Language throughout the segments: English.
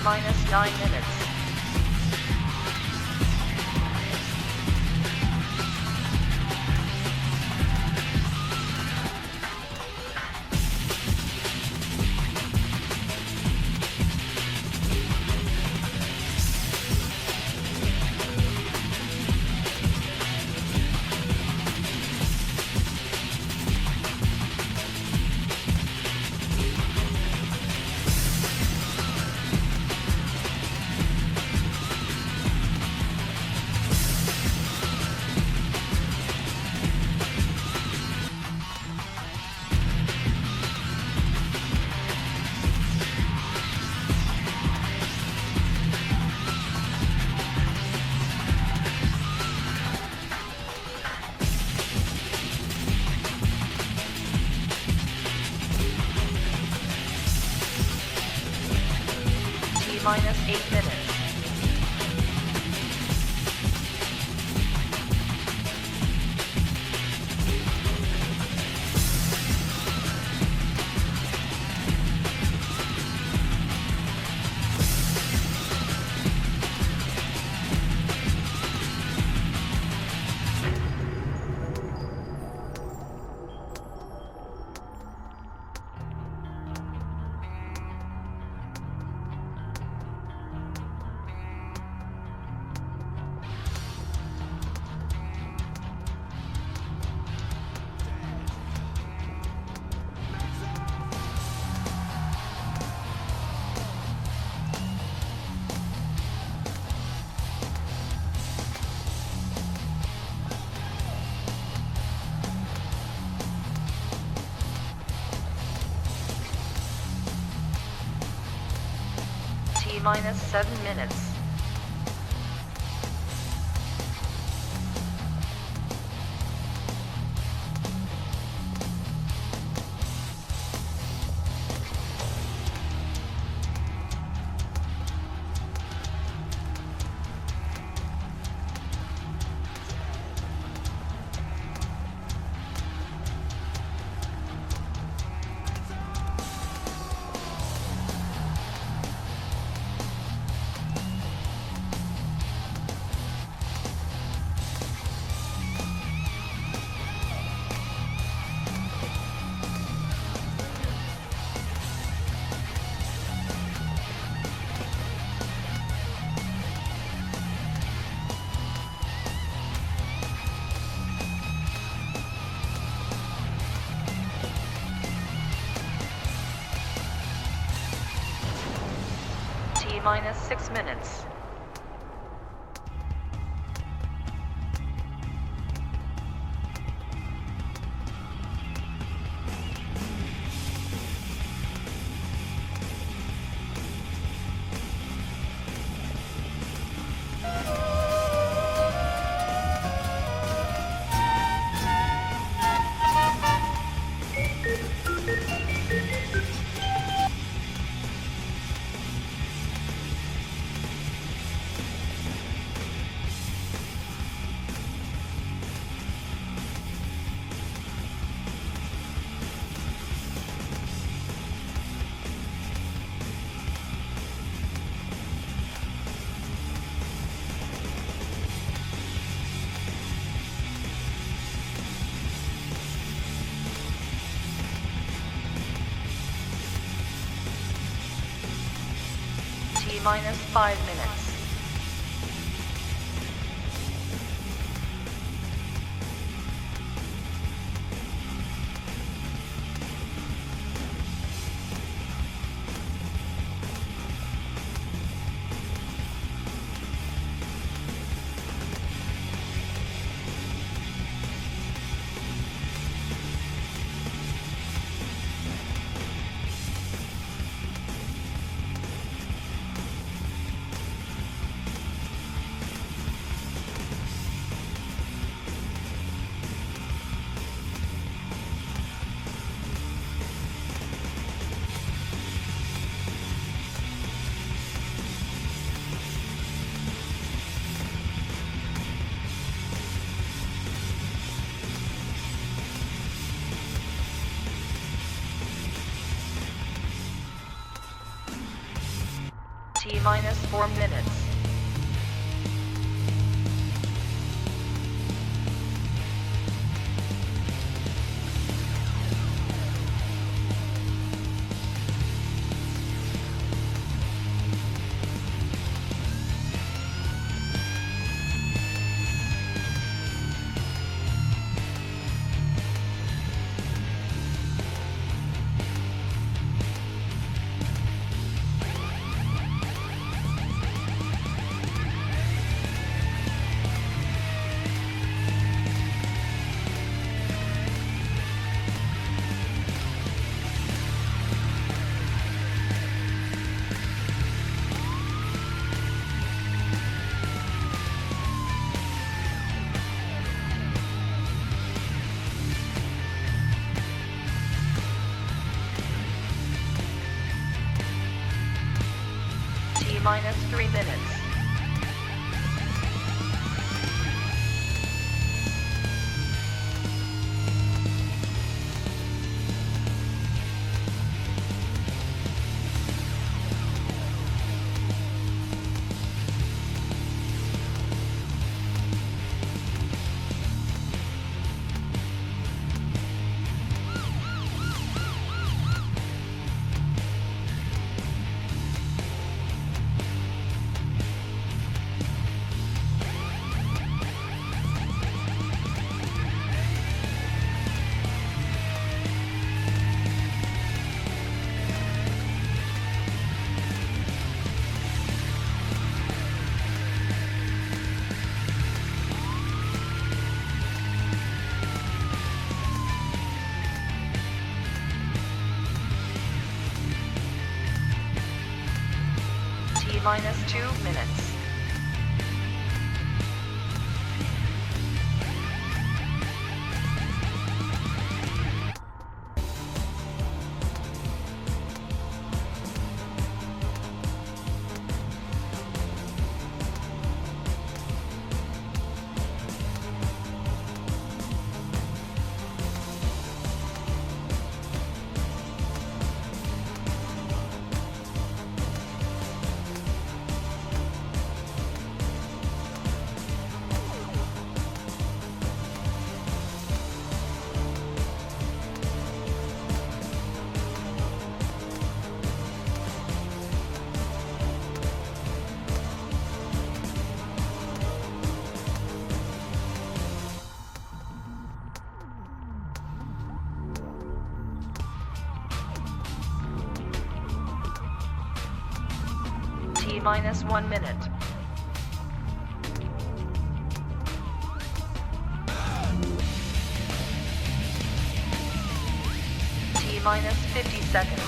minus 9 minutes. Minus 8 minutes. Minus 7 minutes. Minus 6 minutes. Minus 5 minutes. T minus 4 minutes. T minus 3 minutes. T minus 2 minutes. T minus 1 minute. T minus 50 seconds.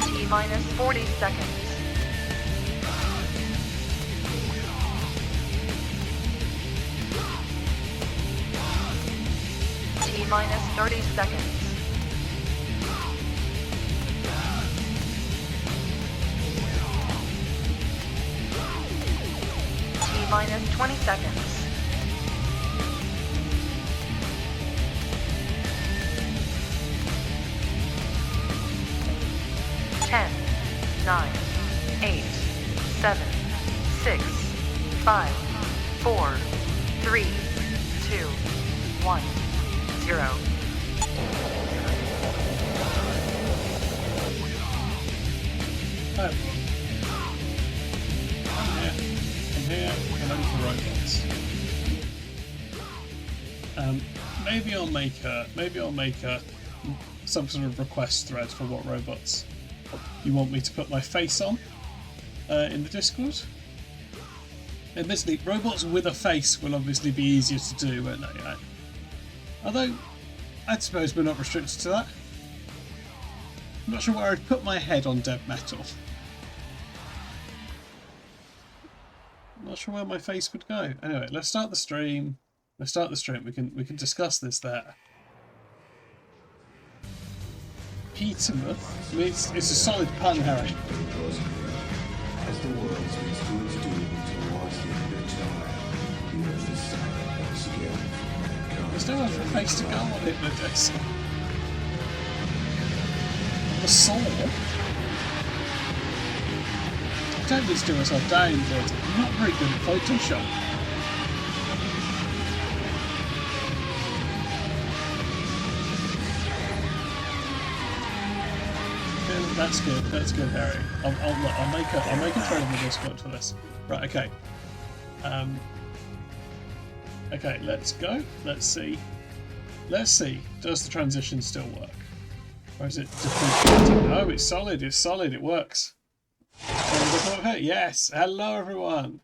T minus 40 seconds. T minus 30 seconds. T minus 20 seconds. 10, 9, 8, 7, 6, 5, 4, 3, 2, 1, 0. Oh. I'm here, I'm ready for robots. Maybe I'll make some sort of request thread for what robots you want me to put my face on in the Discord. Admittedly, robots with a face will obviously be easier to do, won't they? Although, I suppose we're not restricted to that. I'm not sure where I'd put my head on dead metal. I'm not sure where my face would go. Anyway, let's start the stream. We can discuss this there. Petermouth. I mean, it's a solid pun, Harry. As the world speeds to its doom towards the end of time, the earth is silent once again for mankind. There's no other place to go on Hypnodisc. The saw. I don't need to do myself down, but I'm not very good at Photoshop. That's good. That's good, Harry. I'll make a thread in the Discord for this. Right. Okay. Okay. Let's go. Let's see. Let's see. Does the transition still work, or is it depreciating? No, it's solid. It's solid. It works. Yes. Hello, everyone.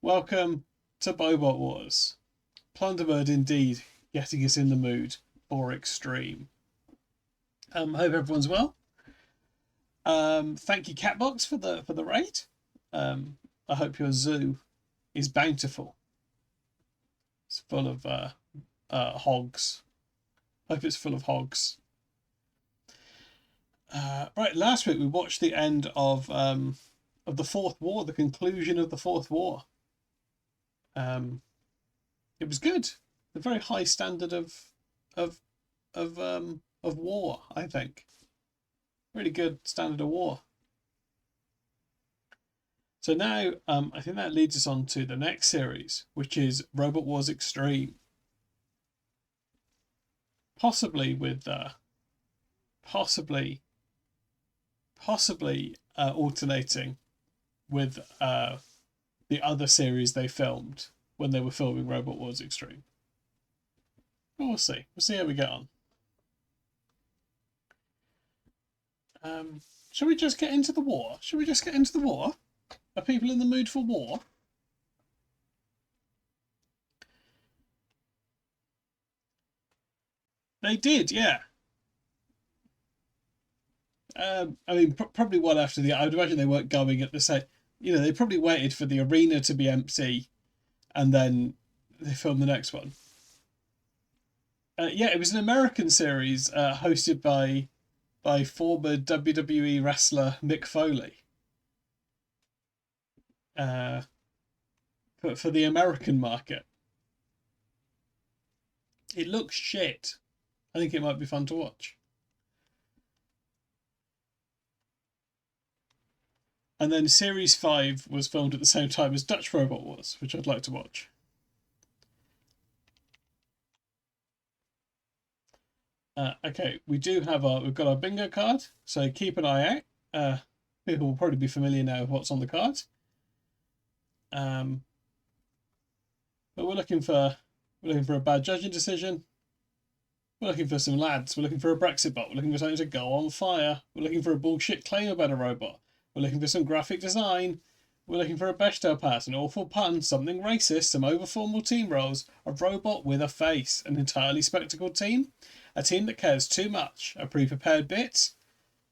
Welcome to Bobot Wars. Plunderbird indeed, getting us in the mood for extreme. Hope everyone's well. Thank you, Catbox, for the raid. I hope your zoo is bountiful. It's full of hogs. Hope it's full of hogs. Right, last week we watched the end of the Fourth War, the conclusion of the Fourth War. It was good. A very high standard of war, I think. Really good standard of war. So now, I think that leads us on to the next series, which is Robot Wars Extreme. Possibly with, possibly alternating with the other series they filmed when they were filming Robot Wars Extreme. But we'll see. We'll see how we get on. Shall we just get into the war? Shall we just get into the war? Are people in the mood for war? They did, yeah. I mean, probably one after the other. I would imagine they weren't going at the same. You know, they probably waited for the arena to be empty, and then they filmed the next one. Yeah, it was an American series hosted by former WWE wrestler Mick Foley. For the American market. It looks shit. I think it might be fun to watch. And then Series 5 was filmed at the same time as Dutch Robot Wars, which I'd like to watch. Okay, we've got our bingo card, so keep an eye out. People will probably be familiar now with what's on the card. But we're looking for a bad judging decision. We're looking for some lads. We're looking for a Brexit bot. We're looking for something to go on fire. We're looking for a bullshit claim about a robot. We're looking for some graphic design. We're looking for a Bechtel pass, an awful pun, something racist, some overformal team roles, a robot with a face, an entirely spectacled team, a team that cares too much, a pre-prepared bit,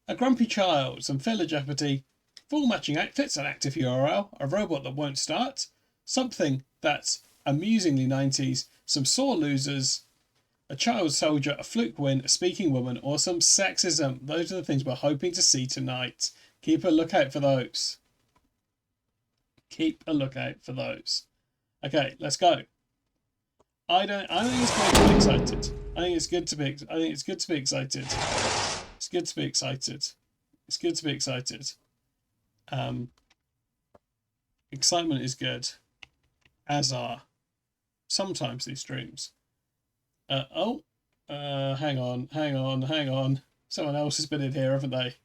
a grumpy child, some filler jeopardy, full matching outfits, an active URL, a robot that won't start, something that's amusingly 90s, some sore losers, a child soldier, a fluke win, a speaking woman, or some sexism. Those are the things we're hoping to see tonight. Keep a lookout for those. Keep a lookout for those. Okay, let's go. I think it's good to be excited. I think it's good to be excited. It's good to be excited. It's good to be excited. Excitement is good, as are sometimes these streams. Hang on. Someone else has been in here, haven't they?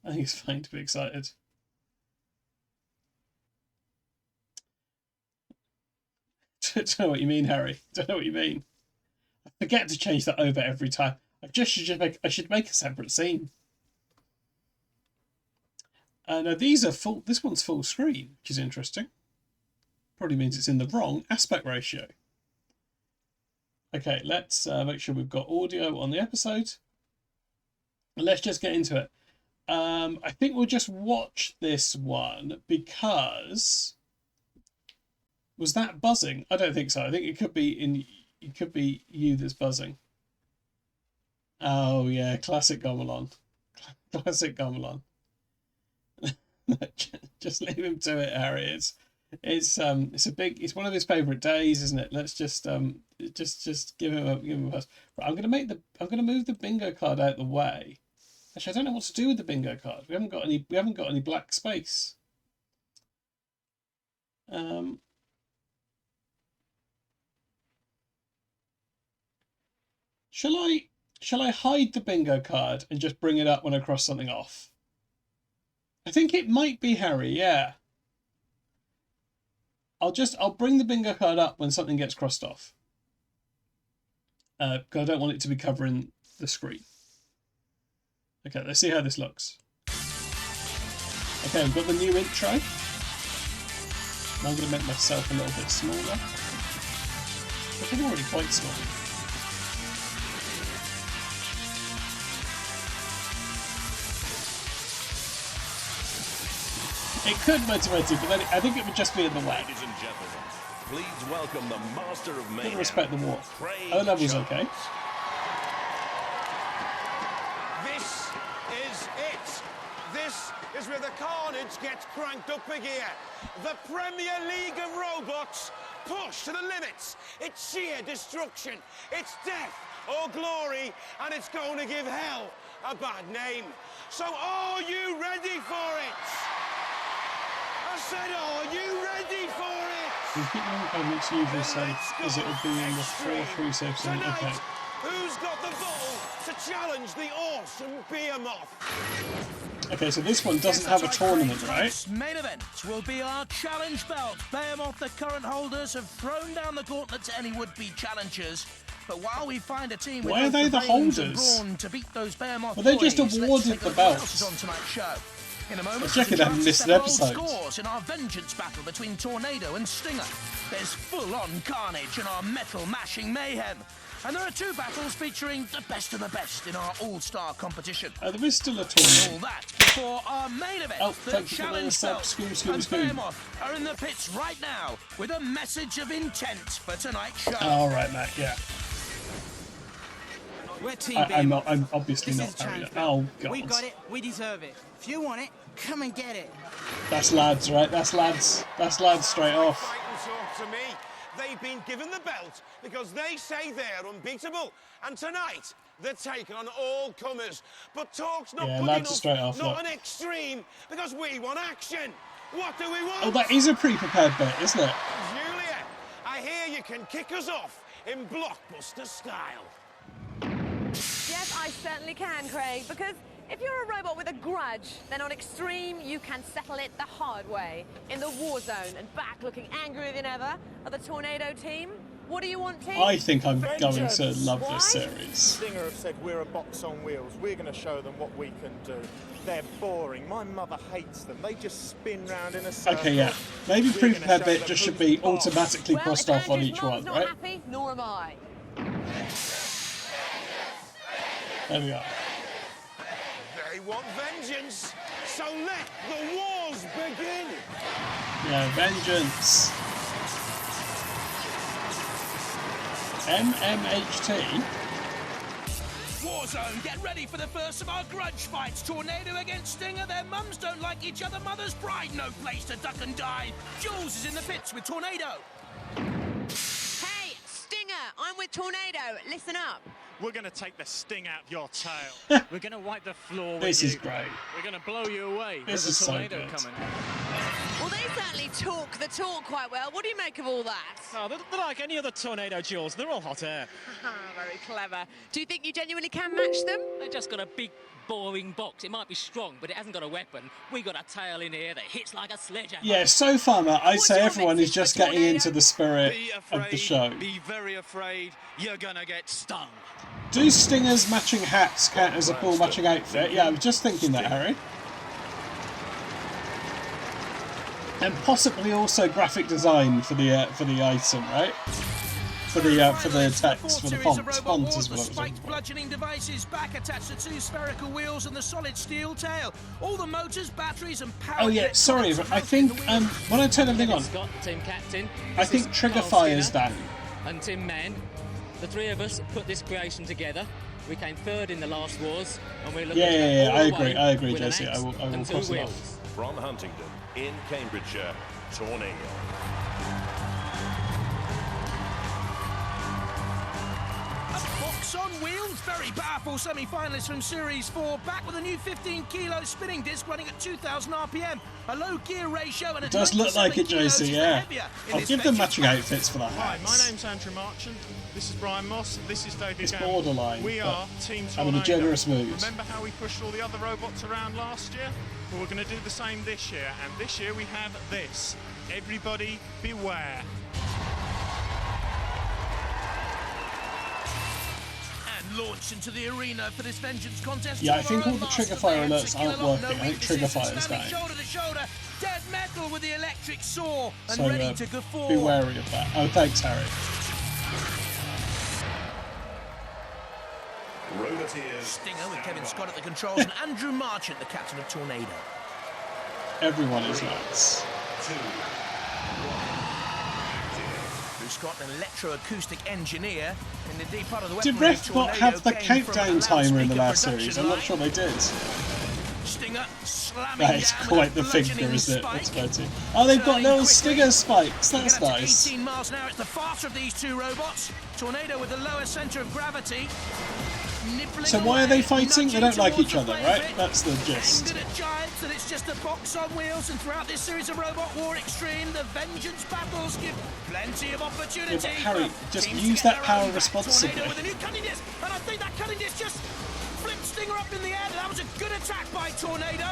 I think it's fine to be excited. Don't know what you mean, Harry. Don't know what you mean. I forget to change that over every time. I should make a separate scene. Now these are full. This one's full screen, which is interesting. Probably means it's in the wrong aspect ratio. Okay, let's make sure we've got audio on the episode. And let's just get into it. I think we'll just watch this one because was that buzzing? I don't think so. I think it could be you that's buzzing. Oh yeah, classic Gomelon. Classic Gomelon. Just leave him to it, Harry. It's one of his favourite days, isn't it? Let's just give him a pass. Right, I'm gonna move the bingo card out the way. Actually, I don't know what to do with the bingo card. We haven't got any black space. Shall I hide the bingo card and just bring it up when I cross something off? I think it might be Harry, yeah. I'll bring the bingo card up when something gets crossed off. Because I don't want it to be covering the screen. Okay, let's see how this looks. Okay, we've got the new intro. Now I'm going to make myself a little bit smaller. I think I'm already quite small. It could motivate you, but then I think it would just be in the way. Ladies and gentlemen, please welcome the master of mayhem. Gotta respect the war. O level's okay. This is it. This is where the carnage gets cranked up a gear. The Premier League of robots pushed to the limits. It's sheer destruction. It's death or glory, and it's going to give hell a bad name. So are you ready for it? I said, are you ready for it? We keep on its usual safe, as it would be in the 4-3 safe zone. Okay. Who's got the ball to challenge the awesome behemoth? Okay, so this one doesn't have a tournament, right? Main event will be our challenge belt. Behemoth, the current holders, have thrown down the gauntlet to any would-be challengers. But while we find a team with why are they the holders? To beat those Behemoth well, they just boys, awarded the belts. On tonight's show. In a moment, I haven't missed an episode. Scores in our vengeance battle between Tornado and Stinger. There's full-on carnage in our metal-mashing mayhem. And there are two battles featuring the best of the best in our all-star competition. There is still a tournament. All that before our main event, the challenge belt. Screw. Behemoth are in the pits right now with a message of intent for tonight's show. All right, Matt. Yeah. We're Team I'm obviously not Harry. Oh God. We got it. We deserve it. If you want it, come and get it. That's lads, right? That's lads. That's lads straight off. Fight and talk to me. They've been given the belt because they say they're unbeatable. And tonight, they're taking on all comers. But talk's not good enough. Straight off, not an extreme, because we want action. What do we want? Oh, that is a pre-prepared bit, isn't it? Julia, I hear you can kick us off in blockbuster style. Yes, I certainly can, Craig, because if you're a robot with a grudge, then on Extreme you can settle it the hard way. In the war zone and back looking angrier than ever are the Tornado team. What do you want, team? I think I'm going to love this series. Stinger have said we're a box on wheels. We're going to show them what we can do. They're boring. My mother hates them. They just spin round in a circle. Okay, yeah. Maybe pre-prepared bit just should be automatically crossed off on each one, not right? Happy, nor am I. There we are. They want vengeance, so let the wars begin. Yeah, vengeance. MMHT. Warzone, get ready for the first of our grudge fights. Tornado against Stinger. Their mums don't like each other. Mother's bride, no place to duck and dive. Jules is in the pits with Tornado. Hey, Stinger, I'm with Tornado. Listen up. We're going to take the sting out your tail. We're going to wipe the floor with you. This is great. We're going to blow you away. This There's is a tornado so good. coming. Well, they certainly talk the talk quite well. What do you make of all that? Oh, they're like any other tornado, Jules. They're all hot air. Very clever. Do you think you genuinely can match them? They just got a big, boring box. It might be strong, but it hasn't got a weapon. We got a tail in here that hits like a sledgehammer. Yeah, so far, Matt, I'd say your everyone is message just for getting Tornado? into the spirit of the show. Be very afraid. You're going to get stung. Do Stinger's matching hats count as a full matching outfit? Yeah, I was just thinking that, Harry. And possibly also graphic design for the item, right? For the text, for the font is what I was looking Spiked for. bludgeoning devices, back attached to two spherical wheels and the solid steel tail. All the motors, batteries, and power. Oh yeah, sorry, but I think when I turn everything on, Scott, team captain. I think trigger fire's down. And Tim Mann. The three of us put this creation together. We came third in the last wars, and we're looking Yeah, to go all I the agree, way I agree, with an Jesse. I axe will and two cross it wheels. off. from Huntingdon in Cambridgeshire, Tornado. Box on wheels, very powerful semi-finalist from Series 4, back with a new 15-kilo spinning disc running at 2,000 RPM, a low gear ratio, and it does look like it, Josie, yeah. I'll give them matching outfits for the Hi, hats. my name's Andrew Marchant, this is Brian Moss, this is David It's Gamble. borderline, We are Team I'm in Tornado. a generous mood. Remember how we pushed all the other robots around last year? Well, we're going to do the same this year, and this year we have this. Everybody beware. Launched into the arena for this vengeance contest. Yeah, I think all the trigger fire alerts aren't working. I think trigger fire's down. Shoulder to shoulder, dead metal with the electric saw and So ready to guffaw. be wary of that. Oh, thanks, Harry. Stinger with Kevin Scott at the controls and Andrew Marchant, the captain of Tornado. Everyone is nuts. Scott, an electroacoustic engineer, and indeed part of the Did weaponry Refbot have the countdown timer in the last series? I'm not sure they did. Stinger slamming That is down quite with the a figure, bludgeoning isn't it? spike. That's funny. Oh, they've got little Stinger spikes. That's Get up to nice. 18 miles an hour. It's the faster of these two robots. Tornado with the lower centre of gravity. So why are they fighting? They don't like each other, right? That's the gist. Aimed at giants, and it's just a box on wheels. And throughout this series of Robot War Extreme, the vengeance battles give plenty of opportunity. Yeah, but Harry, for just teams use to get that their power own back. responsibly. Tornado with a new cutting disc, and I think that cutting disc just flipped Stinger up in the air. That was a good attack by Tornado.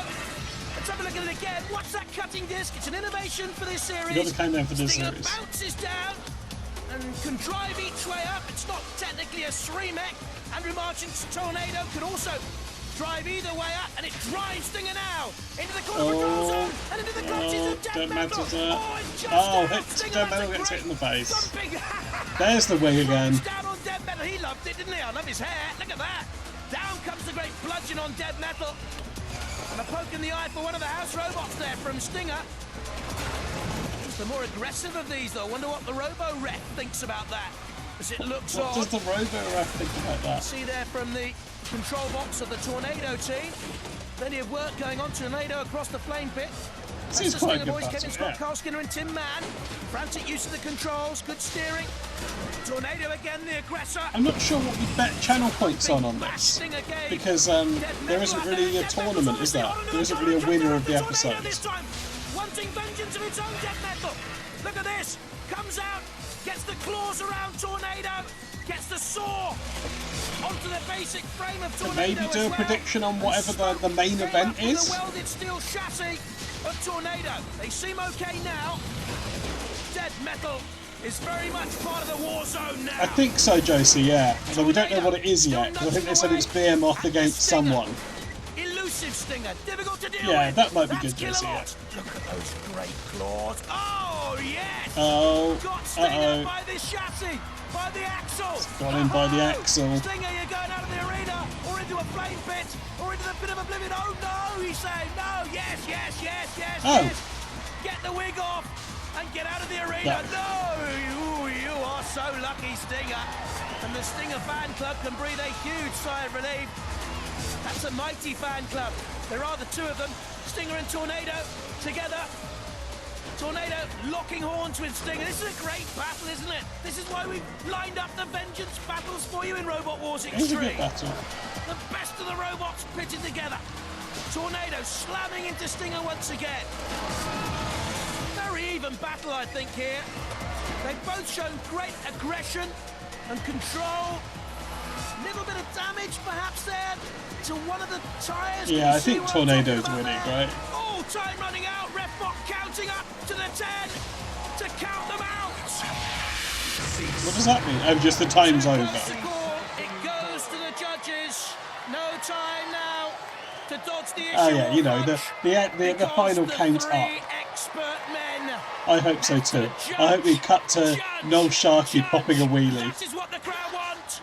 Let's have a look at it again. What's that cutting disc? It's an innovation for this series. You got the countdown for this Stinger series. bounces down and can drive each way up. It's not technically a three-mech. Andrew Marchant's Tornado can also drive either way up, and it drives Stinger now into the corner control zone and into the clutches of Dead Metal. Dead Metal gets hit in the face. There's the wing again. Down on Dead Metal. He loved it, didn't he? I love his hair. Look at that. Down comes the great bludgeon on Dead Metal. And a poke in the eye for one of the house robots there from Stinger. The more aggressive of these, though. I wonder what the Robo-Ref thinks about that. As it looks What on. does the Robo-Ref think about that? See there from the control box of the Tornado team. Plenty of work going on. Tornado across the flame pit. This is quite a good boys, battle, Kevin Scott, yeah. Carl Skinner and Tim Mann. Frantic use of the controls, good steering. Tornado again, the aggressor. I'm not sure what we bet channel points on this, because there isn't really a tournament, is there? There isn't really a winner of the episodes. Wanting vengeance of its own, Dead Metal. Look at this. Comes out, gets the claws around Tornado, gets the saw onto the basic frame of Tornado. And maybe do a prediction on whatever the main event is. The welded steel chassis of Tornado. They seem okay now. Dead Metal is very much part of the war zone now. I think so, Josie, yeah. Although we don't know what it is yet, because I think they said it's Behemoth against someone. Elusive Stinger, difficult to deal Yeah, with. that might be That's good, Josie, yeah. Look at those great claws. Oh, yes! Oh, Got Stinger uh-oh. by the chassis, by the axle. Got him by the axle. Stinger, you're going out of the arena, or into a flame pit, or into the pit of oblivion. Oh, no, he's saying no. Yes, yes, yes, yes, Oh. yes. Get the wig off and get out of the arena. No, you are so lucky, Stinger. And the Stinger fan club can breathe a huge sigh of relief. That's a mighty fan club. There are the two of them, Stinger and Tornado, together. Tornado locking horns with Stinger. This is a great battle, isn't it? This is why we've lined up the vengeance battles for you in Robot Wars Extreme. It's a good battle. The best of the robots pitted together. Tornado slamming into Stinger once again. Very even battle, I think, here. They've both shown great aggression and control. Little bit of damage, perhaps, there to one of the tyres. Yeah, I think Tornado's winning, right? Oh, time running out. Refbot counting up to the 10 to count them out. What does that mean? Oh, just the time's over. It goes to the judges. No time now to dodge the issue. Oh yeah, you know, the final count up. Expert men. I hope so too. I hope we cut to Noel Sharkey popping a wheelie. That is what the crowd want.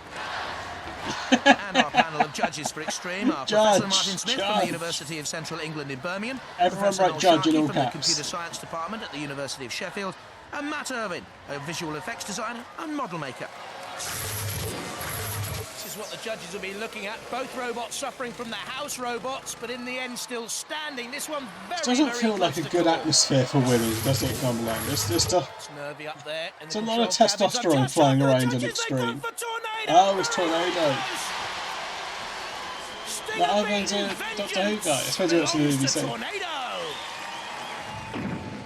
And our panel of judges for Extreme are Judge, Professor Martin Smith from judge. the University of Central England in Birmingham, Everyone Professor write Noel judge in Sharkey all from the caps. Computer Science Department at the University of Sheffield, and Matt Irwin, a visual effects designer and model maker. This is what the judges will be looking at. Both robots suffering from the house robots, but in the end still standing. This one very, It doesn't very feel like a good atmosphere for women, does it, Cumberland? It's nervy up there. It's a lot of testosterone flying around in Extreme. Oh, it's Tornado. That other one's a Doctor Who guy. I suppose he watches the BBC.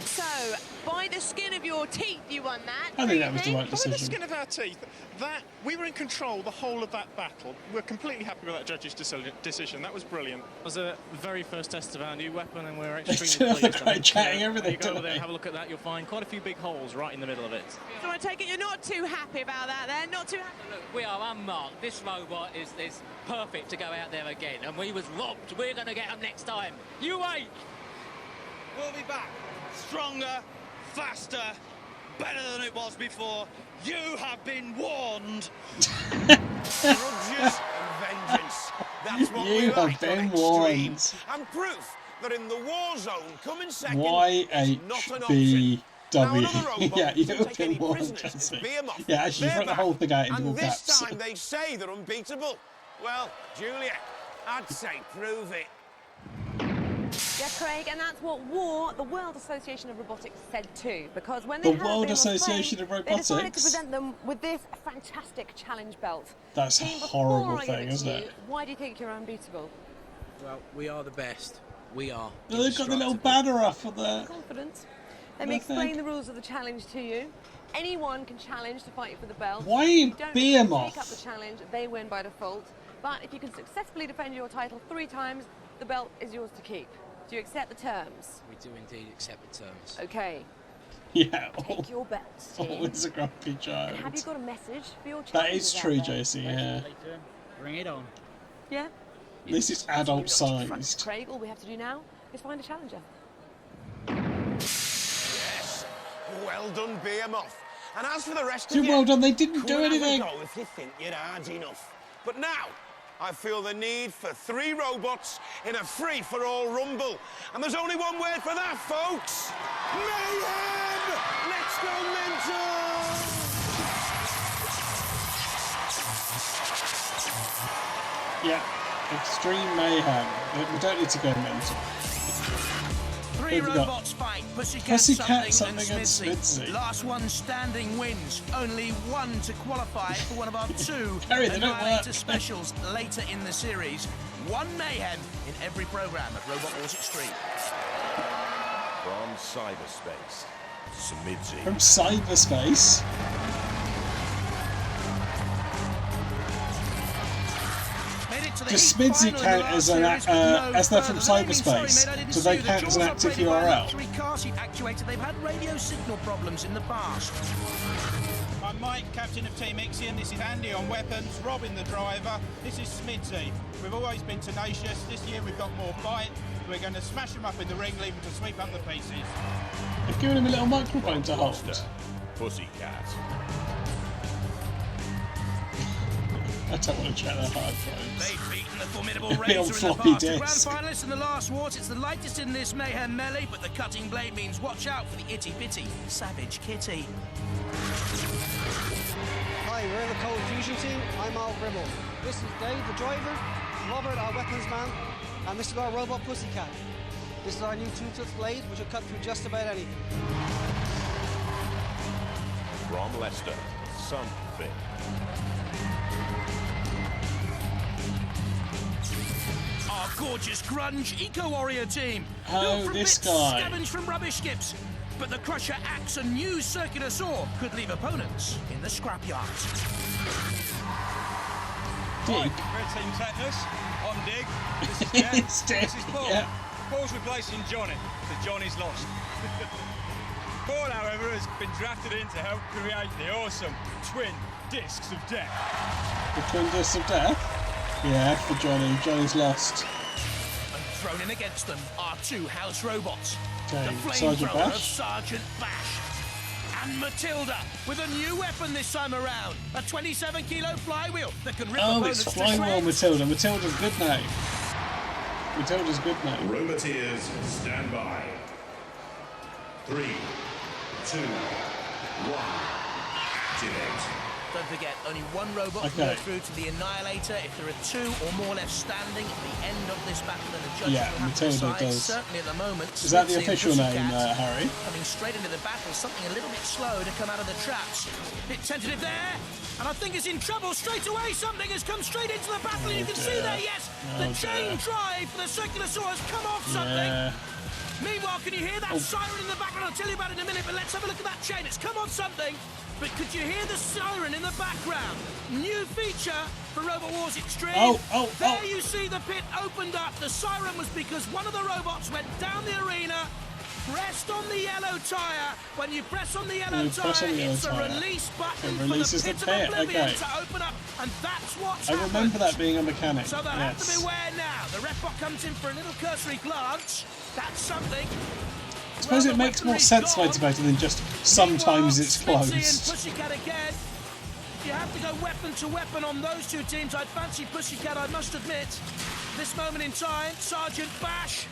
So, by the skin of your teeth, you won that. I think that was the right By the decision. skin of our teeth, that we were in control the whole of that battle. We're completely happy with that judge's decision. That was brilliant. It was a very first test of our new weapon, and we're They extremely still pleased. look chatting everything, You go over don't there, they? have a look at that. You'll find quite a few big holes right in the middle of it. So I take it you're not too happy about that then? Not too happy? Look, we are unmarked. This robot is perfect to go out there again, and we was robbed. We're going to get them next time. You wait. We'll be back. Stronger, faster, better than it was before. You have been warned. Grudges and vengeance. That's what we You like have been on Extreme. warned. And proof that in the war zone, coming second is not an option. YHBW. Now another robot Yeah, you can have take been any warned, prisoners Jesse. is Behemoth. Yeah, actually, you They're wrote the whole back, thing out in all and this caps. time they say they're unbeatable. Well, Julia, I'd say prove it. Yeah, Craig, and that's what the World Association of Robotics said too, because when The they had World Behemoth Association playing, of they decided to Robotics? present them with this fantastic challenge belt. That's a Team, before horrible I give thing, to isn't you, it? Why do you think you're unbeatable? Well, we are the best. We are. Oh, they've got the little banner up for the... Confidence. Let me explain the rules of the challenge to you. Anyone can challenge to fight for the belt. Why If you don't Behemoth? take up the challenge, they win by default. But if you can successfully defend your title 3 times, the belt is yours to keep. Do you accept the terms? We do indeed accept the terms. Okay. Yeah. Take your bets, team. Always a grumpy child. And have you got a message for your challenge? That is true, JC, yeah. Bring it on. Yeah? This is adult sized. Craig, all we have to do now is find a challenger. Yes, well done, Behemoth. And as for the rest Too of you, well done, they didn't do come and have a anything. go if you think you're hard enough. But now, I feel the need for 3 robots in a free-for-all rumble. And there's only one word for that, folks. Mayhem! Let's go mental! Yeah, extreme mayhem. We don't need to go mental. 3 Who've we got? robots fight. Pussycat, Something, Something, and Smithy. Last one standing wins. Only one to qualify for one of our 2 Harry, they don't Annihilator work. specials later in the series. One mayhem in every programme at Robot Wars Extreme. From cyberspace, Smidzy. From cyberspace. Does Smidzy count as an as they're from cyberspace? Do they count as an active URL? Car seat actuator. They've had radio signal problems in the past. I'm Mike, captain of Team Ixion. This is Andy on weapons, Robin the driver. This is Smidzy. We've always been tenacious. This year we've got more bite. We're going to smash them up in the ring, leave them to sweep up the pieces. They've given him a little microphone to hold. Pussycat. I don't want to check their hard phones. They've beaten the formidable Be on Razor in the floppy past. The grand disk. finalists in the last wars. It's the lightest in this mayhem melee, but the cutting blade means watch out for the itty-bitty Savage Kitty. Hi, we're the Cold Fusion team. I'm Al Gribble. This is Dave, the driver, Robert, our weapons man, and this is our robot Pussycat. This is our new two-tooth blade, which will cut through just about anything. From Leicester, Something. Our gorgeous grunge eco-warrior team. Oh, Built from this bits guy. scavenged from rubbish skips. But the Crusher axe and new circular saw could leave opponents in the scrapyard. Dig. Red Team Tetanus. I'm Dig. This is Jen. It's Dig, This is Paul. yeah. Paul's replacing Johnny, because Johnny's lost. Paul, however, has been drafted in to help create the awesome twin discs of death. The twin discs of death? Yeah, for Johnny. Johnny's lost. And thrown in against them are 2 house robots. Okay, The Sergeant flamethrower of Bash. Sergeant Bash. And Matilda with a new weapon this time around. A 27-kilo flywheel that can rip Oh, opponents it's to Flywheel shreds. Matilda. Matilda's good name. Matilda's good name. Roboteers, stand by. 3, 2, 1, activate. Don't forget, only one robot can go through to the Annihilator. If there are 2 or more left standing at the end of this battle, then the judges will have to decide. Certainly at the moment. Is that the official name, Harry? Coming straight into the battle, something a little bit slow to come out of the traps. Bit tentative there, and I think it's in trouble straight away. Something has come straight into the battle, and you can see there, yes, the chain drive for the Circular Saw has come off something. Meanwhile, can you hear that siren in the background? I'll tell you about it in a minute, but let's have a look at that chain. It's come off something. But could you hear the siren in the background? New feature for Robot Wars Extreme. There you see the pit opened up. The siren was because one of the robots went down the arena, pressed on the yellow tyre. When you press on the yellow tyre, it's a release button for the pit of oblivion to open up, and that's what's happened. I remember that being a mechanic. So they'll have to beware now. The ref bot comes in for a little cursory glance. That's something. I suppose it makes more sense motivated than just sometimes it's closed. Pussycat again. If you have to go weapon to weapon on those 2 teams, I'd fancy Pussycat, I must admit. This moment in time, Sergeant Bash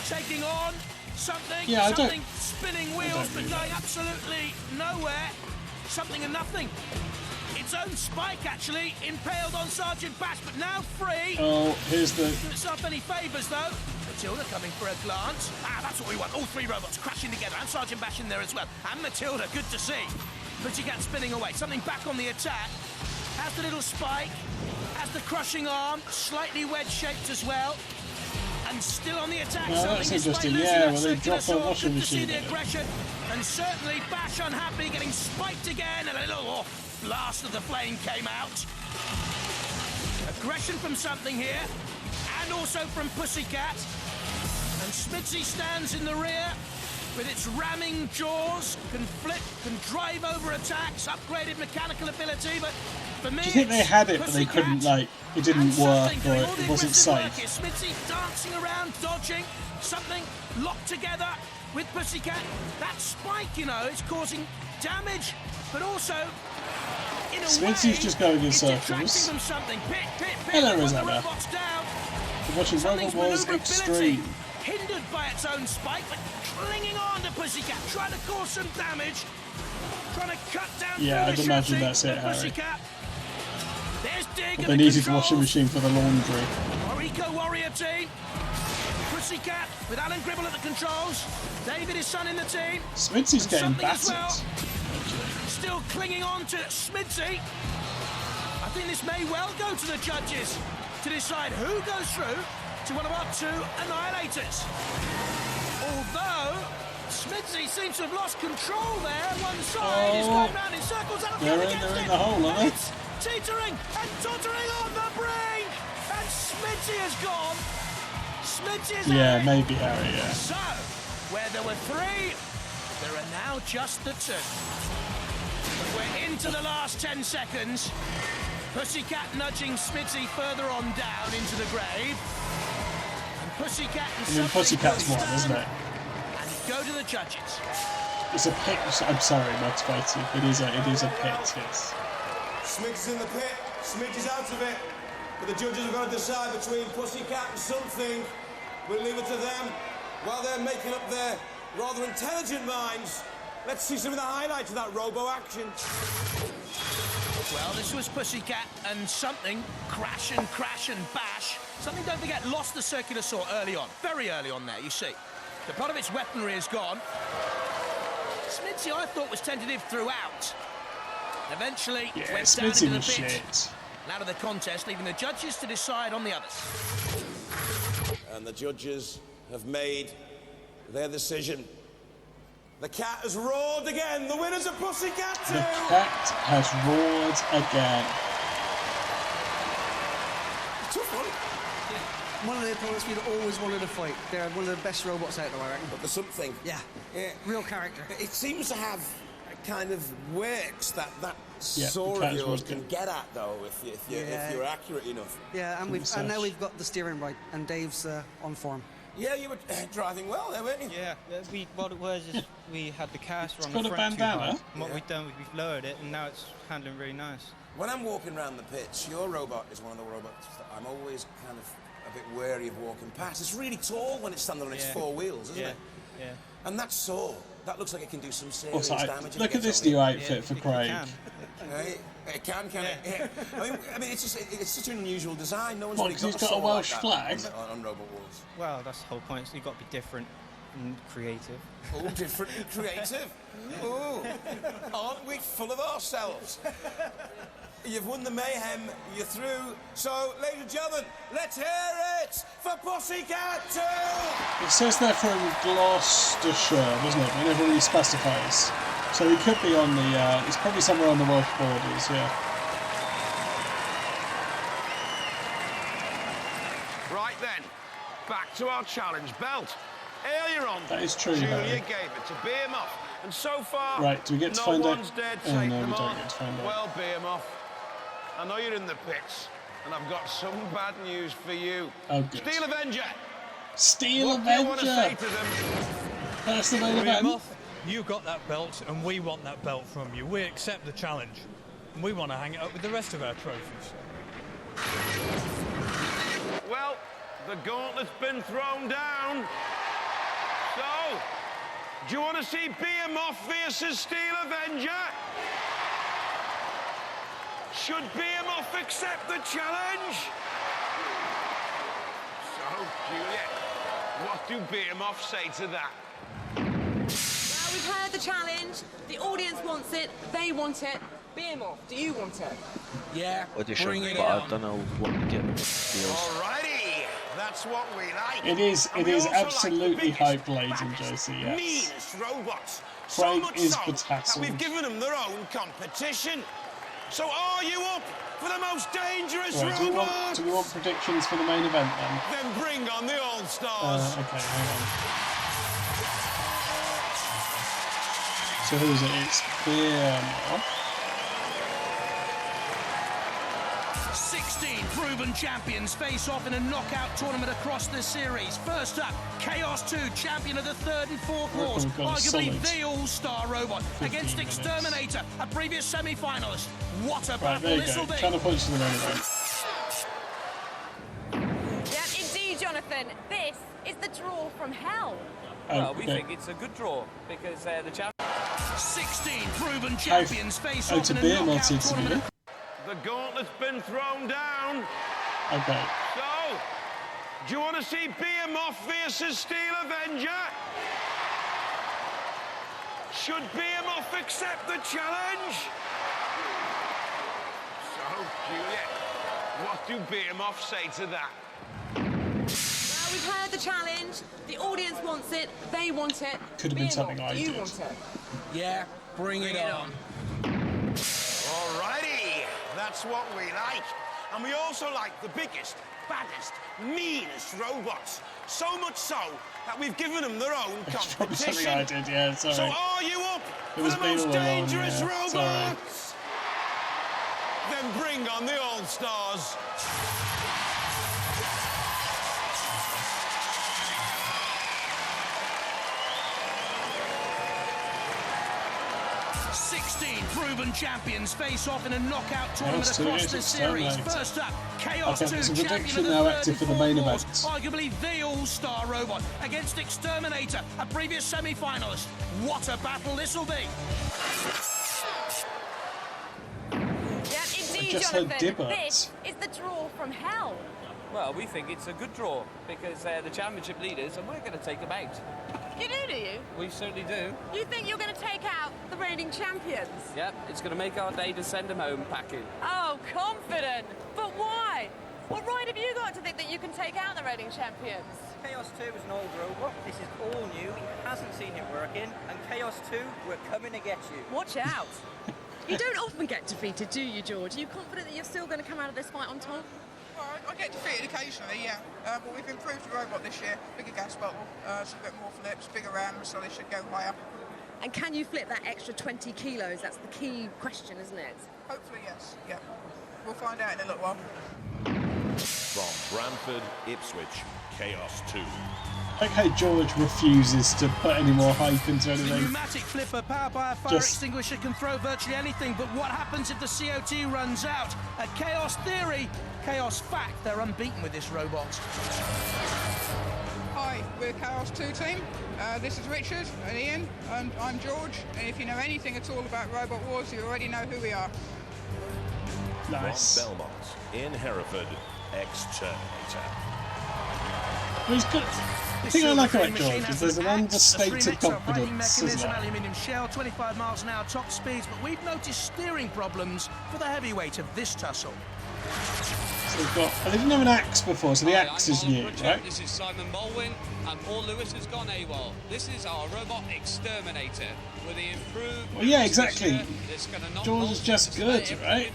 taking on something, something spinning wheels but going absolutely nowhere. Something and nothing. Its own spike actually impaled on Sergeant Bash, but now free. Oh, here's the. Do itself any favours though. Matilda coming for a glance. That's what we want. All 3 robots crashing together, and Sergeant Bash in there as well. And Matilda, good to see. Pussycat spinning away. Something back on the attack. Has the little spike. Has the crushing arm. Slightly wedge-shaped as well. And still on the attack. Oh, that's interesting. Yeah, well, they drop a washing machine. Good to see the aggression. And certainly Bash unhappy, getting spiked again. And a little blast of the flame came out. Aggression from something here. And also from Pussycat. And Smitzy stands in the rear with its ramming jaws, can flip, can drive over attacks, upgraded mechanical ability, but for me, do you think they had it, but they couldn't, like, it didn't work, or it wasn't safe? Smitzy dancing around, dodging, something locked together with Pussycat. That spike, you know, is causing damage, but also, in a Smitzy's just going in circles. Hello, Rosanna. You're watching Robot Wars Extreme. Hindered by its own spike, but clinging on to Pussycat, trying to cause some damage, trying to cut down through I'd the imagine chassis that's it, Harry. Pussycat. There's Dig They needed to wash a machine for the laundry. Orico Warrior team. Pussycat with Alan Gribble at the controls. David, his son, in the team. Smitzy's getting battered. Well. Still clinging on to Smitzy. I think this may well go to the judges to decide who goes through to one of our 2 Annihilators. Although Smitzy seems to have lost control there. One side is going round in circles. They're in the hole, aren't they? It's teetering and tottering on the brink. And Smitzy has gone. Smitzy is out. Maybe Harry, So, where there were 3, there are now just the 2. But we're into the last 10 seconds. Pussycat nudging Smitzy further on down into the grave. Pussycat and Pussycat's one, isn't it? And go to the judges. It's a pit. I'm sorry, motivated. It is a pit. Yes. Smidge is in the pit. Smidge is out of it. But the judges have got to decide between Pussycat and something. We'll leave it to them while they're making up their rather intelligent minds. Let's see some of the highlights of that robo action. Well, this was Pussycat and something. Crash and bash. Something, don't forget, lost the Circular Saw early on. Very early on there, you see. The part of its weaponry is gone. Smitzy, I thought, was tentative throughout. Eventually, went down into the pit. And out of the contest, leaving the judges to decide on the others. And the judges have made their decision. The cat has roared again. The winners are Pussycat 2. The cat has roared again. Tough one. Yeah. One of the opponents we'd always wanted to fight. They're one of the best robots out there, I reckon. But there's something. Yeah. Real character. It seems to have kind of works that saw of yours can get at, though, if you're accurate enough. Yeah, and now we've got the steering right, and Dave's on form. Yeah, you were driving well there, weren't you? Yeah, what it was is we had the caster on the got a front bandana. too high. And what we've done is we've lowered it, and now it's handling really nice. When I'm walking around the pitch, your robot is one of the robots that I'm always kind of a bit wary of walking past. It's really tall when it's standing on its 4 wheels, isn't it? Yeah. And that saw, that looks like it can do some serious Also, damage. look at this new outfit for Craig. It can it? Yeah. I mean, it's such an unusual design. No one's What, really 'cause got he's got a Welsh like flag? on Robot Wars. Well, that's the whole point. So you've got to be different and creative. Oh, different and creative. Oh, aren't we full of ourselves? You've won the mayhem, you're through. So, ladies and gentlemen, let's hear it for Pussycat 2! It says they're from Gloucestershire, doesn't it? It never really specifies. So he could be on the, it's probably somewhere on the Welsh borders, yeah. Right then, back to our challenge belt. Earlier on, That is true, Julia Harry. gave it to Behemoth, and so far, Right, do we get to no find out? one's dared Oh, take no, them we don't on. get to find out. Well, Behemoth, I know you're in the pits, and I've got some bad news for you. Oh, good. Steel Avenger! Steel What do you want to say Avenger! to them? That's the main event. Behemoth, you got that belt, and we want that belt from you. We accept the challenge, and we want to hang it up with the rest of our trophies. Well, the gauntlet's been thrown down. So, do you want to see Behemoth versus Steel Avenger? Should Behemoth accept the challenge? So, Juliet, what do Behemoth say to that? Well, we've heard the challenge. The audience wants it. They want it. Behemoth, do you want it? Yeah, Audition, but I don't know what we get with deals. Alrighty, that's what we like. It is absolutely hyped, ladies and Josie, yes. Meanest robots. Craig so much is so that we've betasseled. given them their own competition. So are you up for the most dangerous Right, robot? do we want predictions for the main event then? Then bring on the All-Stars. Okay, hang on. So who's it? It's Behemoth. 16 proven champions face off in a knockout tournament across the series. First up, Chaos 2, champion of the third and fourth wars, We've got a arguably solid the all-star robot, 15 against minutes. Exterminator, a previous semi-finalist. What a Right, battle there you this go. will be. Counter punch to the main event. Yeah, indeed, Jonathan. This is the draw from hell. Well, we think it's a good draw because the champion. 16 proven champions face off to in a Behemoth knockout seems to be tournament. The gauntlet's been thrown down. Okay. So, do you want to see Behemoth versus Steel Avenger? Should Behemoth accept the challenge? So, Juliet, what do Behemoth say to that? Well, we've heard the challenge. The audience wants it. They want it. Could have been Behemoth, something I do you did. want it? Yeah, bring it on. Alrighty, that's what we like. And we also like the biggest, baddest, meanest robots. So much so that we've given them their own It's probably something competition. I did, yeah, sorry. So are you up It for was the me most all along, dangerous yeah, robots? sorry. Then bring on the All-Stars. Proven champions face off in a knockout tournament Chaos 2 across is the series. Exterminator. First up, Chaos Okay, 2, there's a champion prediction of the now third active and for the fourth main wars, event. arguably the all-star robot, against Exterminator, a previous semi-finalist. What a battle this will be! Yeah, indeed, just heard Jonathan. Dibbert. This is the draw from hell. Well, we think it's a good draw because they're the championship leaders and we're going to take them out. You do you? We certainly do. You think you're going to take out the reigning champions? Yep, it's going to make our day to send them home packing. Oh, confident. But why? What right have you got to think that you can take out the reigning champions? Chaos 2 is an old robot. This is all new. He hasn't seen it working. And Chaos 2, we're coming to get you. Watch out. You don't often get defeated, do you, George? Are you confident that you're still going to come out of this fight on top? Well, I get defeated occasionally, yeah. But we've improved the robot this year. Bigger gas bottle, so a bit more flips, bigger RAM, so they should go higher. And can you flip that extra 20 kilos? That's the key question, isn't it? Hopefully, yes. Yeah. We'll find out in a little while. From Bramford, Ipswich, Chaos 2. Like how George refuses to put any more hype into The anything. pneumatic flipper powered by a fire Just- extinguisher can throw virtually anything, but what happens if the CO2 runs out? At Chaos Theory, Chaos Fact, they're unbeaten with this robot. Hi, Hi, we're Chaos 2 team. This is Richard and Ian, and I'm George. And if you know anything at all about Robot Wars, you already know who we are. Nice. From Belmont in Hereford, Exterminator. Well, he's good. The thing I like about George is there's an understated confidence, isn't there? Aluminium shell, 25 miles an hour top speeds, but we've noticed steering problems for the heavyweight of this tussle. So we've got. They didn't have an axe before, so the axe is new, right? This is Simon Mulwin, and Paul Lewis has gone AWOL. This is our robot exterminator with the improved. Well, yeah, exactly. George is just good, right?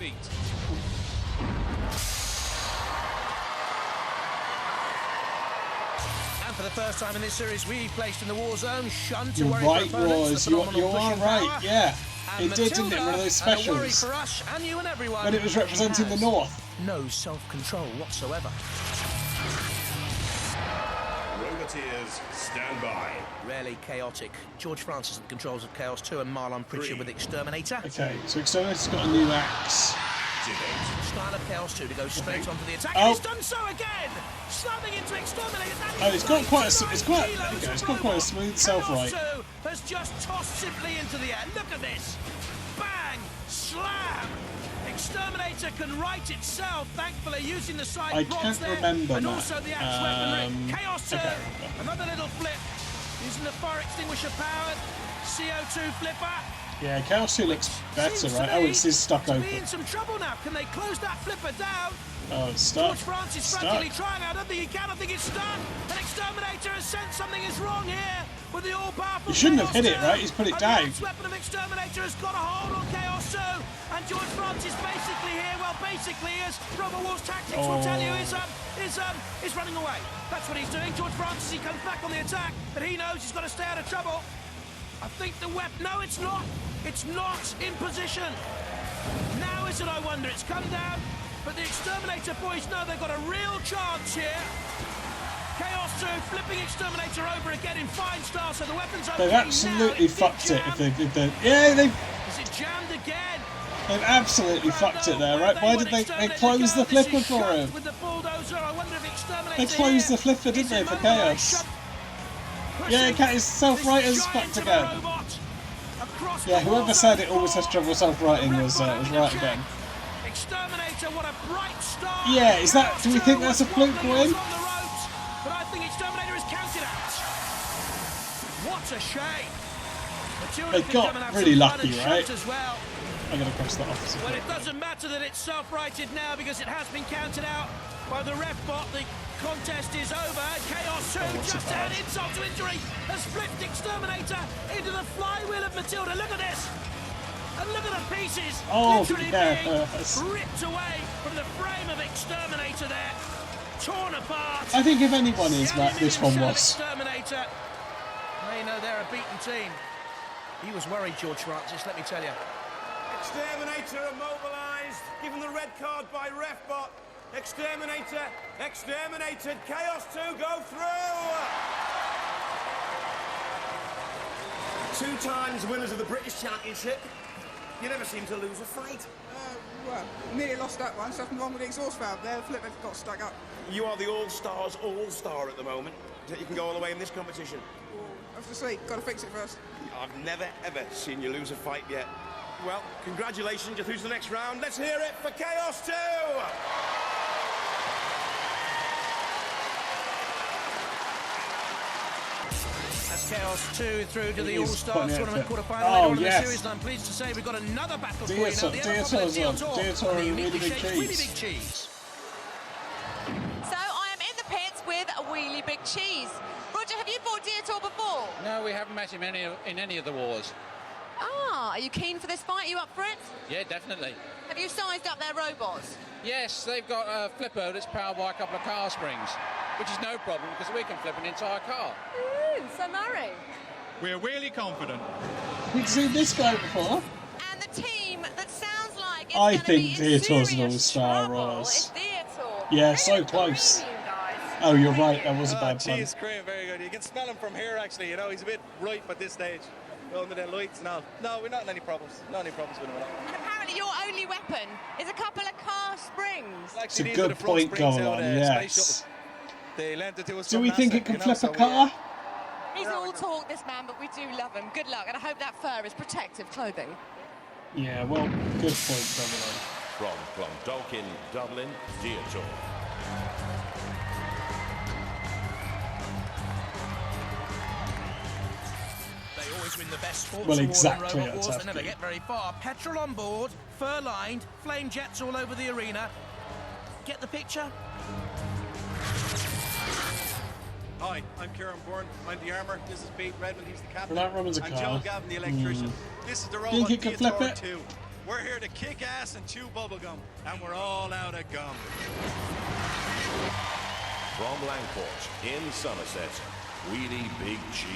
For the first time in this series, we placed in the war zone, shunned to You're worry right, for opponents. Royce. You are right, yeah. It did, didn't it? One of those specials. For us and you and everyone. When it was representing the North. No self-control whatsoever. Roboteers, stand by. Rarely chaotic. George Francis at the controls of Chaos 2 and Marlon Pritchard with Exterminator. Okay, so Exterminator's got a new axe. Style of Chaos 2 to go straight onto the attack. Oh. And he's done so again! Slamming into Exterminator. Oh, it's got quite a smooth self-right. Chaos 2 has just tossed simply into the air. Look at this! Bang! Slam! Exterminator can right itself, thankfully, using the side I props can't there, remember and that. also the axe weaponry. Chaos 2, another little flip, using the fire extinguisher powered CO2 flipper. Yeah, Chaos 2 looks better, right? Oh, it's stuck open. Be in some trouble now. Can they close that flipper down? Oh, it's stuck. George Francis frantically trying. I don't think he can. I think it's stuck. An Exterminator has sensed something is wrong here with the all-powerful. You shouldn't have hit it, right? He's put it down. The weapon of Exterminator has got a hold on Chaos 2, and George Francis basically here, well, basically, as Robot Wars Tactics will tell you, is running away. That's what he's doing. George Francis, he comes back on the attack, but he knows he's got to stay out of trouble. I think the weapon. No, it's not. It's not in position. Now is it, I wonder? It's come down, but the Exterminator boys know they've got a real chance here. Chaos 2 flipping Exterminator over again in fine style, so the weapon's okay. They've absolutely fucked it if they've. Yeah, they've. Is it jammed again? They've absolutely fucked it there, right? Why did they close the flipper for him? With the bulldozer, I wonder if Exterminator They closed the flipper, didn't they, for Chaos? Yeah, his self-right has fucked again. Yeah, whoever said it always has trouble self-righting was right again. Exterminator, what a bright start. Yeah, is that? Do we think that's a fluke win? But I think Exterminator is counted out. What a shame. They got really lucky, right? Well. I'm going to cross that off. Well, it doesn't matter that it's self-righted now because it has been counted out by the ref bot. The contest is over. Chaos 2 just to add insult to injury has flipped Exterminator into the flywheel of Matilda. Look at this. And look at the pieces literally being ripped away from the frame of Exterminator there. Torn apart. I think if anyone is, Matt, this one was. Exterminator. They know they're a beaten team. He was worried, George Francis, let me tell you. Exterminator immobilised, given the red card by Refbot. Exterminator, exterminated. Chaos 2 go through. 2 times winners of the British Championship. You never seem to lose a fight. Well, nearly lost that one. Something wrong with the exhaust valve there. The flipper got stuck up. You are the All-Stars All-Star at the moment. You can go all the way in this competition. I have to see. Got to fix it first. I've never, ever seen you lose a fight yet. Well, congratulations, you're through to the next round. Let's hear it for Chaos 2! That's Chaos 2 through to the All-Stars Tournament quarter-final later on in the series, and I'm pleased to say we've got another battle for you now. Dietor, really big cheese. So I am in the pits with a Wheelie Big Cheese. Roger, have you fought Dietor before? No, we haven't met him in any of the wars. Ah, are you keen for this fight? Are you up for it? Yeah, definitely. Have you sized up their robots? Yes, they've got a flipper that's powered by a couple of car springs, which is no problem because we can flip an entire car. Ooh, so Murray. We're really confident. We've seen this guy before. And the team that sounds like it's I think Dietor's an all-star, Ross. Dietor. Yeah, so close. Oh, you're right. That was a bad pun. Cheese cream, very good. You can smell him from here, actually. You know, he's a bit ripe at this stage. Under the lights, no, we're not in any problems. Not any problems with him at all. And apparently your only weapon is a couple of car springs. It's a good point going on, yes. They lent it to us. Do from we think NASA, it can you know, flip so a car? He's all talk, this man, but we do love him. Good luck, and I hope that fur is protective clothing. Yeah, well, good point, Bobot. From Clondalkin, Dublin, Dietor. They always win the best sports Well, award exactly, in Robot Wars. that's They never FP. get very far. Petrol on board, fur lined, flame jets all over the arena. Get the picture? Hi, I'm Kieran Byrne. I'm the armour. This is Pete Redmond. He's the captain. Well, that Robin's a I'm car. Joe Gavin, the electrician. This is the robot Think it can flip Dietor it? 2. We're here to kick ass and chew bubblegum, and we're all out of gum. From Langport in Somerset, Wheelie Big Cheese.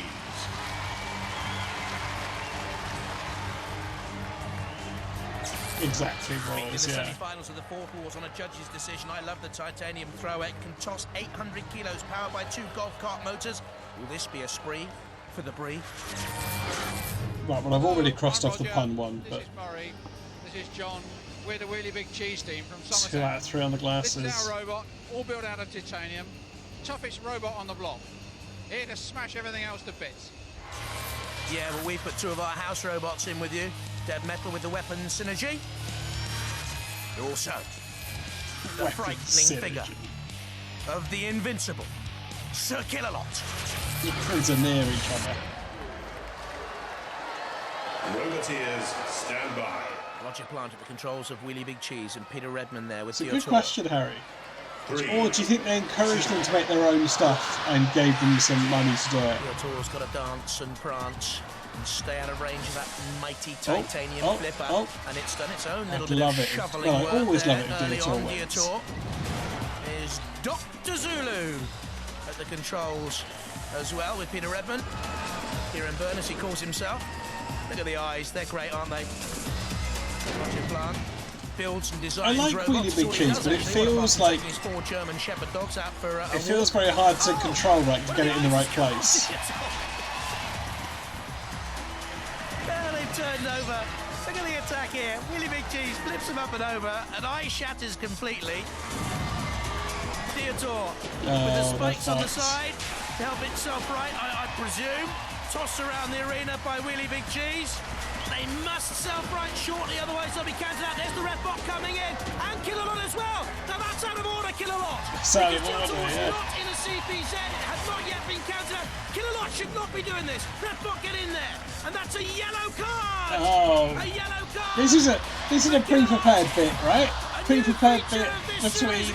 Exactly, In boys, the yeah. semi-finals of the Fourth Wars on a judge's decision. I love the titanium throw. It can toss 800 kilos, powered by 2 golf cart motors. Will this be a spree for the Brie? Right, well, I've already crossed I'm off the Roger. pun one, This but is Murray. This is John. We're the Wheelie Big Cheese team from 2 Somerset. out of 3 on the This is glasses. our robot, all built out of titanium. Toughest robot on the block. Here to smash everything else to bits. Yeah, well, we put 2 of our house robots in with you. Dead metal with the weapon synergy. Also, the Weapon frightening synergy. figure of the invincible Sir Killalot. Your friends are near each other. Roboteers, stand by. Roger Plant at the controls of Wheelie Big Cheese and Peter Redmond there with It's a Dietor. good question, Harry. 3. Or do you think they encouraged them to make their own stuff and gave them some money to do it? Dietor's got to dance and prance and stay out of range of that mighty titanium oh, flipper, oh. and it's done its own little I'd bit love of it. shoveling Well, I work always there love it if early Dietor on. wins. Dietor is Dr. Zulu at the controls as well with Peter Redmond. Kieran Byrne, as he calls himself. Look at the eyes, they're great, aren't they? Roger Plant builds and I designs like robots. Wheelie That's Big all he Cheese, does, but it actually. One feels apart from like taking his 4 German Shepherd dogs out for a it feels very hard to control, right, to get it in the right place. Well, they've turned over. Look at the attack here. Wheelie Big Cheese flips him up and over, and eye shatters completely. Dietor with the spikes on the side to help itself right, I presume. Tossed around the arena by Wheelie Big Cheese. They must self-right shortly, otherwise they'll be counted out. There's the ref bot coming in, and Killalot as well. Now that's out of order, Killalot. It's out of Because order, was yeah. not in a CPZ. It had not yet been counted out. Killalot should not be doing this. Ref bot, get in there. And that's a yellow card. Oh. A yellow card. This is a pre-prepared bit, right? Pre-prepared bit between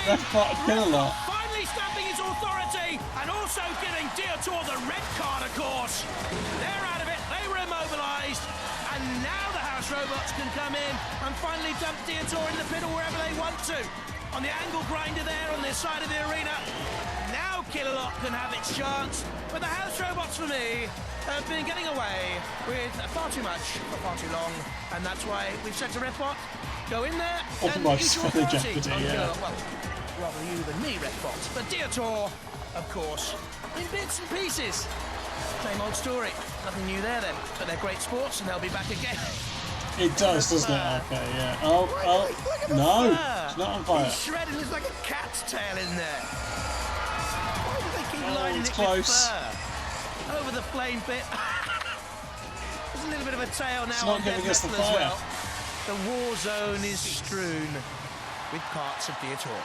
Refbot and Killalot. Finally stamping his authority, and also giving Dietor the red card, of course. They're out of it. They were immobilised. And now the house robots can come in and finally dump Dietor in the pit or wherever they want to. On the angle grinder there on this side of the arena. Now Killalot can have its chance. But the house robots, for me, have been getting away with far too much for far too long. And that's why we've said to Refbot, go in there and use your Almost authority jeopardy, on yeah. Killalot. Well, rather you than me, Refbot. But Dietor, of course, in bits and pieces. Same old story. Nothing new there then. But they're great sports and they'll be back again. It does, doesn't it? Okay, yeah. Oh, no, it's not on fire. It's shredded. Looks like a cat's tail in there. Why do they keep lining it's it close. with fur? Over the flame pit. There's a little bit of a tail now. It's not on giving dead us the metal as fire. well. The war zone is strewn with parts of Dietor.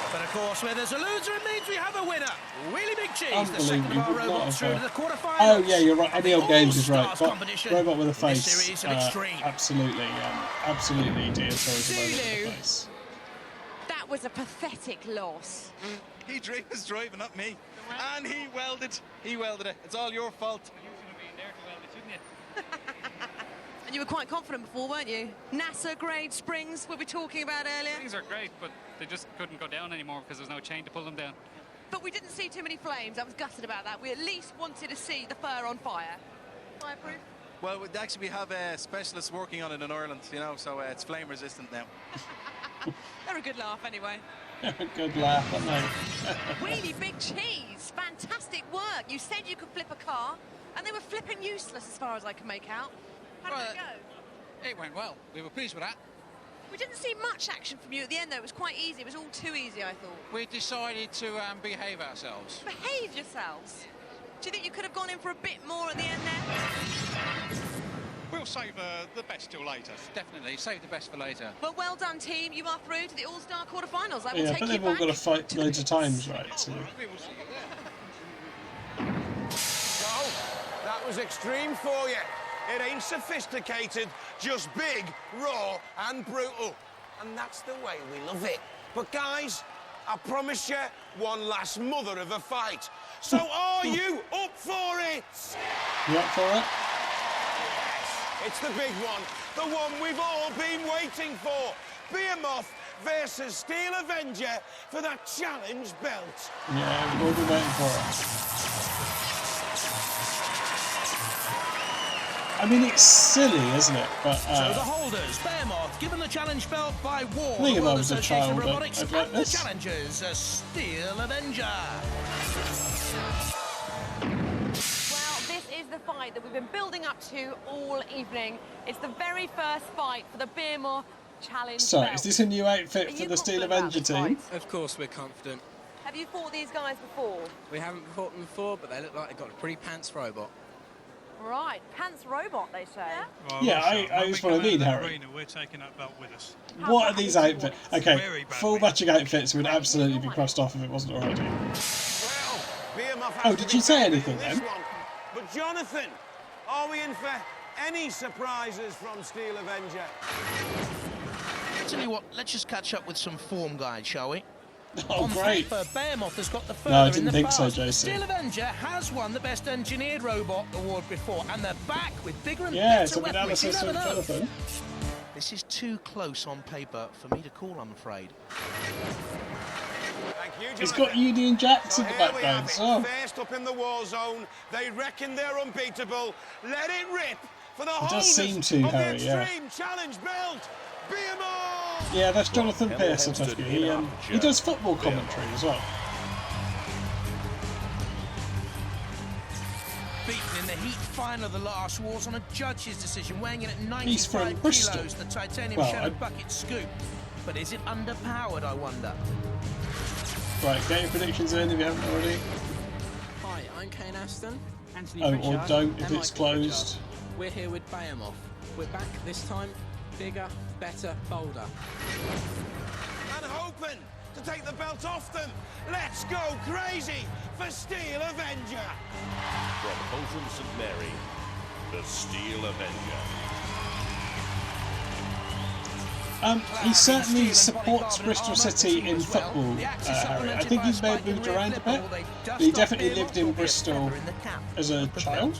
But of course, where there's a loser, it means we have a winner. Wheelie Big Cheese, the second of our robots through to the quarterfinals. Oh yeah, you're right. Any old games is right. All-Stars competition Robot with a in this face. series of extreme. Absolutely, absolutely. Dietor is a robot with Zulu. a face. That was a pathetic loss. He was driving, not me. And he welded. He welded it. It's all your fault. And you were quite confident before, weren't you? NASA grade springs we were talking about earlier. Things are great, but they just couldn't go down anymore because there's no chain to pull them down. But we didn't see too many flames. I was gutted about that. We at least wanted to see the fur on fire. Fireproof? Well, we have specialists working on it in Ireland, you know, so it's flame resistant now. They're a good laugh anyway. Good laugh, aren't they? Really big cheese. Fantastic work. You said you could flip a car, and they were flipping useless as far as I can make out. How did it go? It went well. We were pleased with that. We didn't see much action from you at the end, though. It was quite easy. It was all too easy, I thought. We decided to behave ourselves. Behave yourselves. Do you think you could have gone in for a bit more at the end there? We'll save the best till later. Definitely, save the best for later. Well, well done, team. You are through to the All-Star quarterfinals. I will Yeah, take but you they've all back. got to fight loads of times, right? So. So, that was extreme for you. It ain't sophisticated, just big, raw and brutal. And that's the way we love it. But guys, I promise you one last mother of a fight. So are you up for it? You up for it? Yes, it's the big one. The one we've all been waiting for. Behemoth versus Steel Avenger for that challenge belt. Yeah, we've all been waiting for it. I mean, it's silly, isn't it? But So the holders, Behemoth, given the challenge belt by War, I think the if I World was a Association child, of Robotics, I'd like and the this. challengers, a Steel Avenger. Well, this is the fight that we've been building up to all evening. It's the very first fight for the Behemoth challenge So, belt. is this a new outfit Are for you the Steel confident about Avenger this team? fight? Of course we're confident. Have you fought these guys before? We haven't fought them before, but they look like they've got a pretty pants robot. Right, pants robot, they say. Well, yeah, I just want to need Harry. We're taking that belt with us. What are these outfits? Okay, full matching outfits would absolutely be crossed off if it wasn't already. Oh, did you say anything then? But Jonathan, are we in for any surprises from Steel Avenger? Tell you what, let's just catch up with some form guides, shall we? Oh, On great. paper, Behemoth has got the further No, I in didn't the think past. so, Jason. Steel Avenger has won the Best Engineered Robot award before, and they're back with bigger and Yeah, better some weaponry. You analysis never of know. Jonathan. This is too close on paper for me to call, I'm afraid. Thank you, It's Jonathan. got Union Jacks So in the here we background have as it. well. First up in the war zone, they reckon they're unbeatable. Let it rip for the It holders does seem to, of Harry, the yeah. Extreme Challenge belt. Behemoth! Yeah, that's Jonathan Pearce, I took you. He does football commentary as well. Beaten in the heat final of the last wars on a judge's decision, weighing in at He's from 95 Bristol. kilos, the titanium Well, shadow bucket scoop. But is it underpowered, I wonder? Right, get your predictions in if you haven't already. Hi, I'm Kane Aston. Anthony Oh, Pritchard, or don't if and it's Michael closed. Pritchard. We're here with Behemoth. We're back this time, bigger, better, bolder. And hoping to take the belt off them. Let's go crazy for Steel Avenger. From Oldham St Mary, the Steel Avenger. He certainly supports Bristol City in football, Harry. I think he may have moved around a bit, but he definitely lived in Bristol as a child.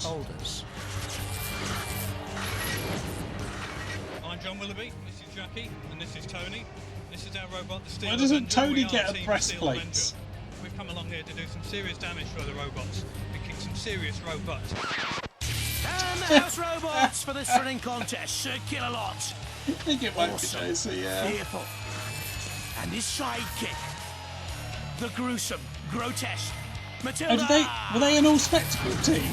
I'm John Willoughby, this is Jackie, and this is Tony. This is our robot, the Steel Why doesn't Avenger. Tony We are get a Team breastplate? Steel Avenger. We've come along here to do some serious damage to other robots and kick some serious robots. And the house robots for this running contest. Circular lot. I think it might be Jason, yeah. Fearful. And his sidekick. The gruesome, grotesque Matilda. Oh, were they an all-spectacle team?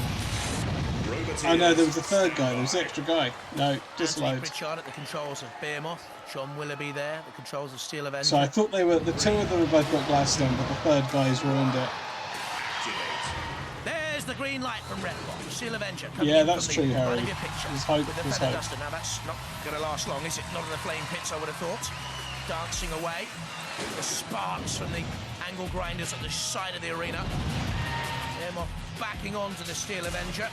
Oh no, there was a third guy, there was the extra guy. No, Anthony disallowed. Pritchard at the controls of Behemoth. John Willoughby there, the controls of Steel Avenger. So I thought they were, the two of them have both got glasses on, but the third guy's ruined it. There's the green light from Red Rock. Steel Avenger coming Yeah, in that's from the true, front Harry. of your picture There's hope, with the there's feather hope. duster. Now that's not going to last long, is it? Not in the flame pits, I would have thought. Dancing away. The sparks from the angle grinders at the side of the arena. Behemoth backing on to the Steel Avenger.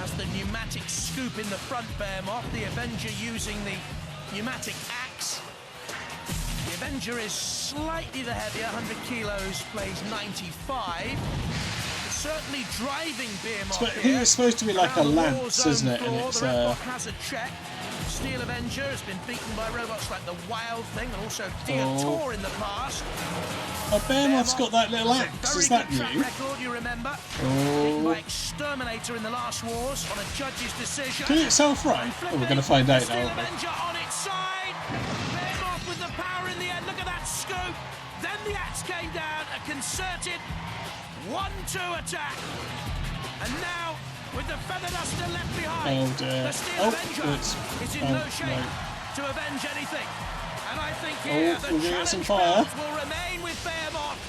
Has the pneumatic scoop in the front, Behemoth. The Avenger using the pneumatic axe. The Avenger is slightly the heavier, 100 kilos, plays 95. It's certainly driving Behemoth But here. it's supposed to be like a Around the war lance, zone isn't it? And floor, it's the Red Rock has a check. Steel Avenger has been beaten by robots like the Wild Thing and also Diator in the past. Behemoth's got that little axe, is that Track new? record, you remember? Beaten by Oh. Exterminator in the last wars on a judge's decision. Did it self right? Oh, we're going to find out now, Steel aren't we? Avenger on its side. Behemoth with the power in the end. Look at that scoop. Then the axe came down. A concerted 1-2 attack. And now, with the feather duster left behind, Oh dear. the Steel Oh, Avenger it's... is in oh, no shape no. to avenge anything. And I think here the we're gonna get some challenge fire. belt will remain with Behemoth.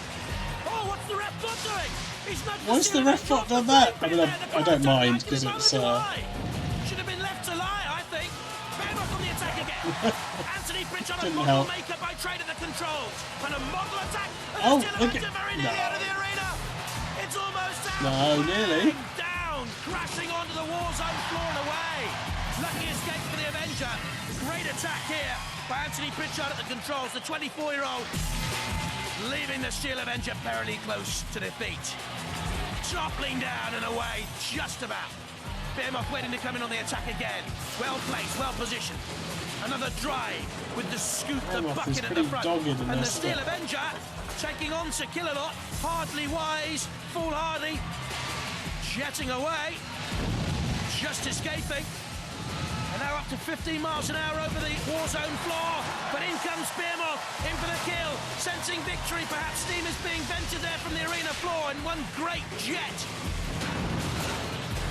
Oh, what's the ref bot doing? He's not Why's the ref bot done that? I mean, I don't mind because it's. should have been left to lie, I think. Behemoth on the attack again. Anthony Pritchard, a Didn't model help. maker by trade at the controls. And a model attack. And Oh, still look Avenger at- very nearly no. out of the arena. It's almost out. No, nearly. Down, crashing onto the war zone floor and away. Lucky escape for the Avenger. Great attack here by Anthony Pritchard at the controls, the 24-year-old, leaving the Steel Avenger perilously close to defeat. Toppling down and away, just about. Behemoth waiting to come in on the attack again. Well placed, well positioned. Another drive with the scoop, the Behemoth is bucket at the pretty front. dogged in And the this Steel stuff. Avenger taking on Sir Killalot, hardly wise, foolhardy, jetting away, just escaping. And now up to 15 miles an hour over the war zone floor. But in comes Behemoth, in for the kill. Sensing victory, perhaps steam is being vented there from the arena floor in one great jet.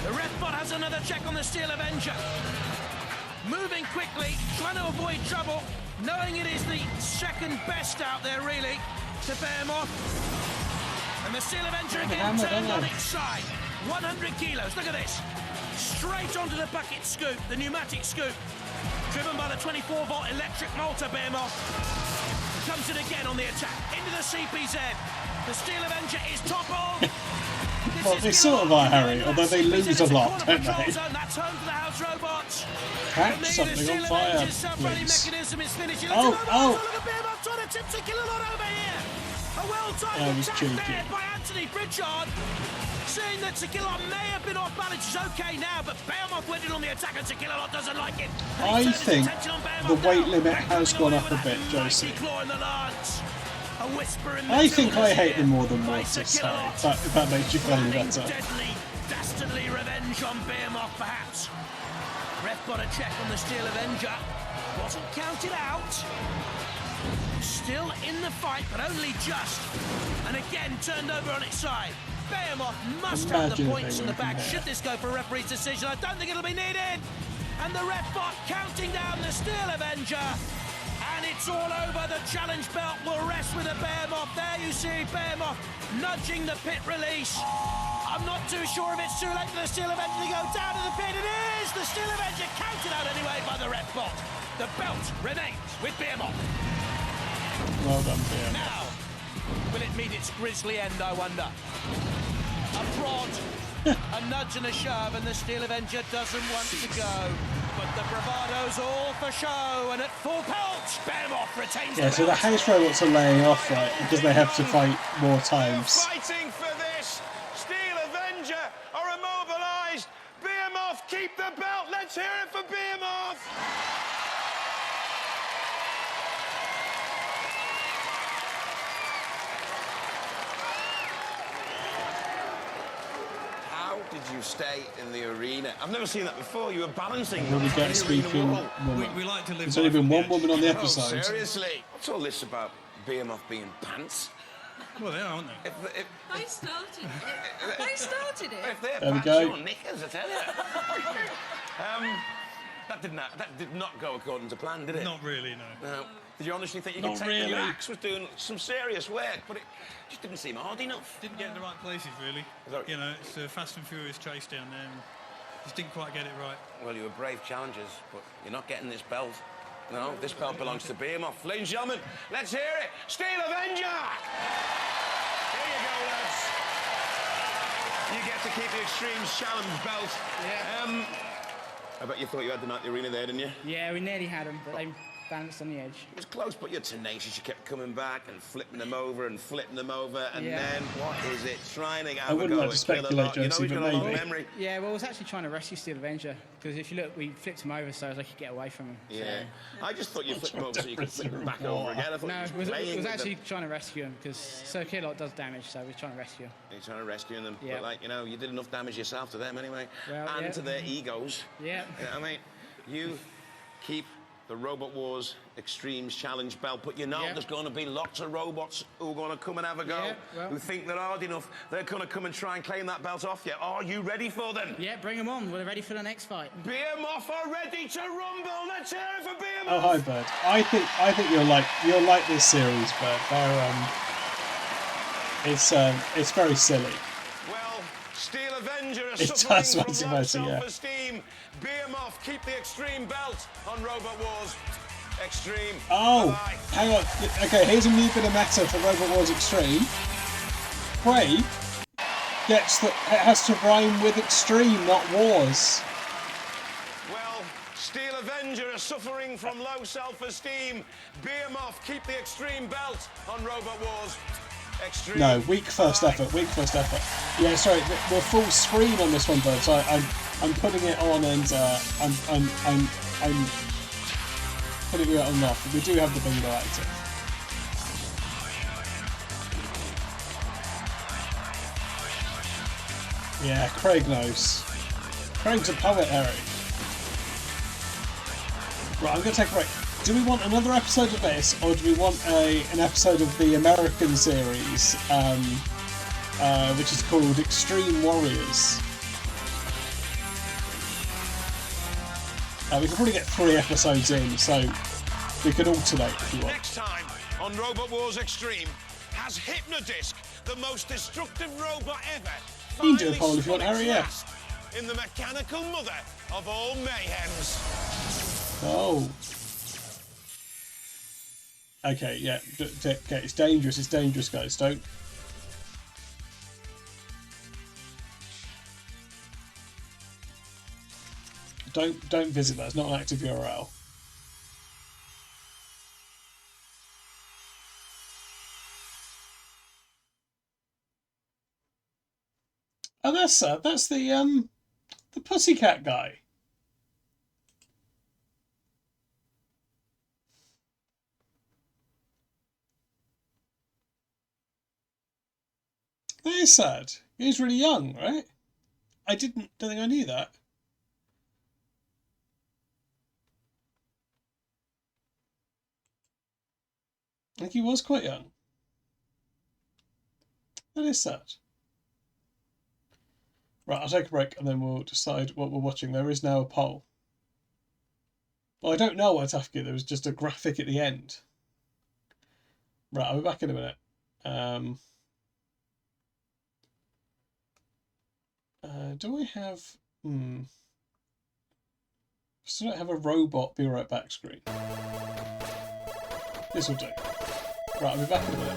The ref bot has another check on the Steel Avenger. Moving quickly, trying to avoid trouble, knowing it is the second best out there, really, to Behemoth. And the Steel Avenger again turned on its side. 100 kilos, look at this. Straight onto the bucket scoop, the pneumatic scoop, driven by the 24-volt electric motor. Behemoth comes in again on the attack, into the CPZ. The Steel Avenger is toppled. Well, they sort of are, Harry, although they lose a lot, don't they? That's home for the house robots. Catch something on fire, please. Oh, Look at Behemoth trying to tip to Killalot over here. A well-timed That was attack cheeky. there by Anthony Pritchard. Seeing that Sir Killalot may have been off balance, is okay now, but Behemoth went in on the attack and Sir Killalot doesn't like it. I think the weight limit has gone up a bit, Josie. I think I hate them more than Mortis, Harry, if that makes you feel any better. Deadly, dastardly revenge on Behemoth, perhaps. Ref got a check on the Steel Avenger. Wasn't counted out. Still in the fight, but only just. And again, turned over on its side. Behemoth must have the Imagine if points they in the went from bag. there. Should this go for a referee's decision? I don't think it'll be needed. And the ref bot counting down the Steel Avenger. And it's all over. The challenge belt will rest with a Behemoth. There you see Behemoth nudging the pit release. I'm not too sure if it's too late for the Steel Avenger to go down to the pit. It is! The Steel Avenger counted out anyway by the ref bot. The belt remains with Behemoth. Well done, Behemoth. Now, will it meet its grisly end, I wonder? A prod, a nudge and a shove, and the Steel Avenger doesn't want to go. But the bravado's all for show, and at full pelt, Behemoth retains Yeah, the so the belt. house robots are laying off, right, because they have to fight more times. Fighting for this. Steel Avenger are immobilised. Behemoth keep the belt. Let's hear it for Behemoth. How did you stay in the arena? I've never seen that before. You were balancing. When we get speaking woman. We like to live There's only been one woman on the Oh, episode. seriously? What's all this about Behemoth being pants? Well, they are, aren't they? They started it. They started it. If they're There we pants, go. you're knickers, I tell you. That did not go according to plan, did it? Not really, no. No. Did you honestly think you Not could take really. the axe was doing some serious work, but it just didn't seem hard enough. Didn't get in the right places, really. You know, it's a fast and furious chase down there. And just didn't quite get it right. Well, you were brave challengers, but you're not getting this belt. No, this belt belongs to Behemoth. Ladies and gentlemen, let's hear it. Steel Avenger! Here you go, lads. You get to keep the Extremes Challenge belt. Yeah. I bet you thought you had the night in the arena there, didn't you? Yeah, we nearly had them, but they balanced on the edge. It was close, but you're tenacious. You kept coming back and flipping them over and flipping them over. And Yeah. then, what is it? Trying to have I wouldn't a go like at to speculate, Killalot. You know Josie, he's but got a long maybe. memory. Yeah, well, I was actually trying to rescue Steel Avenger, because if you look, we flipped him over so as I could get away from him. Yeah. I just thought you flipped them over so you could flip them back over again. I thought No, you it were was playing with actually them. trying to rescue him, because Sir Killalot does damage, so we're trying to rescue him. You're trying to rescue them. Yeah. But, like, you know, you did enough damage yourself to them anyway. Well, and yeah. to their egos. Yeah. You know what I mean? You keep the Robot Wars Extremes Challenge belt, but you know there's going to be lots of robots who are going to come and have a go, who think they're hard enough. They're going to come and try and claim that belt off you. Are you ready for them? Yeah, bring them on. We're ready for the next fight. Behemoth are ready to rumble. Let's hear it for Behemoth. Oh, hi, Bird. I think you'll like this series, Bird. It's very silly. Well, Steel Avenger is It suffering does from make it low better, self-esteem. Behemoth, keep the Extreme belt on Robot Wars Extreme. Oh, Bye-bye. hang on. Okay, here's a new bit of meta for Robot Wars Extreme. Craig gets that it has to rhyme with extreme, not wars. Well, Steel Avenger is suffering from low self-esteem. Behemoth, keep the Extreme belt on Robot Wars Extreme. No, weak first effort. Yeah, sorry, we're full screen on this one, Bird. So I'm putting it on, and I'm putting it on off. We do have the bingo active. Yeah, Craig knows. Craig's a poet, Harry. Right, I'm going to take a break. Do we want another episode of this, or do we want an episode of the American series, which is called Extreme Warriors? We could probably get 3 episodes in, so we could alternate if you want. Next time on Robot Wars Extreme, has Hypnodisc, the most destructive robot ever, You can do a poll if you want, Harry, yeah. in the mechanical mother of all mayhems? Oh. Okay, yeah. Okay, it's dangerous, guys. Don't visit that. It's not an active URL. Oh, that's the pussycat guy. That is sad. He was really young, right? Don't think I knew that. I think he was quite young. That is sad. Right, I'll take a break and then we'll decide what we're watching. There is now a poll. Well, I don't know what's happening. There was just a graphic at the end. Right, I'll be back in a minute. Do I have... Still don't have a robot be right back screen. This will do. Right, I'll be back in a minute.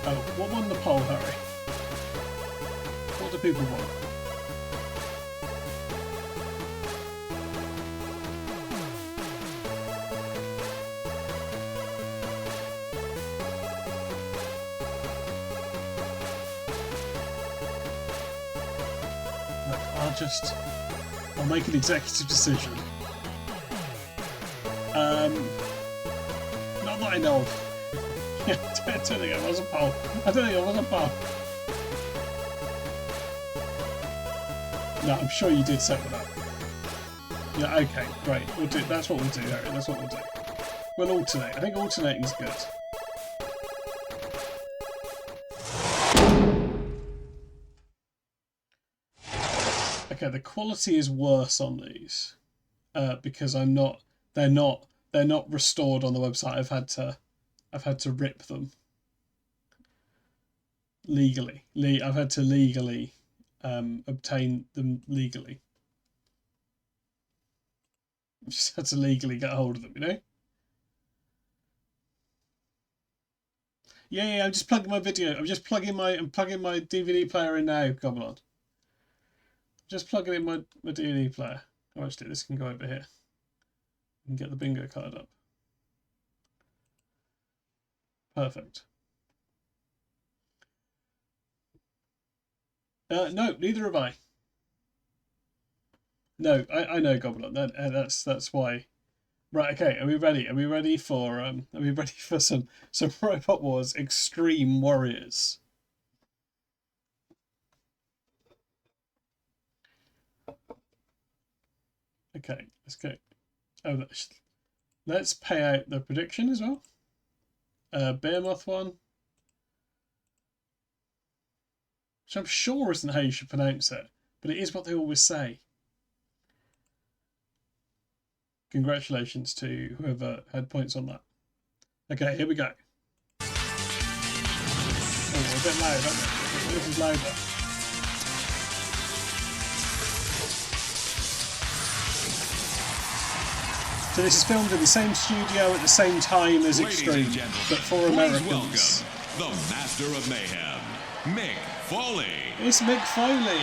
Oh, what won the poll, Harry? What do people want? Look, I'll make an executive decision. Not that I know of. I don't think it was a poll. I don't think it was a poll. No, I'm sure you did set one up. Yeah, okay, great. We'll do. That's what we'll do, Harry. That's what we'll do. We'll alternate. I think alternating's good. Okay, the quality is worse on these because they're not restored on the website. I've had to rip them legally. I've had to legally obtain them legally. I've just had to legally get hold of them, you know? Yeah, I'm just plugging my video. I'm plugging my DVD player in now, Goblin. Just plugging in my DVD player. Oh, actually, this can go over here. And get the bingo card up. Perfect. No, neither have I. No, I know Goblin. That's why. Right. Okay. Are we ready? Are we ready for some Robot Wars Extreme Warriors? Okay. Let's go. Oh, let's pay out the prediction as well. Behemoth one. Which I'm sure isn't how you should pronounce it, but it is what they always say. Congratulations to whoever had points on that. Okay, here we go. Oh, we're a bit loud, aren't we? This is louder. So this is filmed in the same studio at the same time as Extreme, but for Americans. Welcome, the Master of Mayhem, Mick Foley. It's Mick Foley.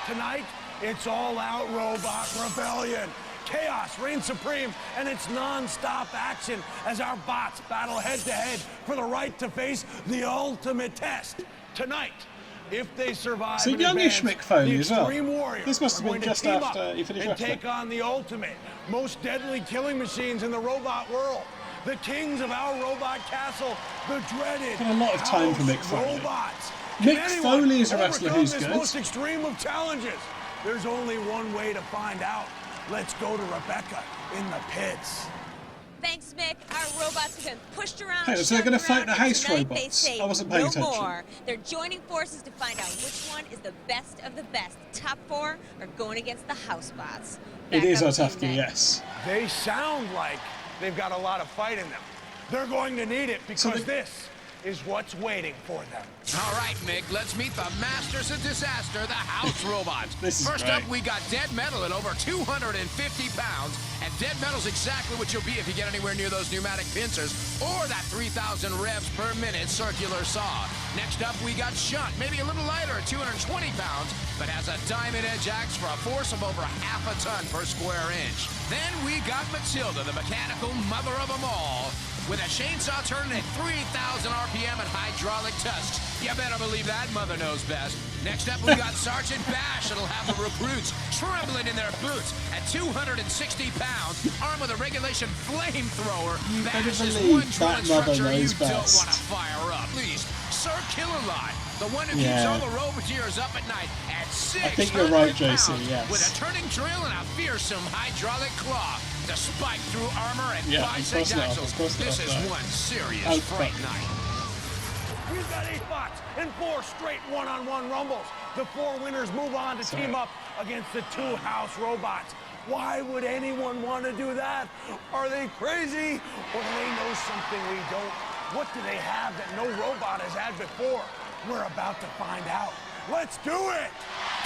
Tonight, it's all-out robot rebellion. Chaos reigns supreme, and it's non-stop action as our bots battle head-to-head for the right to face the ultimate test. Tonight, if they survive, so youngish Mick Foley as well. Warriors this must have been just after you finished and take on the ultimate, most deadly killing machines in the robot world. The kings of our robot castle, the dreaded. Got a lot of time for Mick Foley. Robots. Mick Foley is a wrestler who's this good. Most extreme of challenges. There's only one way to find out. Let's go to Rebecca in the pits. Thanks, Mick. Our robots have been pushed around. Hey, so they're going to fight the house robots. I wasn't paying attention. More. They're joining forces to find out which one is the best of the best. Top four are going against the house bots. It is Otafki, yes. They sound like they've got a lot of fight in them. They're going to need it because this is what's waiting for them. All right, Mick, let's meet the masters of disaster, the house robots. First up, we got Dead Metal at over 250 pounds, and Dead Metal's exactly what you'll be if you get anywhere near those pneumatic pincers or that 3,000 revs per minute circular saw. Next up, we got Shunt, maybe a little lighter at 220 pounds, but has a diamond edge axe for a force of over half a ton per square inch. Then we got Matilda, the mechanical mother of them all, with a chainsaw turning at 3,000 RPM and hydraulic tusks. You better believe that mother knows best. Next up, we got Sergeant Bash. It'll have the recruits trembling in their boots at 260 pounds, armed with a regulation flamethrower. Bash is one drill instructor you don't want to fire up. Please, Sir Killerline, the one who keeps all the roboteers up at night at 600 I think you're right, JC, yes. with a turning drill and a fearsome hydraulic claw to spike through armor and bisect axles. This is one serious fright night. We've got 8 bots and 4 straight one-on-one rumbles. The 4 winners move on to team up against the 2 house robots. Why would anyone want to do that? Are they crazy? Or do they know something we don't? What do they have that no robot has had before? We're about to find out. Let's do it!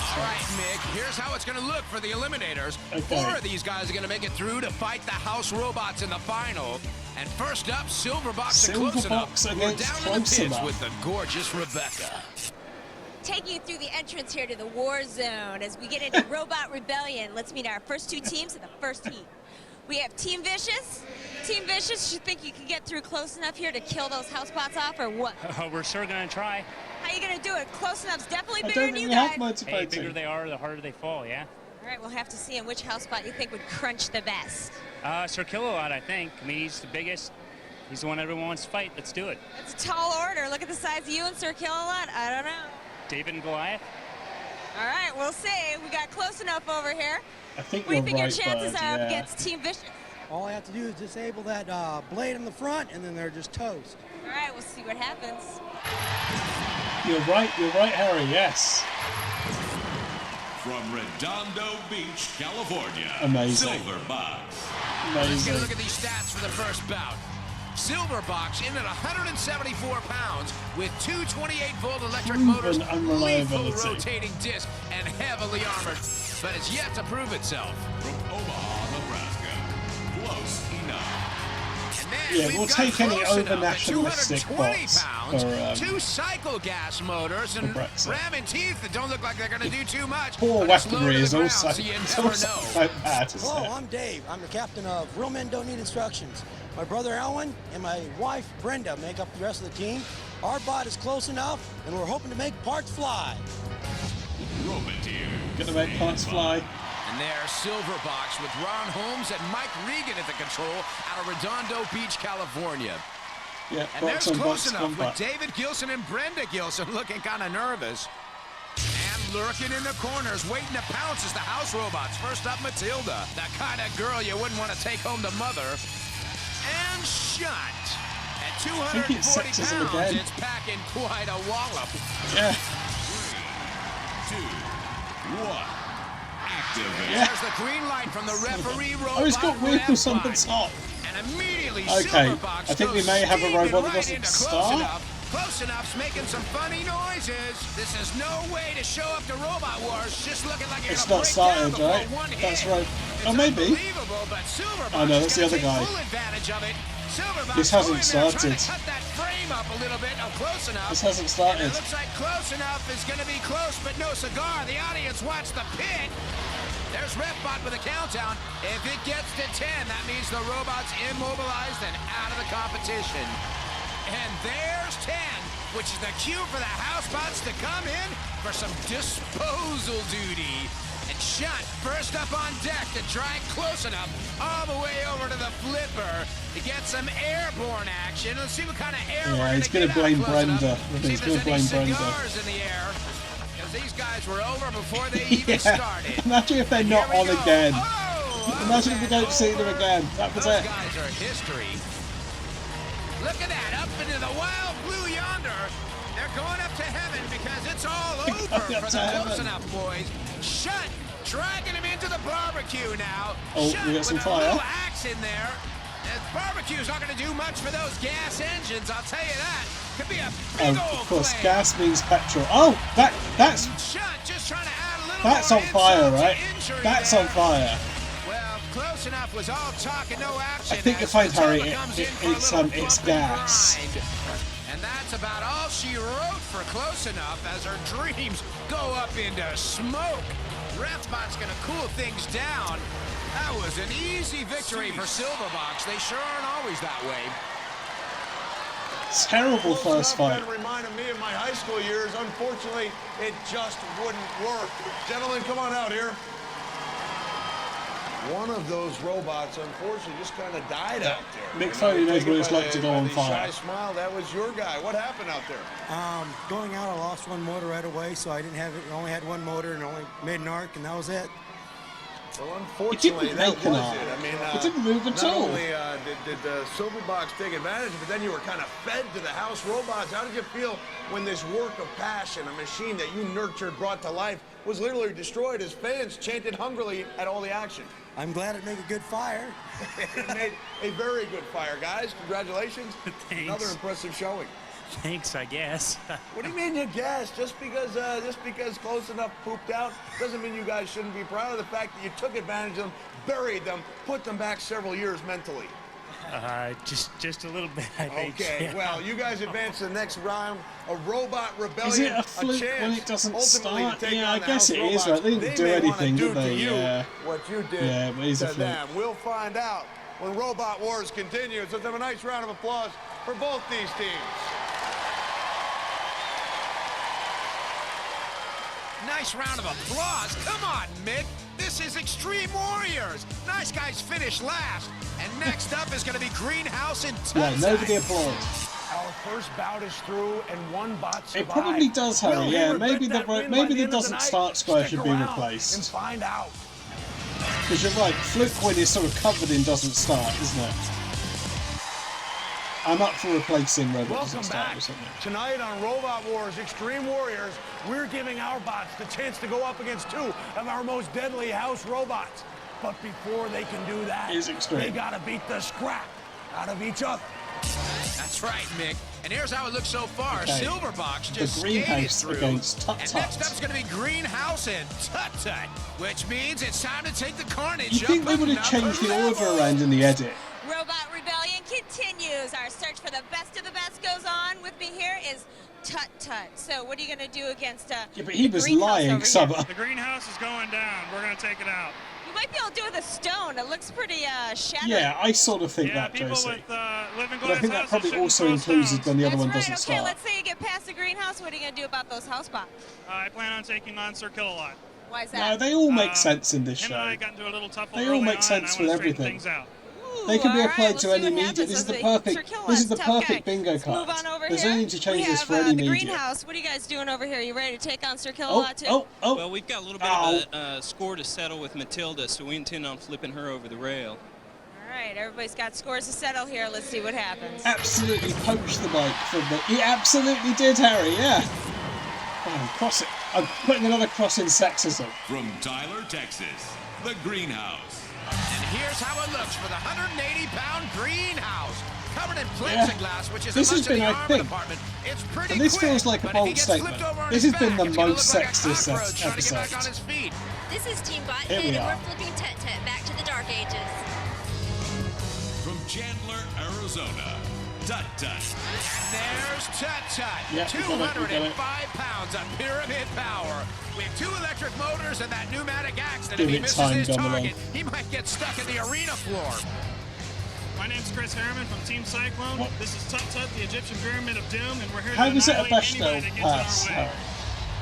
All right, Mick, here's how it's going to look for the Eliminators. 4 of these guys are going to make it through to fight the house robots in the final. And first up, Silverbox and Close Enough. We're down in the pits with the gorgeous Rebecca. Taking you through the entrance here to the war zone as we get into Robot Rebellion. Let's meet our first two teams in the first heat. We have Team Vicious. Team Vicious, you think you can get through close enough here to kill those housebots off, or what? We're sure gonna try. How you gonna do it? Close enough's definitely bigger than you guys. Hey, the bigger they are, the harder they fall, yeah? All right, we'll have to see in which housebot you think would crunch the best. Sir Kilowatt, I think. I mean, he's the biggest. He's the one everyone wants to fight. Let's do it. That's a tall order. Look at the size of you and Sir Kilowatt. I don't know. David and Goliath? All right, we'll see. We got Close Enough over here. I think what do you think right, your chances Bud, are up yeah. against Team Vicious? All I have to do is disable that blade in the front, and then they're just toast. All right, we'll see what happens. You're right, Harry, yes. From Redondo Beach, California, Amazing. Silverbox. Let's get a look at these stats for the first bout. Silverbox in at 174 pounds with two 28-volt electric motors, lethal rotating disc, and heavily armored, but it's yet to prove itself. From Omaha, Nebraska, Close Enough. Yeah, we'll take any over-nationalistic bots for two cycle gas motors and ramming teeth that don't look like they're going to do too much. Poor weaponry is also quite bad. Hello, I'm Dave. I'm the captain of Real Men Don't Need Instructions. My brother Alwyn and my wife Brenda make up the rest of the team. Our bot is close enough, and we're hoping to make parts fly. Gonna make parts fly. And there's Silverbox with Ron Holmes and Mike Regan at the control out of Redondo Beach, California. Yeah, and there's Close Enough with David Gilson and Brenda Gilson looking kind of nervous. And lurking in the corners, waiting to pounce is the house robots. First up, Matilda, the kind of girl you wouldn't want to take home to mother. And Shunt. At 240 pounds, it's packing quite a wallop. Yeah. 3, 2, 1. Yeah. There's the green light from the referee robot. Oh, it's got wheels on the top. And immediately okay, I think we may have a robot that doesn't start. Close Enough's making some funny noises. This is no way to show up to Robot Wars. Just looking like you're it's not started, right? That's right. Oh, maybe. Oh no, that's the other guy. This hasn't started. This hasn't started. It looks like Close Enough is going to be close, but no cigar. The audience watch the pit. There's RepBot with a countdown. If it gets to 10, that means the robot's immobilized and out of the competition. And there's 10, which is the cue for the housebots to come in for some disposal duty. And Shunt first up on deck to drag Close Enough all the way over to the flipper to get some airborne action. Let's see what kind of air we're he's going to blame Brenda. He's going to blame Brenda. In the air. These guys were over before they even started. Imagine if they're not on again. Imagine if we don't see them again. That was it. Those guys are history. Look at that, up into the wild blue yonder. They're going up to heaven because it's all over for the Close Enough boys. Shunt, dragging him into the barbecue now. Oh, Shunt we got some with fire. a little axe in there. Barbecue's not going to do much for those gas engines, I'll tell you that. Could be a big old of course, flame. gas means petrol. Oh, that's Shunt just trying to add a little that's more on fire, right? That's there. on fire. Well, Close Enough was all talk and no action. I think you'll find, Harry, it's gas. And that's about all she wrote for Close Enough as her dreams go up into smoke. RepBot's going to cool things down. That was an easy victory for Silverbox. They sure aren't always that way. Terrible first fight. Reminded me of my high school years. Unfortunately, it just wouldn't work. Gentlemen, come on out here. One of those robots, unfortunately, just kind of died out there. Mick Foley knows what it's like to go on fire. Shy Smile, that was your guy. What happened out there? Going out, I lost one motor right away, so I didn't have it. I only had one motor and only made an arc, and that was it. Well, unfortunately, that was it. I mean, it didn't move at not all. only did Silverbox take advantage, but then you were kind of fed to the house robots. How did you feel when this work of passion, a machine that you nurtured, brought to life, was literally destroyed as fans chanted hungrily at all the action? I'm glad it made a good fire. It made a very good fire, guys. Congratulations. Thanks. Another impressive showing. Thanks, I guess. What do you mean you guess? Just because Close Enough pooped out doesn't mean you guys shouldn't be proud of the fact that you took advantage of them, buried them, put them back several years mentally. Just a little bit, I think. Okay, Yeah. well, you guys advance to the next round. A robot rebellion. Is it a fluke when it doesn't start? Yeah, I guess it is, right? They didn't do anything, did they? Yeah. What you did Yeah, but he's a to fluke. them. We'll find out when Robot Wars continues. Let's have a nice round of applause for both these teams. Nice round of applause. Come on, Mick. This is Extreme Warriors. Nice guys finish last. And next up is going to be Greenhouse and Yeah, nobody applauds. Our first bout is through, and one bot survived. It probably does, Harry. Will he Yeah, regret maybe that win by maybe the the end of doesn't night? start square Stick should be around replaced. and find out. Because you're right, fluke win is sort of covered in doesn't start, isn't it? I'm up for replacing Robot doesn't Welcome start back. or something. Tonight on Robot Wars Extreme Warriors, we're giving our bots the chance to go up against two of our most deadly house robots. But before they can do that, Is extreme. they gotta beat the scrap out of each other. That's right, Mick. And here's how it looks so far. Okay. Silverbox The just skated Greenhouse through. against Tut And Tut. next up's going to be Greenhouse and Tut Tut, which means it's time to take the carnage You think up they would have another changed the level. order around in the edit? Robot Rebellion continues. Our search for the best of the best goes on. With me here is Tut Tut. So what are you going to do against Yeah, but he the was greenhouse lying, over Summer. here? The greenhouse is going down. We're going to take it out. You might be able to do it with a stone. It looks pretty shattered. Yeah, I sort of think Yeah, that, people Josie. with living But I glass think that houses probably shouldn't also throw includes stones. when the other That's one right. doesn't Okay, start. let's say you get past the greenhouse. What are you going to do about those house bots? I plan on taking on Sir Kill-A-Lot. Why is No, that? they all make sense in this Him show. and I got into a little tuffle They all early make on, sense and I with wanna straighten everything. things out. They can be All right, applied we'll to see any what media. happens. This is the Sir perfect. Kill-A-Lot's This is the a tough perfect guy. bingo Let's card. move on over There's here. no need to change we this have, for any the media. greenhouse. What are you guys doing over here? You ready to take on Sir Oh, Kill-A-Lot too? oh. Well, we've got a little bit of a score to settle with Matilda, so we intend on flipping her over the rail. All right, everybody's got scores to settle here. Let's see what happens. Absolutely poached the mic from the. He absolutely did, Harry. Yeah. Oh, cross it. I'm putting another cross in sexism. From Tyler, Texas, the Greenhouse. And here's how it looks for the 180-pound Greenhouse. Covered in plexiglass, which is This a has much of been, the I armor think, department. It's pretty and this quick, feels like a but if he bold gets statement. flipped over on This his has been back, the it's gonna most look like a sexist cockroach trying to get back episode. on his feet. This is Team Bot Here we and are. we're flipping Tet Tet back to the Dark Ages. From Chandler, Arizona, Tut Tut. There's Tut Tut. Yeah, we got it, we got 205 it. pounds of pyramid power. With 2 electric motors and that pneumatic axe that if Give he it misses time, his Dumbledore. target, he might get stuck in the arena floor. My name's Chris Harriman from Team Cyclone. What? This is Tut Tut, the Egyptian Pyramid of Doom, and we're here How to is it a annihilate Bechdel anybody that gets pass, in our way.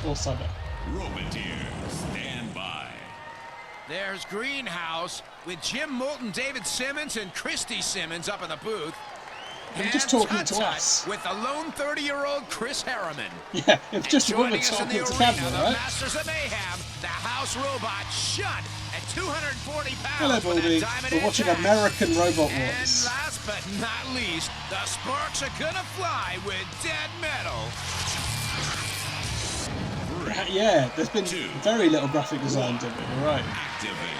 Harry? Or Summer? Roboteer, stand by. There's Greenhouse with Jim Moulton, David Simmons, and Christy Simmons up in the booth. I'm And just talking Tut to Tut us. with the lone 30-year-old Chris Harriman. Yeah, it's just a woman Joining us in talking the to arena, camera, the right? Masters of Mayhem, the House Robot shot at 240 pounds. Hello, with that Baldy. diamond We're watching attack. American Robot And Wars. last but not least, the sparks are gonna fly with Dead Metal. Yeah, there's been very little graphic design done it, you're right.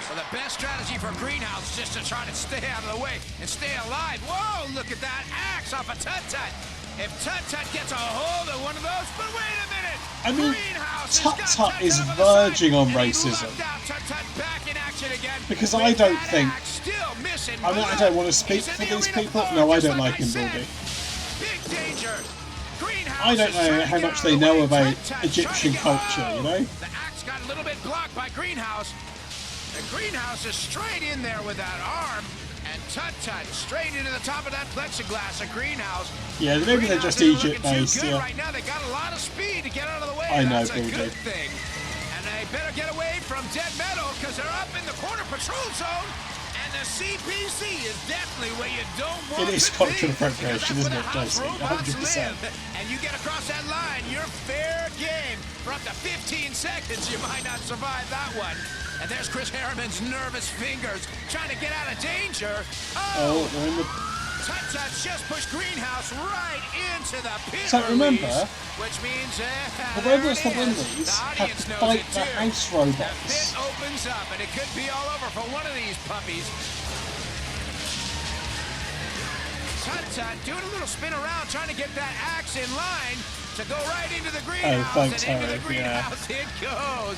So the best strategy for Greenhouse is just to try to stay out of the way and stay alive. Whoa, look at that axe off of Tut Tut. If Tut Tut gets a hold of one of those, but wait a minute. I mean, Greenhouse Tut has Tut got is Tut Tut on the verging side, on and he racism. left out Tut Tut back in action again. Because with I don't that think. axe still missing I mean, I don't want to speak for these people. No, I don't like him, Baldy. Big danger. Greenhouse I don't is know trying to how get much out they of the know way. about Tut Tut Egyptian trying to get- culture, you know? The axe got a little bit blocked by Greenhouse. The Greenhouse is straight in there with that arm. And Tut Tut straight into the top of that plexiglass of Greenhouse. Yeah, maybe they're just Greenhouse isn't Egypt looking too based, good yeah. right now. They got a lot of speed to get out of the way. I know, That's a Baldy. good thing. And they better get away from Dead Metal because they're up in the corner patrol zone. And the CPC is definitely where you don't want It is to cultural be, appropriation, because isn't it, that's where Josie? the house robots 100%. live. And you get across that line, you're fair game. For up to 15 seconds, you might not survive that one. And there's Chris Harriman's nervous fingers trying to get out of danger. Oh, they're in the. Tut Tut just pushed Greenhouse right into the pit. So remember, which means the robots that win these have to fight the house the robots. pit opens up, and it could be all over for one of these puppies. Tut Tut doing a little spin around, trying to get that axe in line to go right into the greenhouse. Thanks, and into Harry, the greenhouse it goes.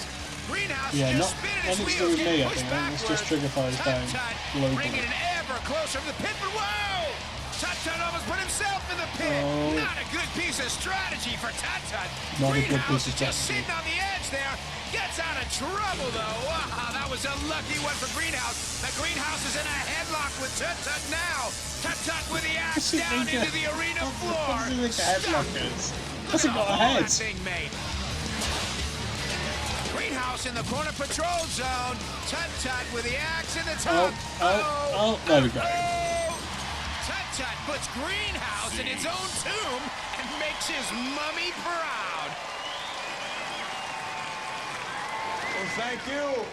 Greenhouse Yeah, just not spinning its nothing to do wheels, with me, getting I pushed think. It's just backwards. Trigger Fire's Tut down Tut globally. bringing it ever closer to the pit, but whoa! Tut-Tut almost put himself in the pit. Oh. Not a good piece of strategy for Tut-Tut. Not a good Greenhouse piece of is just strategy. sitting on the edge there. Gets out of trouble, though. Wow, that was a lucky one for Greenhouse. The Greenhouse is in a headlock with Tut-Tut now. Tut-Tut with the axe down into the arena floor. What do you think a headlock is? Hasn't got a head. That thing made. Greenhouse in the corner patrol zone. Tut-Tut with the axe in the top. Oh, there we go. Tut-Tut puts Greenhouse in his own tomb and makes his mummy proud. Well, thank you.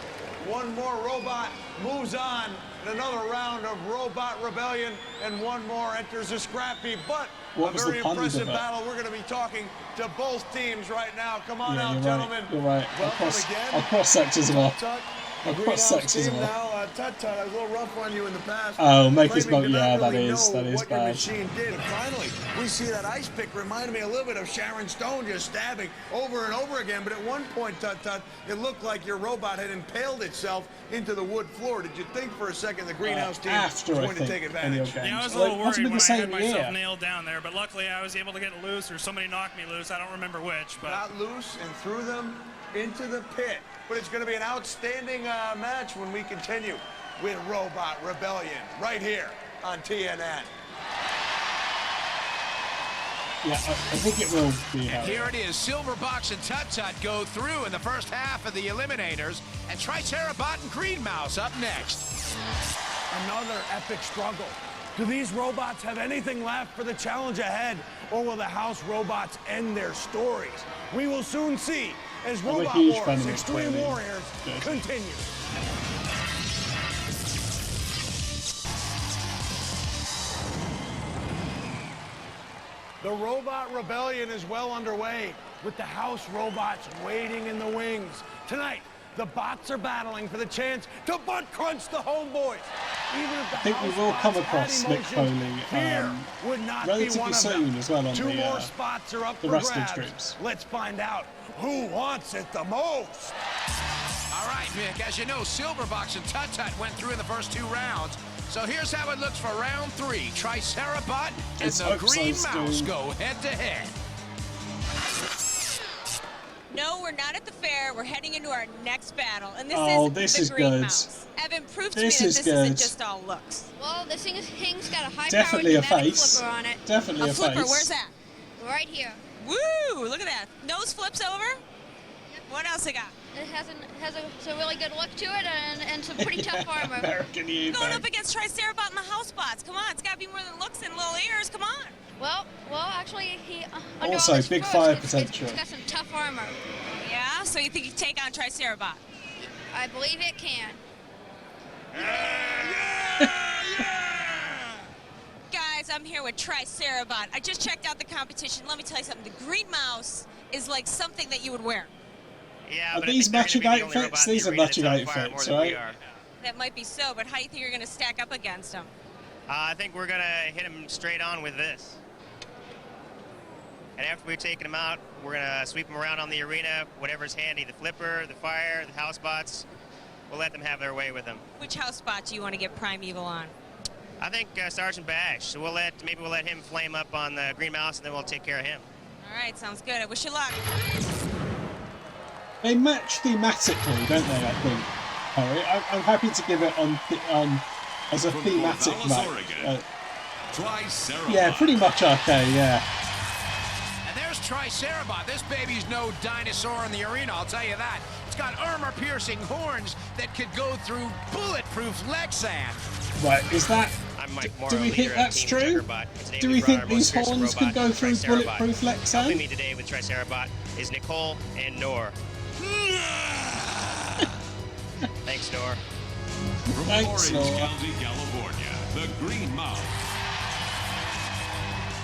One more robot moves on in another round of Robot Rebellion, and one more enters the scrap heap. But What a was very the point of impressive it? battle. We're going to be talking to both teams right now. Come on Yeah, out, you're gentlemen. right. You're right. Welcome I'll cross sectors them off. Tut, I'll cross Greenhouse sectors team them off. now. Tut-Tut, I was a little rough on you in the past. Oh, make his Claiming boat. to not Yeah, that really is know what your bad. machine did. And finally, we see that ice pick reminded me a little bit of Sharon Stone just stabbing over and over again. But at one point, Tut-Tut, it looked like your robot had impaled itself into the wood floor. Did you think for a second the Greenhouse team was going to take advantage? Yeah, I was a little worried when I had myself year. nailed down there, but luckily I was able to get loose, or somebody knocked me loose. I don't remember which, but Got loose and threw them into the pit. But it's going to be an outstanding match when we continue with Robot Rebellion right here on TNN. Yeah, I think it will be. And here it is. Silverbox and Tut-Tut go through in the first half of the Eliminators, and Tricerabot and Green Mouse up next. Another epic struggle. Do these robots have anything left for the challenge ahead, or will the house robots end their stories? We will soon see as I'm a Robot huge Wars fan of Extreme Extreme. Warriors continue. The Robot Rebellion is well underway, with the house robots waiting in the wings. Tonight, the bots are battling for the chance to butt crunch the homeboys. Even if the I think we will come across Mick Foley would not be relatively one of soon them. as well on Two more spots are up the for wrestling grabs. streams. Let's find out who wants it the most. All right, Mick, as you know, Silverbox and Tut-Tut went through in the first 2 rounds. So here's how it looks for round 3. Tricerabot and the Green Mouse go head-to-head. No, we're not at the fair. We're heading into our next battle, and this is the Green good. Mouse. Evan, prove to me This that is this good. isn't just all looks. Well, this thing's got a high-powered Definitely a pneumatic face. flipper on it. Definitely a flipper, face. where's that? Right here. Woo! Look at that. Nose flips over. What else I got? It has a really good look to it and some pretty tough armor. American Going up against Tricerabot and the house bots. Come on, it's got to be more than looks and little ears. Come on. Well, actually, he under Also, all this big fur, fire it's potential. got some tough armor. Yeah, so you think you can take on Tricerabot? I believe it can. Guys, I'm here with Tricerabot. I just checked out the competition. Let me tell you something. The Green Mouse is like something that you would wear. Yeah, Are but these matching outfits? These are matching outfits, right? That might be so, but how do you think you're going to stack up against them? I think we're going to hit him straight on with this. And after we've taken him out, we're going to sweep him around on the arena, whatever's handy, the flipper, the fire, the house bots. We'll let them have their way with them. Which house bot do you want to get Primeval on? I think Sergeant Bash. So maybe we'll let him flame up on the Green Mouse, and then we'll take care of him. All right, sounds good. I wish you luck. They match thematically, don't they? I think, Harry. I'm happy to give it on as a thematic match. Tricerabot. Yeah, pretty much okay. Yeah. And there's Tricerabot. This baby's no dinosaur in the arena, I'll tell you that. It's got armor-piercing horns that could go through bulletproof Lexan. Right, is that... Do we think that's true? Do we think these horns can go through bulletproof Lexan? Helping me today with Tricerabot is Nicole and Nor. Thanks, Nor. From Orange County, California, the Green Mouse.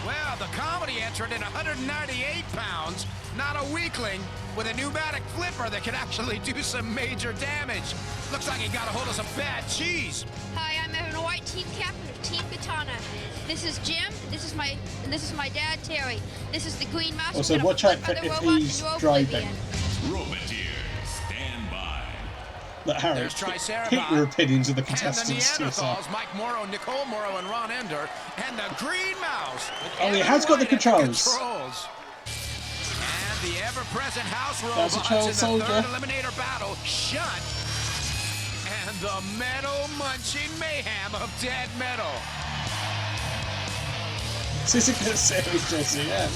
Well, the comedy entered in 198 pounds, not a weakling, with a pneumatic flipper that can actually do some major damage. Looks like he got a hold of some bad cheese. Hi, I'm Evan White, team captain of Team Katana. This is Jim. This is my dad, Terry. This is the Green Mouse. Also, watch out if he's driving. Roboteer, stand by. That Harry, There's keep Triceratops. your opinions of the And the contestants to yourself. Neanderthals, Mike Morrow, Nicole Morrow, and Ron Ender, and the Green Mouse. Oh, he has got the controls. And the ever-present house That's a robots child in the soldier. third eliminator battle, Shunt, and the metal-munching mayhem of Dead Metal. This is a good series, Jesse, yeah.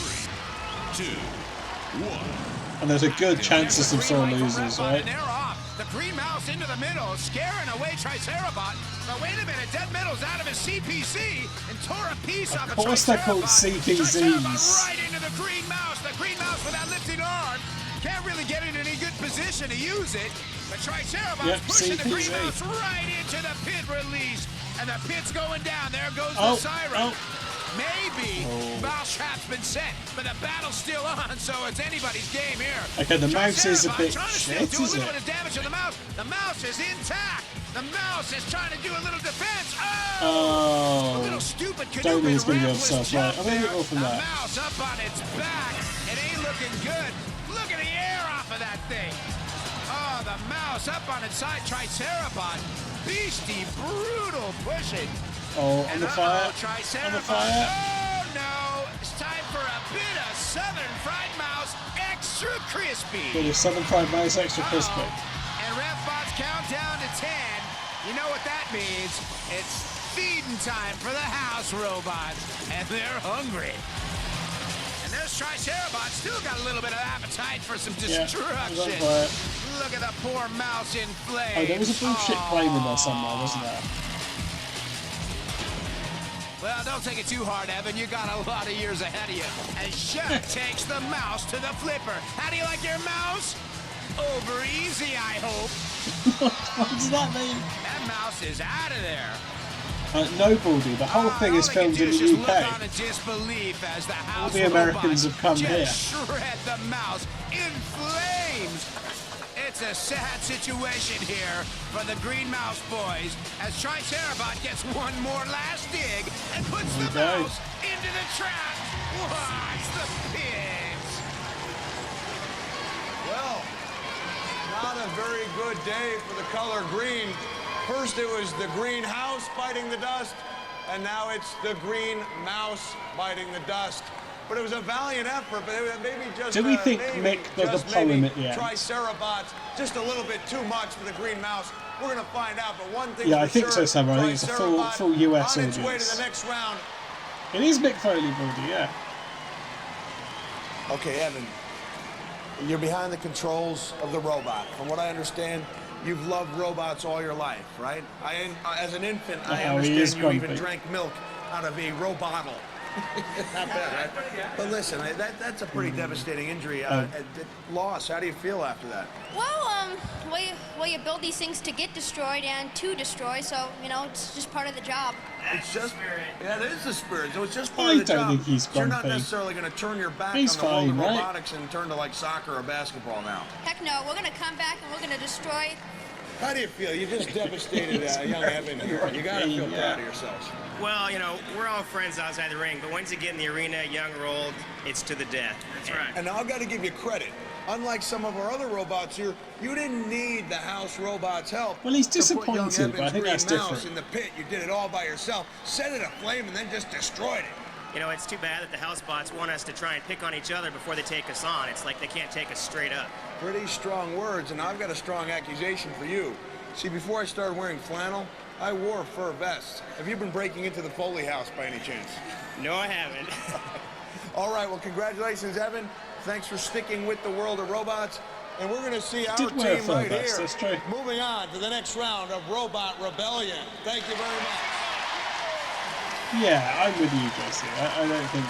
3, 2, 1. And there's a good chance of some sore losers, right? And they're off. The Green Mouse into the middle, scaring away Tricerabot. But wait a minute, Dead Metal's out of his CPC and tore a piece off Of course they're called CPZs. Right into the Green Mouse. The Green Mouse with that lifted arm. Can't really get in any good position to use it. But Tricerabot's pushing the Green Mouse right into the pit release. And the pit's going down. There goes the siren. Maybe Mousetrap's been set, but the battle's still on, so it's anybody's game here. Okay, the mouse is a bit shit, shit, do a is little it? bit of damage to the mouse. The mouse is intact. The mouse is trying to do a little defense. Oh, a little stupid don't think it's going to be rambless obsessed, right? I'm going to go from The that. mouse up on its back. It ain't looking good. Look at the air off of that thing. Oh, the mouse up on its side. Tricerabot. Beastie, brutal pushing. Oh, on the fire. On the fire. Oh, no. It's time for a bit of Southern Fried Mouse Extra Crispy. Got a Southern Fried Mouse Extra Crispy. And RefBot's count down to 10. You know what that means. It's feeding time for the house robots. And they're hungry. And there's Tricerabot. Still got a little bit of appetite for some destruction. Look at the poor mouse in flames. Oh, there was a bullshit claim in there somewhere, wasn't there? Well, don't take it too hard, Evan. You got a lot of years ahead of you. And Shuck takes the mouse to the flipper. How do you like your mouse? Over easy, I hope. What does that mean? That mouse is out of there. No, Baldy. The whole thing is filmed in the UK. On in disbelief as the All house the Americans have come here. shred the mouse in flames. It's a sad situation here for the Green Mouse boys as Tricerabot gets one more last dig and puts the mouse into the trap. Watch the pigs. Well, not a very good day for the color green. First it was the green house biting the dust, and now it's the green mouse biting the dust. But it was a valiant effort, but maybe just Do we think Mick did the poem at the end? Tricerabot just a little bit too much for the green mouse. We're going to find out, but one thing Yeah, for I think sure, so, Sam. I think it's a full US on its way to audience. the next round. It is Mick Foley, Baldy, yeah. Okay, Evan, you're behind the controls of the robot. From what I understand, you've loved robots all your life, right? As an infant, I understand you even drank milk out of a robottle. Not bad, right? But listen, that's a pretty devastating injury. Loss, how do you feel after that? Well, you build these things to get destroyed and to destroy, so, you know, it's just part of the job. It's just, yeah, it is the spirit, so it's just part I of the job. don't think he's You're not grumpy. necessarily going to turn your back He's on the world of fine, right? robotics and turn to like soccer or basketball now. Heck no, we're going to come back and we're going to destroy. How do you feel? You just devastated young Evan here. You got to feel proud of yourselves. Well, you know, we're all friends outside the ring, but once you get in the arena, young or old, it's to the death. That's right. And now I've got to give you credit. Unlike some of our other robots here, you didn't need the house robot's help. Well, he's to put young disappointed, but I Evan's think that's green mouse different. in the pit. You did it all by yourself. Set it aflame and then just destroyed it. You know, it's too bad that the housebots want us to try and pick on each other before they take us on. It's like they can't take us straight up. Pretty strong words, and I've got a strong accusation for you. See, before I started wearing flannel, I wore fur vests. Have you been breaking into the Foley house by any chance? No, I haven't. All right, well, congratulations, Evan. Thanks for sticking with the world of robots. And we're going to see our team right here moving on to the next round of Robot Rebellion. Thank you very much. Yeah, I'm with you, Jesse. I don't think...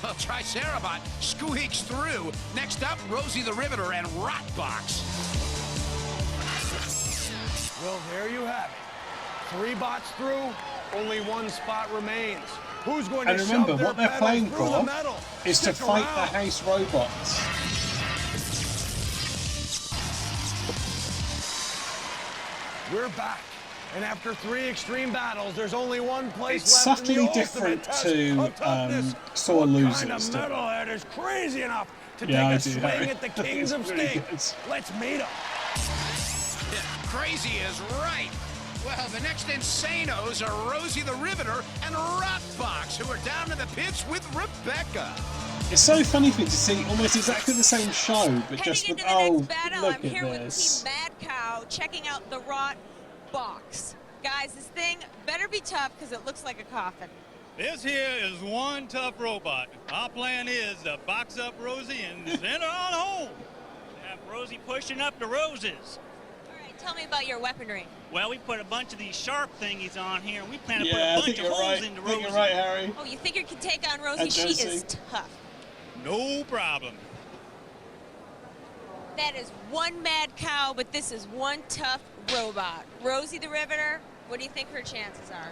Well, Tricerabot squeaks through. Next up, Rosie the Riveter and Rotbox. Well, there you have it. 3 bots through, only 1 spot remains. Who's going to And remember, shove their what they're pedal playing through for the metal? is to Stick fight around. the house robots. We're back. And after 3 extreme battles, there's only one place It's left in subtly the different ultimate to test of toughness. sore What losers. kind of doesn't it? metalhead is crazy enough to Yeah, I take a do, swing Harry. at the kings of It's really steak? good. Let's meet him. Crazy is right. Well, the next insanos are Rosie the Riveter and Rotbox, who are down in the pits with Rebecca. It's so funny for me to see almost exactly the same show, but just with, oh, battle, look I'm at here this. with Team Mad Cow, checking out the Rot Box. Guys, this thing better be tough because it looks like a coffin. This here is one tough robot. Our plan is to box up Rosie and send her on home. Have Rosie pushing up the roses. All right, tell me about your weaponry. Well, we put a bunch of these sharp thingies on here, and we plan to Yeah, put a bunch of holes into I think Rosie. you're right, Harry. Oh, you think you can take on Rosie? And She Josie. is tough. No problem. That is one Mad Cow, but this is one tough robot. Rosie the Riveter, what do you think her chances are?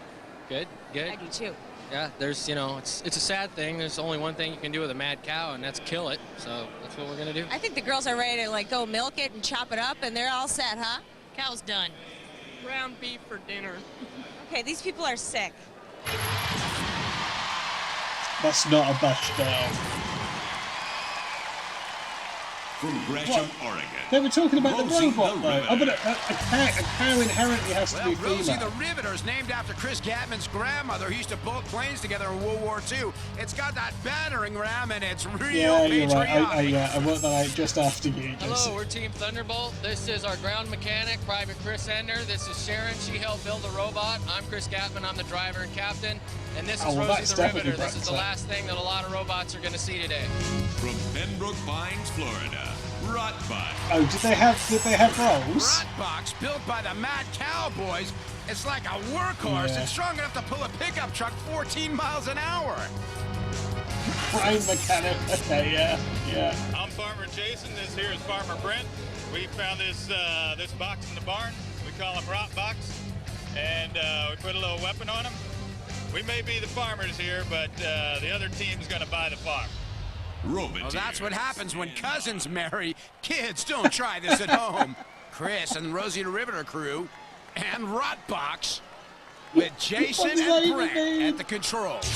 Good, good. I do too. Yeah, there's, you know, it's a sad thing. There's only one thing you can do with a mad cow, and that's kill it. So that's what we're gonna do. I think the girls are ready to like go milk it and chop it up, and they're all set, huh? Cow's done. Ground beef for dinner. Okay, these people are sick. That's not a bash down. From Gresham, Oregon. They were talking about the Rosie robot, though. Oh, but a cow inherently has to be female. Rosie the Riveter is named after Chris Gatman's grandmother, who used to boat planes together in World War II. It's got that battering ram, and it's real Yeah, you're patriotic. right. I worked that out just after you, Hello, Jesse. we're Team Thunderbolt. This is our ground mechanic, Private Chris Ender. This is Sharon. She helped build the robot. I'm Chris Gatman. I'm the driver and captain. And this is Oh, well, Rosie that's the definitely Riveter. This is the right. last thing that a lot of robots are going to see today. From Pembroke Pines, Florida, Rotbot. Oh, did they have rolls? Rotbox, built by the Mad Cowboys, it's like a workhorse. Yeah. It's strong enough to pull a pickup truck 14 miles an hour. Prime mechanic. Okay, yeah. I'm Farmer Jason. This here is Farmer Brent. We found this this box in the barn. We call him Rot Box, and we put a little weapon on him. We may be the farmers here, but the other team's going to buy the farm. Well, that's what happens when cousins marry. Kids, don't try this at home. Chris and Rosie the Riveter crew and Rotbox with Jason and Brent at the controls.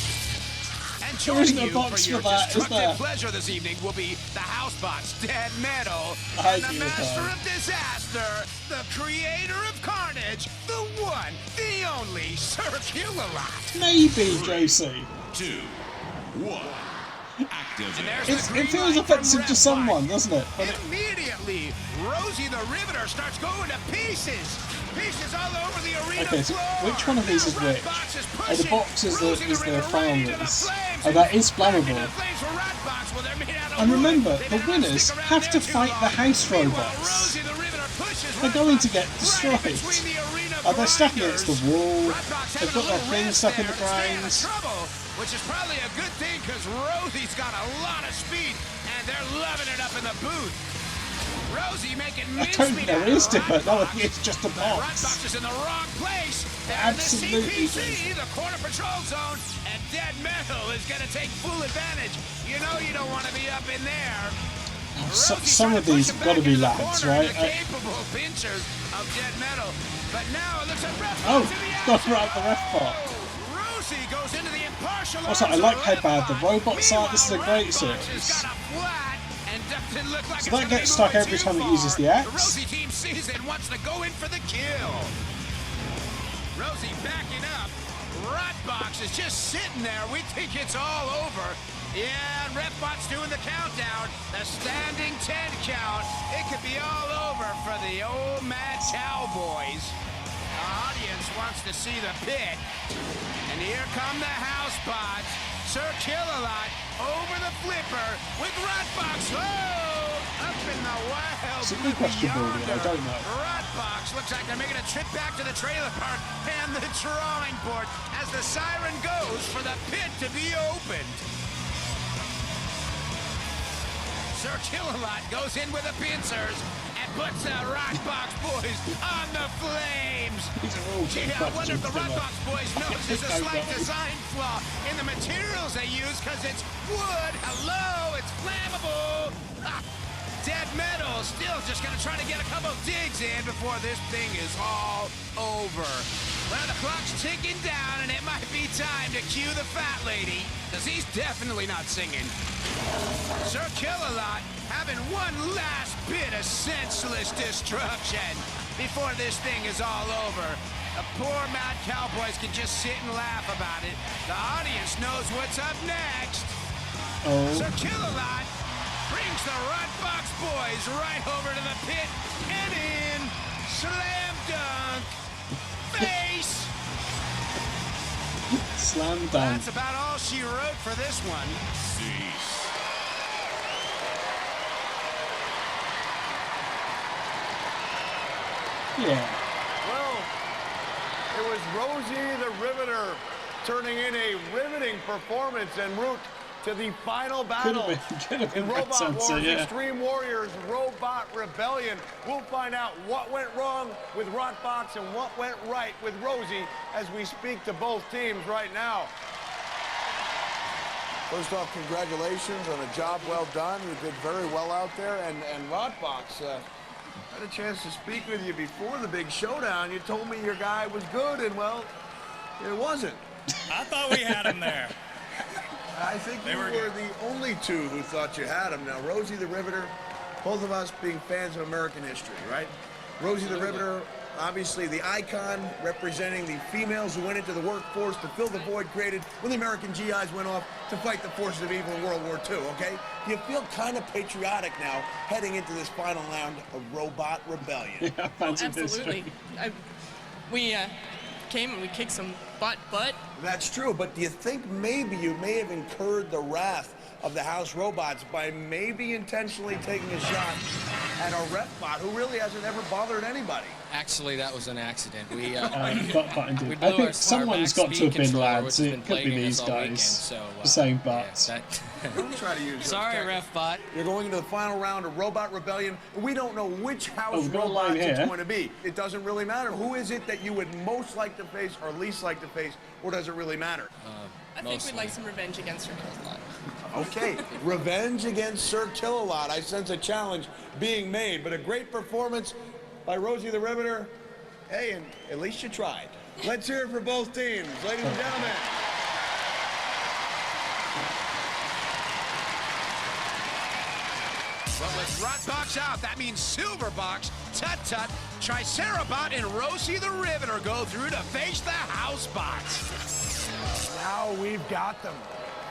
And There joining isn't a you box for your for that, is destructive there? pleasure this evening will be the Housebots, Dead Metal, I and the do, Master Tom. of Disaster, the creator of Carnage, the one, the only Sir Kill-A-Lot. Maybe, Josie. 2, 1. Activate. It feels offensive to someone, doesn't it? But Immediately, Rosie the Riveter starts going to pieces. Pieces all over the arena okay, so floor. which one of these is which? Rotbox is Oh, the box is Rosie the Riveter flying into the founders. flames Oh, that is and flammable. the flames for Rotbox, well, they're made out of And wood. remember, They the better not winners stick around have to there too fight the long. house Meanwhile, robots. Rosie the Riveter pushes They're going to get Rotbox destroyed. right between the arena Oh, they're stuck against the grinders. wall. Rotbox They've having got a their little thing rest stuck in there the to stay out of grinds. trouble, which is probably a good thing because Rosie's got a lot of speed and they're loving it up in the booth. Rosie making I don't mincemeat know, out it of is different. No, Rotbox. it's just a But box. Rotbox is in the wrong place. They're Absolutely in the CPC, the corner patrol zone, and Dead Metal is going to take full advantage. You know you don't want to be up in there. Some of these have got to be lads, right? The capable pinchers of Dead Metal. But now it looks like Ref Oh, to the got right the ref part. Rosie goes into the impartial Also, I arms like of how bad the Rotbox. robots are. This is a great Rotbox has series. got a flat and doesn't look like So it's that gonna gets be stuck moving every too time it far. uses the The axe. Rosie team sees it and wants to go in for the kill. Rosie backing up. Rotbox is just sitting there. We think it's all over. Yeah, and Refbot's doing the countdown. The standing 10 count. It could be all over for the old Mad Cowboys. The audience wants to see the pit. And here come the Housebots. Sir Kill-A-Lot over the flipper with Rotbox. Oh, up in the wild. It's a good question, Morgan. I don't know. Rotbox looks like they're making a trip back to the trailer park and the drawing board as the siren goes for the pit to be opened. Sir Kill-A-Lot goes in with the pincers and puts the Rotbox boys on the flames. These are all Gee, I wonder if the Rotbox boys knows there's a slight design flaw in the materials they use because it's wood. Hello, it's flammable. Dead Metal still just going to try to get a couple digs in before this thing is all over. Well, the clock's ticking down, and it might be time to cue the fat lady, because he's definitely not singing. Sir Kill-A-Lot having one last bit of senseless destruction before this thing is all over. The poor mad cowboys can just sit and laugh about it. The audience knows what's up next. So Kill-A-Lot brings the Rotbox boys right over to the pit and in. Slam dunk. Face. Slam dunk. That's about all she wrote for this one. Yeah. Well, it was Rosie the Riveter turning in a riveting performance en route to the final battle in Robot Wars Extreme Warriors Robot Rebellion. We'll find out what went wrong with Rotbox and what went right with Rosie as we speak to both teams right now. First off, congratulations on a job well done. You did very well out there. And Rotbox, I had a chance to speak with you before the big showdown. You told me your guy was good, and well, it wasn't. I thought we had him there. I think you were the only two who thought you had him. Now, Rosie the Riveter, both of us being fans of American history, right? Rosie the Riveter, obviously the icon representing the females who went into the workforce to fill the void created when the American GIs went off to fight the forces of evil in World War II, okay? You feel kind of patriotic now heading into this final round of Robot Rebellion. Yeah, absolutely. We came and we kicked some butt. That's true, but do you think maybe you may have incurred the wrath of the House Robots by maybe intentionally taking a shot at a ref bot who really hasn't ever bothered anybody? Actually, that was an accident. We I think someone's got to have been lads. It could be these guys. Saying bots. Don't try to use Sorry, ref bot. You're going into the final round of Robot Rebellion. We don't know which House got a Robots line it's here. going to be. It doesn't really matter. Who is it that you would most like to face or least like to face, or does it really matter? I think we'd like some revenge against Sir Kill-A-Lot. Okay, revenge against Sir Kill-A-Lot. I sense a challenge being made, but a great performance by Rosie the Riveter. Hey, and at least you tried. Let's hear it for both teams, ladies and gentlemen. But with Rotbox out, that means Silverbox, Tut-Tut, Tricerabot, and Rosie the Riveter go through to face the Housebots. Now we've got them.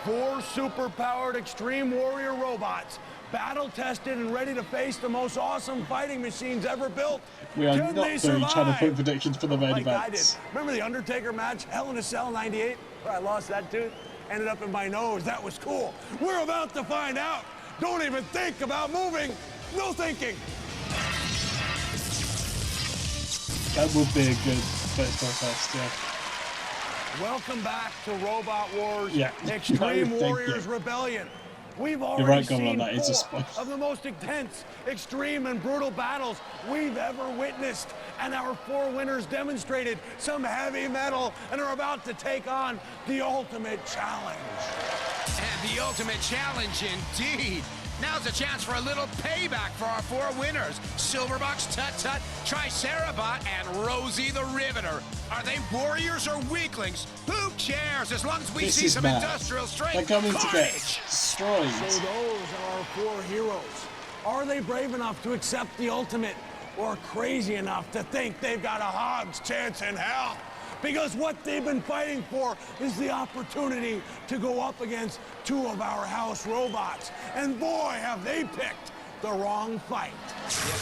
4 super-powered Extreme Warrior robots, battle-tested and ready to face the most awesome fighting machines ever built. We are Can not they doing trying to survive? put predictions for the main Like I events. did. Remember the Undertaker match, Hell in a Cell '98, where I lost that tooth? Ended up in my nose. That was cool. We're about to find out. Don't even think about moving. No thinking. That would be a good baseball test, yeah. Welcome back to Robot Wars Yeah. Extreme Thank Warriors you. Rebellion. We've You're already right, Goblin, seen that is a 4 spoiler. of the most intense, extreme, and brutal battles we've ever witnessed. And our 4 winners demonstrated some heavy metal and are about to take on the ultimate challenge. And the ultimate challenge indeed. Now's a chance for a little payback for our 4 winners. Silverbox, Tut-Tut, Tricerabot, and Rosie the Riveter. Are they warriors or weaklings? Who cares as long as we This see is some mad. industrial strength They're coming to get carnage. destroyed. So those are our 4 heroes. Are they brave enough to accept the ultimate, or crazy enough to think they've got a hog's chance in hell? Because what they've been fighting for is the opportunity to go up against 2 of our house robots. And boy, have they picked the wrong fight.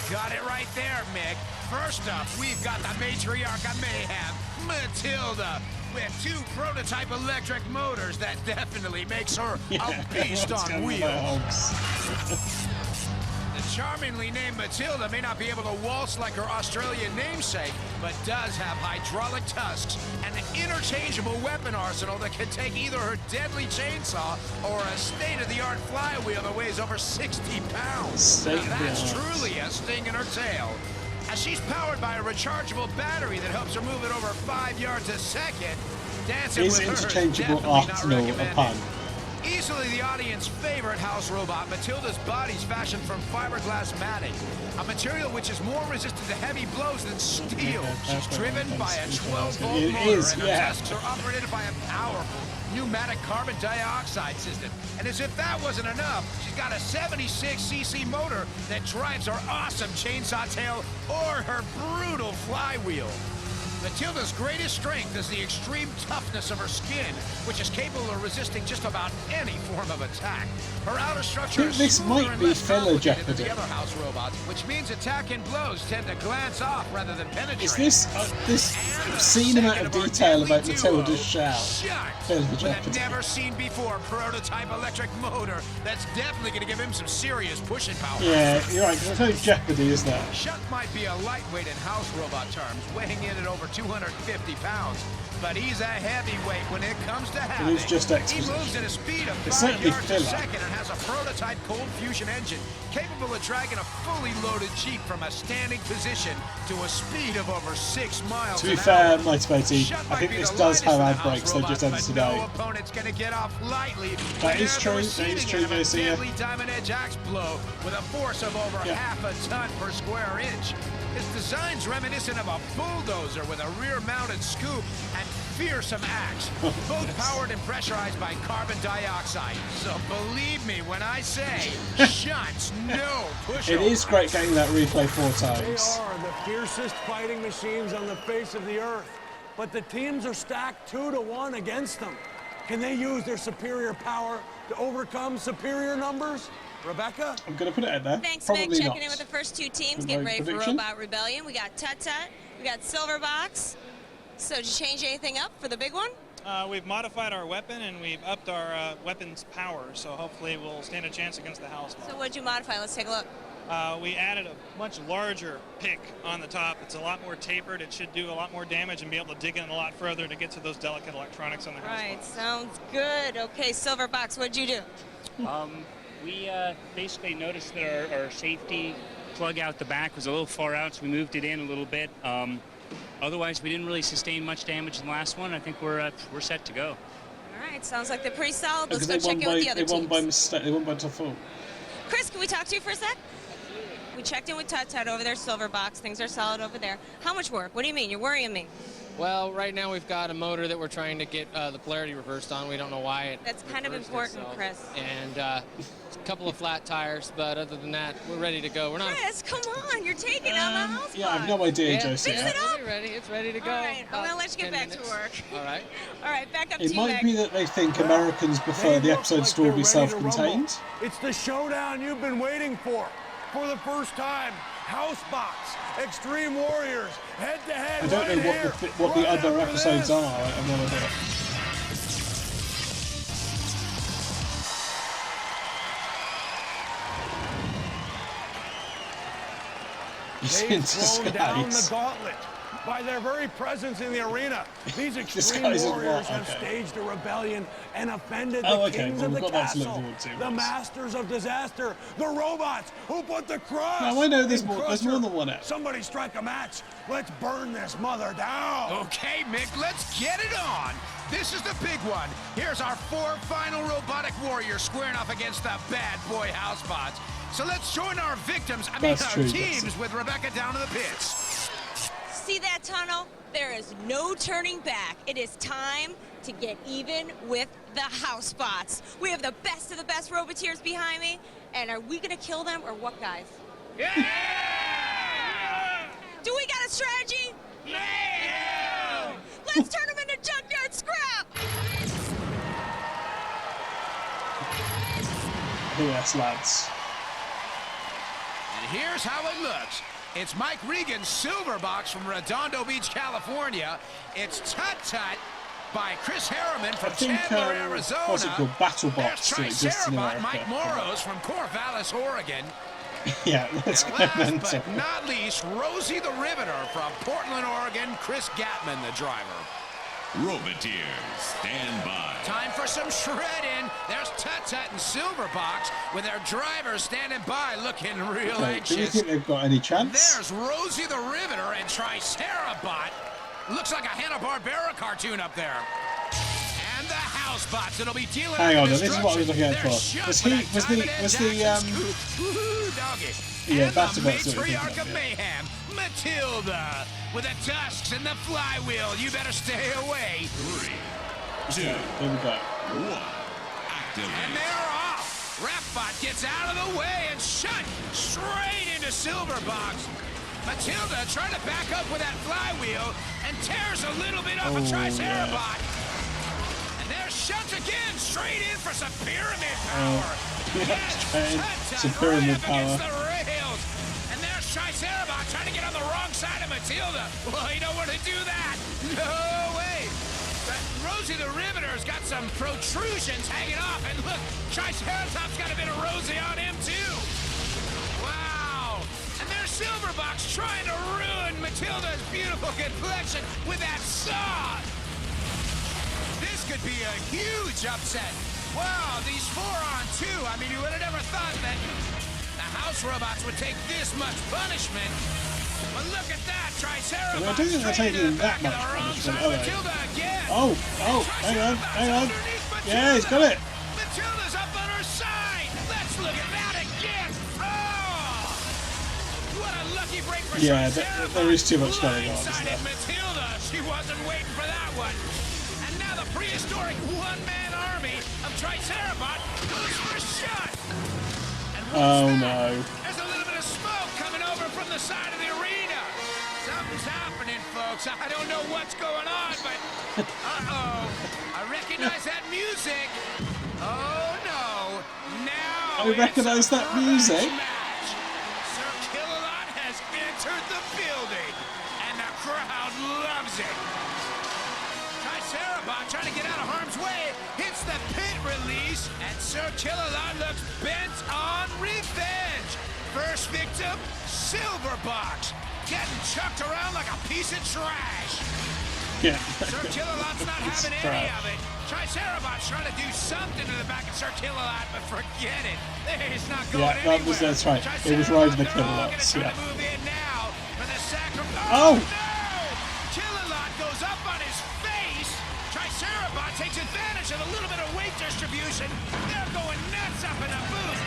You got it right there, Mick. First up, we've got the matriarch of mayhem, Matilda, with 2 prototype electric motors that definitely makes her a beast on wheels. The charmingly named Matilda may not be able to waltz like her Australian namesake, but does have hydraulic tusks and an interchangeable weapon arsenal that can take either her deadly chainsaw or a state-of-the-art flywheel that weighs over 60 pounds. Now that's truly a sting in her tail. As she's powered by a rechargeable battery that helps her move it over 5 yards a second, dancing Is with her is interchangeable definitely not arsenal a recommended. pun? Easily the audience's favorite house robot, Matilda's body's fashioned from fiberglass matting, a material which is more resistant to heavy blows than steel. She's driven by a 12-volt It motor, is, and her yeah. tusks are operated by a powerful pneumatic carbon dioxide system. And as if that wasn't enough, she's got a 76cc motor that drives her awesome chainsaw tail or her brutal flywheel. Matilda's greatest strength is the extreme toughness of her skin, which is capable of resisting just about any form of attack. Her outer structure is this might smoother and be less filler complicated than Jeopardy. the other house robots, which means attack and blows tend to glance off rather than penetrate. Is this this obscene amount of detail about Matilda's shell? Filler With a Jeopardy. never-seen-before prototype electric motor that's definitely going to give him some serious pushing power. Yeah, you're right, because there's no Jeopardy, is there? Shunt might be a lightweight in house robot terms, weighing in at over 250 pounds, but he's a heavyweight when it comes to having. It is just He exposition. moves at a speed of It's 5 certainly yards a filler. second and has a prototype cold fusion engine capable of dragging a fully loaded Jeep from a standing position to a speed of over 6 miles To be an fair, hour. Mighty Betty, Shunt I might think be this the does have lightest of ad the breaks, house they just robots, ended but today. no opponent's going to get off lightly. That is They're true, the that is receiving true, end of a Garcia. deadly diamond edge axe blow with a force of over half a ton per square inch. His design's reminiscent of a bulldozer with a rear-mounted scoop and fearsome axe, both powered and pressurized by carbon dioxide. So believe me when I say, Shunt's no pushover. It is great getting that replay 4 They times. are the fiercest fighting machines on the face of the earth, but the teams are stacked 2-1 against them. Can they use their superior power to overcome superior numbers? Rebecca? I'm going to put it in there. Thanks, Probably Mick. Checking not. in with the first 2 teams, Good getting night, ready for prediction. Robot Rebellion. We got Tut Tut, we got Silverbox. So did you change anything up for the big one? We've modified our weapon and we've upped our weapon's power, so hopefully we'll stand a chance against the house. So what did you modify? Let's take a look. We added a much larger pick on the top. It's a lot more tapered. It should do a lot more damage and be able to dig in a lot further to get to those delicate electronics on the house. Right, sounds good. Okay, Silverbox, what'd you do? We basically noticed that our safety plug out the back was a little far out, so we moved it in a little bit. Otherwise, we didn't really sustain much damage in the last one. I think we're set to go. All right, sounds like they're pretty solid. Let's Because go check in with the other they won teams. by mistake. They won by default. Chris, can we talk to you for a sec? We checked in with Tut Tut over there, Silverbox. Things are solid over there. How much work? What do you mean? You're worrying me. Well, right now we've got a motor that we're trying to get the polarity reversed on. We don't know why it That's kind of reversed important, itself. Chris. And a couple of flat tires, but other than that, we're ready to go. We're not. Chris, come on. You're taking on the house Yeah, I have no idea, Yeah, Josie. Fix it up. It's ready to go. All right, I'm About going to let you get 10 back minutes. to work. All right. All right, back up to It you, might Meg. be that they think Americans prefer the episodes to all be self-contained. It's the showdown you've been waiting for. For the first time, Housebox, Extreme Warriors, head-to-head. I don't know what the other episodes are. I have no idea. He's They've in thrown down the disguise. gauntlet by their very presence in the arena. These Extreme Disguise is Warriors what? have Okay. staged a rebellion and offended Oh, the okay, kings well, of the we've got that to look castle, forward to, the yes. masters of disaster, the robots who put the crust. Now, I know there's in more Crusher. than one app. Somebody strike a match. Let's burn this mother down. Okay, Mick, let's get it on. This is the big one. Here's our 4 final robotic warriors squaring off against the bad boy Housebots. So let's join our victims, That's our true, teams Jesse. with Rebecca down to the pits. See that tunnel? There is no turning back. It is time to get even with the Housebots. We have the best of the best Roboteers behind me. And are we going to kill them or what, guys? Yeah! Do we got a strategy? Yeah! Let's turn them into junkyard scrap. Yes, lads. And here's how it looks. It's Mike Regan's Silverbox from Redondo Beach, California. It's Tut Tut by Chris Harriman from I think, Chandler, Arizona. what's it called? BattleBots There's that exists in Tricerabot America. Mike Moros from Corvallis, Oregon. Yeah, let's And go last mental. but not least, Rosie the Riveter from Portland, Oregon. Chris Gatman, the driver. Roboteers, stand by. Time for some shredding. There's Tut Tut and Silverbox with their drivers standing by looking real Okay, do you anxious. think they've got any chance? There's Rosie the Riveter and Tricerabot. Looks like a Hanna-Barbera cartoon up there. And the Housebots that'll be dealing Hang out on, the this is what I was looking out They're for. shut Was with he- that was the- diamond was edge the, axe and scoop. Woohoo, doggy. Yeah, And the BattleBots that we're matriarch thinking of of, mayhem, Matilda, with the tusks and the flywheel. You better stay away. 3, Okay, here we go. And they're off. Rapbot gets out of the way and shot straight into Silverbox. Matilda trying to back up with that flywheel and tears a little bit off a Tricerabot. And there's Shunt again, straight in for some pyramid power. Some pyramid power. Against the rails. And there's Tricerabot trying to get on the wrong side of Matilda. Well, you don't want to do that. No way. Rosie the Riveter's got some protrusions hanging off. And look, Triceratop's got a bit of Rosie on him, too. Wow. And there's Silverbox trying to ruin Matilda's beautiful complexion with that saw. This could be a huge upset. Wow, these 4-on-2. I mean, you would have never thought that the house robots would take this much punishment. But look at that, Triceratops. I don't think they're taking that much punishment, are they? Oh, hang on. Yeah, he's got it. Matilda's up on her side. Let's look at that again. Oh! What a lucky break for Triceratops. There is too much going on, isn't there? Matilda, she wasn't waiting for that one. And now the prehistoric one-man army of Triceratops goes for a shot. Oh no. There's a little bit of smoke coming over from the side of the arena. Something's happening, folks. I don't know what's going on, but uh-oh. I recognize that music. Oh no. Now I recognize that music. Sir Kill-A-Lot has entered the building, and the crowd loves it. Tricerabot trying to get out of harm's way, hits the pit release, and Sir Kill-A-Lot looks bent on revenge. First victim, Silverbox, getting chucked around like a piece of trash. Yeah. Sir Kill-A-Lot's not having any of it. Tricerabot's trying to do something to the back of Sir Kill-A-Lot, but forget it. It's not going anywhere. That's right. It was riding the Kill-A-Lots. Yeah. Move in now for the sacrifice. Oh! No! Kill-A-Lot goes up on his face. Tricerabot takes advantage of a little bit of weight distribution. They're going nuts up in the booth.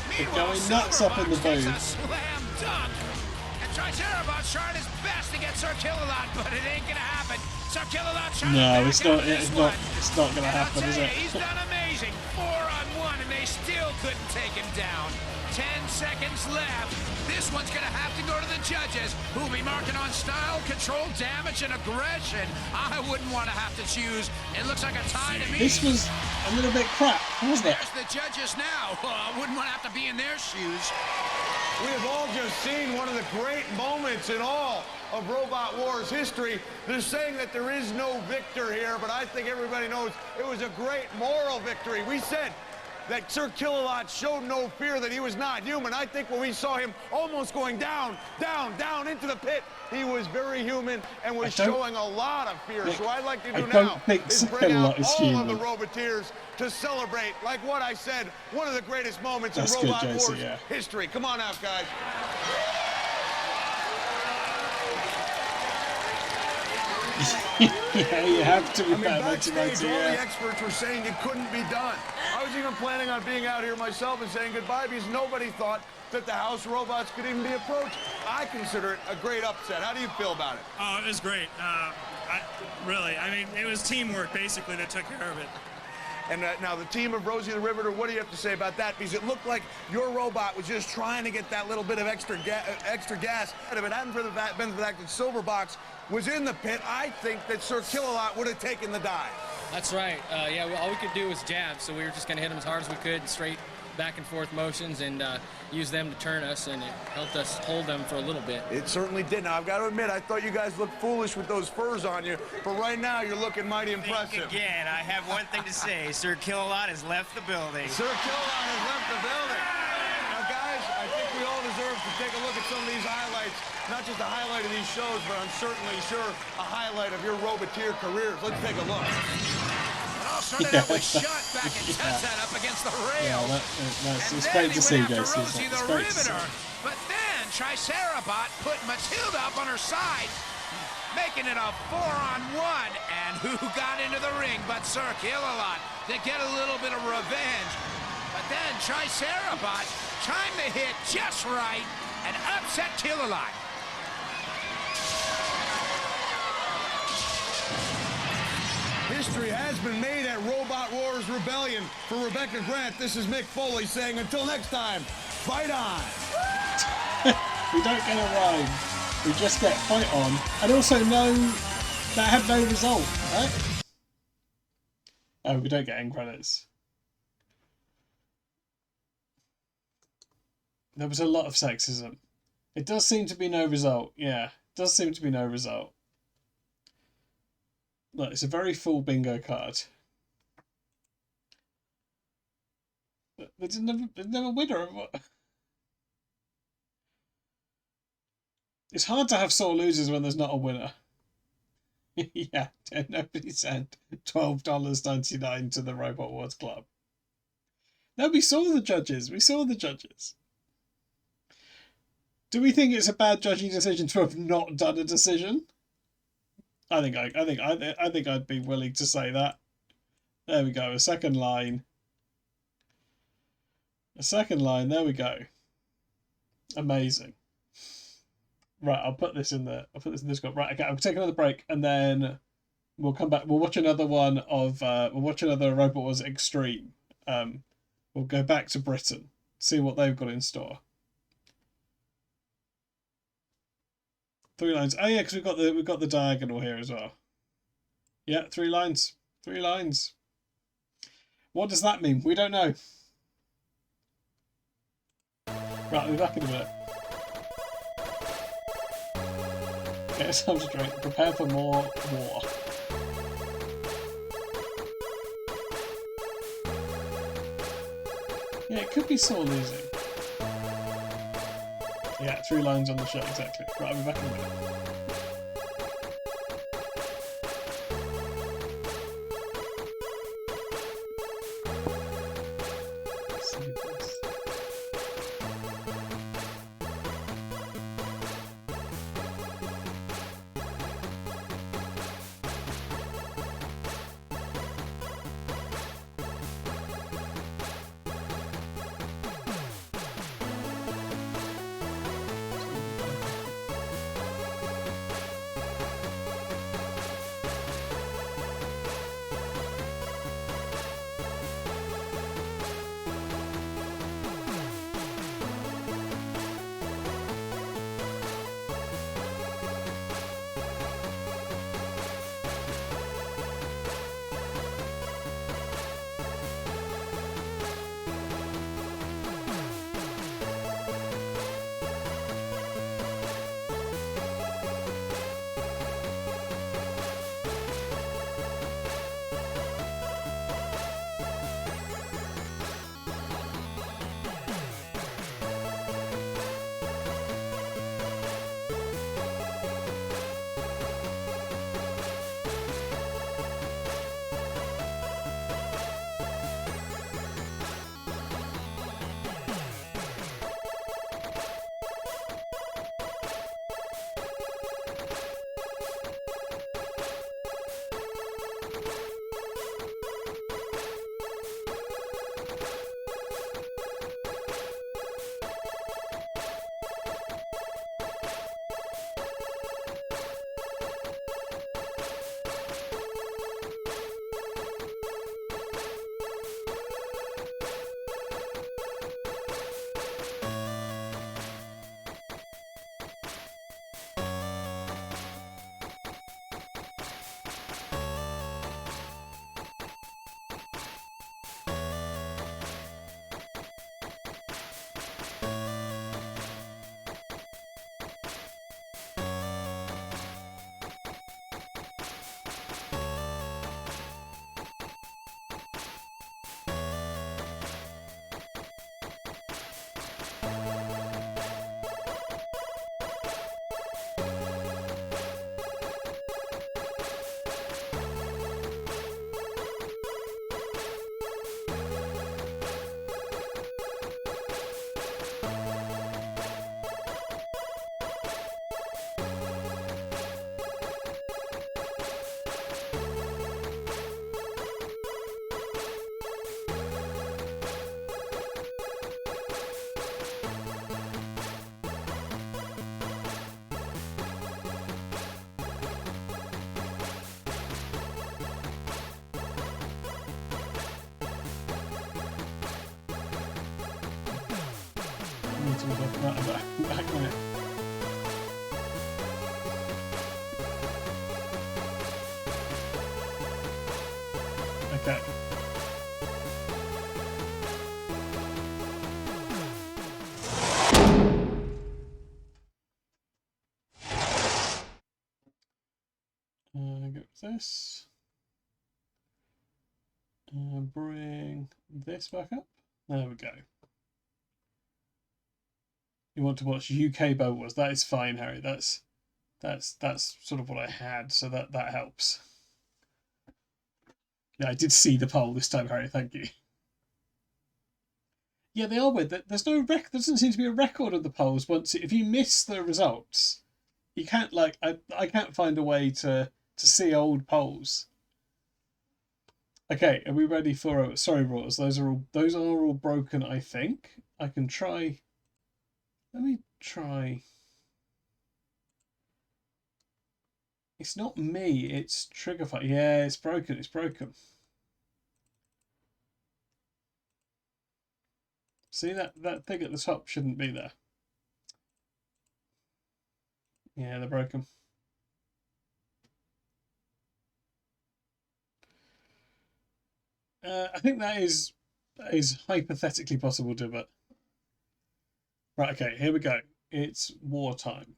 Meanwhile, Silverbox takes a slam dunk. And Tricerabot's trying his best to get Sir Kill-A-Lot, but it ain't gonna happen. Sir Kill-A-Lot's trying to back out it's not gonna happen, is it? He's done amazing. 4-on-1, and they still couldn't take him down. 10 seconds left. This one's gonna have to go to the judges, who'll be marking on style, control, damage, and aggression. I wouldn't want to have to choose. It looks like a tie to me. This was a little bit crap, wasn't it? There's the judges now. I wouldn't want to have to be in their shoes. We have all just seen one of the great moments in all of Robot Wars history. They're saying that there is no victor here, but I think everybody knows it was a great moral victory. We said that Sir Kill-A-Lot showed no fear, that he was not human. I think when we saw him almost going down into the pit, he was very human and was showing a lot of fear. So what I'd like to do now is bring out all of the Roboteers to celebrate, like what I said, one of the greatest moments in Robot Wars history. Come on out, guys. Yeah, you have to be backstage, all the experts were saying it couldn't be done. I was even planning on being out here myself and saying goodbye because nobody thought that the house robots could even be approached. I consider it a great upset. How do you feel about it? Oh, it was great. I mean, it was teamwork, basically, that took care of it. And now the team of Rosie the Riveter, what do you have to say about that? Because it looked like your robot was just trying to get that little bit of extra gas. If it hadn't been for the fact that Silverbox was in the pit, I think that Sir Kill-A-Lot would have taken the dive. That's right. Yeah, all we could do was jab, so we were just going to hit them as hard as we could, straight back and forth motions, and use them to turn us, and it helped us hold them for a little bit. It certainly did. Now, I've got to admit, I thought you guys looked foolish with those furs on you, but right now you're looking mighty impressive. Again, I have one thing to say. Sir Kill-A-Lot has left the building. Sir Kill-A-Lot has left the building. Now, guys, I think we all deserve to take a look at some of these highlights. Not just a highlight of these shows, but I'm certainly sure a highlight of your Roboteer careers. Let's take a look. Started out with shot back and touch that up against the rail. It's great to see, guys. Rosie the Riveter. But then Tricerabot put Matilda up on her side, making it a 4-on-1. And who got into the ring but Sir Kill-A-Lot to get a little bit of revenge. But then Tricerabot timed the hit just right and upset Kill-A-Lot. History has been made at Robot Wars Rebellion. For Rebecca Grant, this is Mick Foley saying, until next time, fight on. We don't get a rhyme. We just get fight on. And also that had no result, right? Oh, we don't get end credits. There was a lot of sexism. It does seem to be no result. Yeah, it does seem to be no result. Look, it's a very full bingo card. There's never winner of what? It's hard to have sore losers when there's not a winner. Yeah, nobody sent $12.99 to the Robot Wars Club. No, we saw the judges. We saw the judges. Do we think it's a bad judging decision to have not done a decision? I think I'd be willing to say that. There we go. A second line. A second line. There we go. Amazing. Right, I'll put this in Discord. Right, okay, I'll take another break and then we'll come back. We'll watch another one of we'll watch another Robot Wars Extreme. We'll go back to Britain, see what they've got in store. 3 lines. Oh yeah, because we've got the diagonal here as well. Yeah, 3 lines. 3 lines. What does that mean? We don't know. Right, I'll be back in a minute. Okay, it's time to drink. Prepare for more war. Yeah, it could be sore losing. Yeah, 3 lines on the shirt, exactly. Right, I'll be back in a minute. Back on it. Okay. Go with this. Bring this back up. There we go. You want to watch UK Bow Wars? That is fine, Harry. That's sort of what I had, so that helps. Yeah, I did see the poll this time, Harry. Thank you. Yeah, they are weird. There's no there doesn't seem to be a record of the polls. If you miss the results, you can't I can't find a way to see old polls. Okay, are we ready for? Sorry, Roars. Those are all broken. I think I can try. Let me try. It's not me. It's Triggerfight. Yeah, it's broken. It's broken. See that thing at the top shouldn't be there. Yeah, they're broken. I think that is hypothetically possible to, but right. Okay, here we go. It's wartime.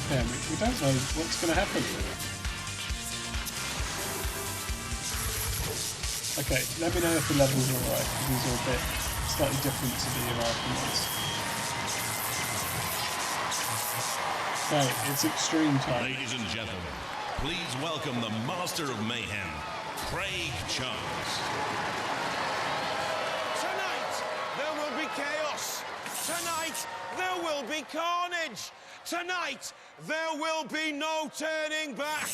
Okay, we don't know what's going to happen. Okay, let me know if the levels are alright, because these are a bit slightly different to the American ones. Okay, it's extreme time. Ladies and gentlemen, please welcome the Master of Mayhem, Craig Chunks. Tonight, there will be chaos. Tonight, there will be carnage. Tonight, there will be no turning back.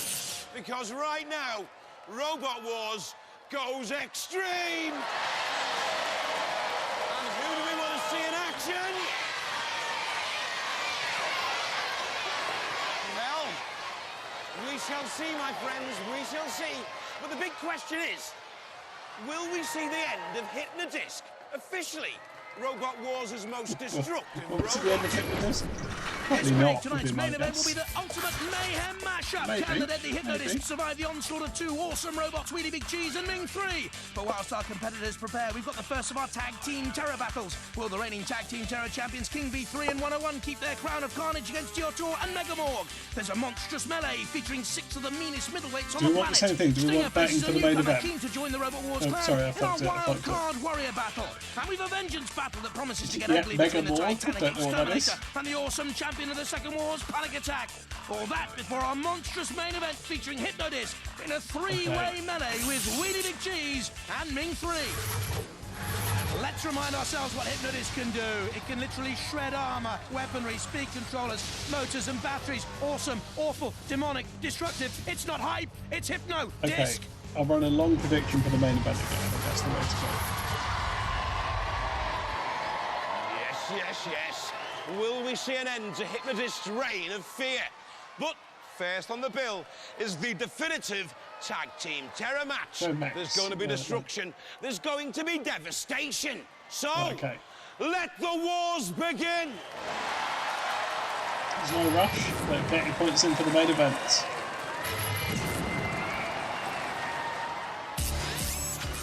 Because right now, Robot Wars goes extreme. And who do we want to see in action? Well, we shall see, my friends, we shall see. But the big question is, will we see the end of Hypnodisc officially? Robot Wars' most destructive robot. Probably not. Tonight's main event will be the ultimate mayhem mashup. Can the deadly Hypnodisc survive the onslaught of two awesome robots, Wheelie Big Cheese and Ming 3? But whilst our competitors prepare, we've got the first of our tag team terror battles. Will the reigning tag team terror champions King V3 and 101 keep their crown of carnage against Diotor and Megamorg? There's a monstrous melee featuring 6 of the meanest middleweights on the planet. Do we want the same thing? Do we want betting for the main event? Keen to join the Robot Wars clan in our wild card warrior battle. And we've a vengeance battle that promises to get ugly between the Titanic Exterminator and the awesome champion of the Second War's Panic Attack. All that before our monstrous main event featuring Hypnodisc in a three-way melee with Wheelie Big Cheese and Ming 3. Let's remind ourselves what Hypnodisc can do. It can literally shred armor, weaponry, speed controllers, motors and batteries. Awesome, awful, demonic, destructive. It's not hype, it's Hypno Disc. Okay, I'll run a long prediction for the main event again. I think that's the way to go. Yes. Will we see an end to Hypnodisc's reign of fear? But first on the bill is the definitive tag team terror match. There's going to be destruction. There's going to be devastation. So, let the wars begin. There's no rush. But getting points in for the main event.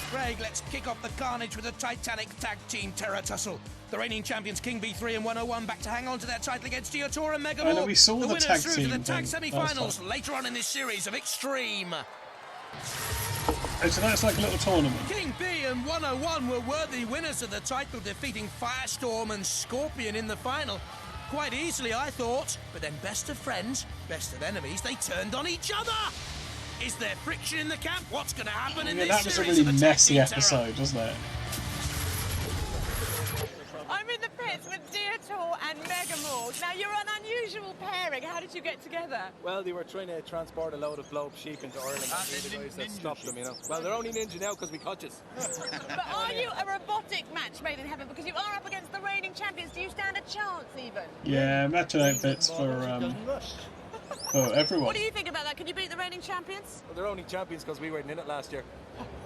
Craig, let's kick off the carnage with a Titanic tag team terror tussle. The reigning champions King B3 and 101 back to hang on to their title against Diotor and Megamorg. I know we saw the winners tag through team to the tag thing semi-finals later on in this series of Extreme. Oh, so that's like a little tournament. King B and 101 were worthy winners of the title, defeating Firestorm and Scorpion in the final. Quite easily, I thought. But then best of friends, best of enemies, they turned on each other. Is there friction in the camp? What's going to happen in this that was a series really messy episode, wasn't it? I'm in the pits with Diotor and Megamorg. Now, you're an unusual pairing. How did you get together? Well, they were trying to transport a load of blow-up sheep into Ireland, and we the guys that stopped them, you know. Well, they're only ninja now because we caught you. But are you a robotic match made in heaven? Because you are up against the reigning champions. Do you stand a chance, even? Yeah, match outfits for everyone. What do you think about that? Can you beat the reigning champions? Well, they're only champions because we weren't in it last year,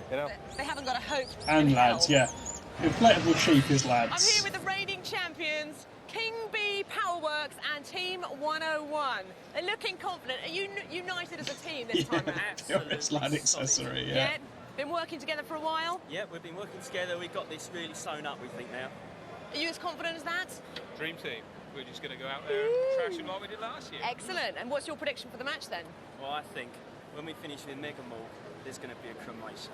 you know. They haven't got a hope. And lads, yeah. Inflatable sheep is lads. I'm here with the reigning champions, King Bee Powerworks and Team 101. They're looking confident. Are you united as a team this time around? It's lad accessory, Yeah. Been working together for a while? Yeah, we've been working together. We've got this really sewn up, we think, now. Are you as confident as that? Dream team. We're just going to go out there and trash it like we did last year. Excellent. And what's your prediction for the match then? Well, I think when we finish with Mega Morg, there's going to be a cremation.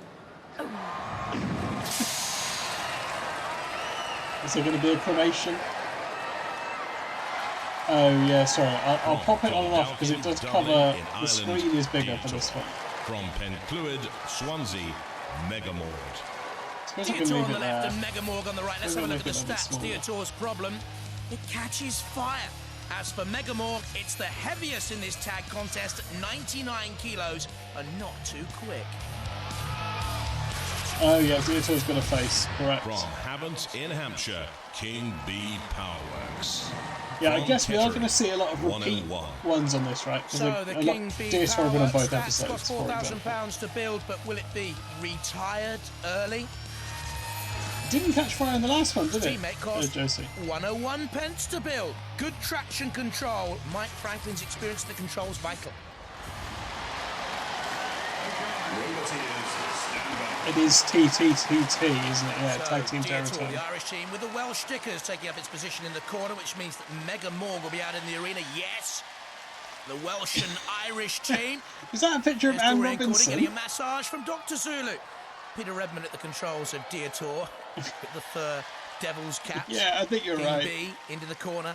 Is there going to be a cremation? Oh yeah, sorry. I'll pop it on and off because it does cover. The screen is bigger for this one. From Pencluid, Swansea, Mega Morg. Dietor on the left and Mega Morg on the right. Let's have a look at the stats. Dietor's problem, it catches fire. As for Mega Morg, it's the heaviest in this tag contest, 99 kilos, and not too quick. Oh yeah, Dietor's got a face, correct. From Havant in Hampshire, King Bee Powerworks. Yeah, I guess we are going to see a lot of repeat ones on this, right? So the King Bee Powerworks, that's got £4,000 to build, but will it be retired early? Didn't catch fire in the last one, did it? Teammate cost 101 pence to build. Good traction control. Mike Franklin's experience of the controls vital. It is TTTT, isn't it? Yeah, tag team territory. The Irish team with the Welsh stickers taking up its position in the corner, which means that Mega Morg will be out in the arena. Yes, the Welsh and Irish team. Is that a picture of Anne Robinson? Getting a massage from Dr. Zulu. Peter Redmond at the controls of Dietor with the fur devil's caps. Yeah, I think you're King right. B into the corner,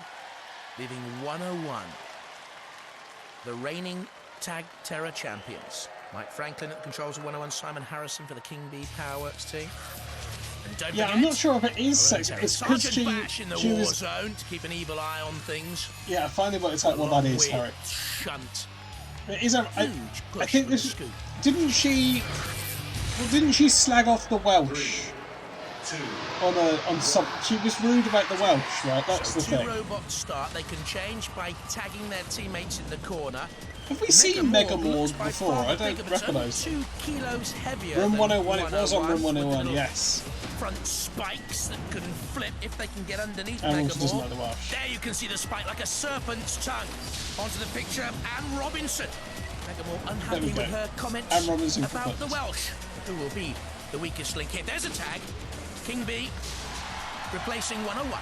leaving 101. The reigning Tag Terror champions. Mike Franklin at the controls of 101, Simon Harrison for the King Bee Powerworks team. And don't forget, I'm not sure if it is sexy. It's because Bash in the war zone to keep an evil eye on things. Yeah, I finally worked out what that is, Harry. Shunt. It is I think this. Didn't she slag off the Welsh? On some, she was rude about the Welsh, right? That's the thing. Two robots start. They can change by tagging their teammates in the corner. Have we seen Mega Morg before? I don't recognise. 2 kilos heavier. Room 101. It was on Room 101. Yes. Front spikes that can flip if they can get underneath Mega Morg. Doesn't like the Welsh. There you can see the spike like a serpent's tongue. Onto the picture of Anne Robinson. Mega Morg unhappy with her comments about the Welsh, who will be the weakest link here. There's a tag. King B replacing 101.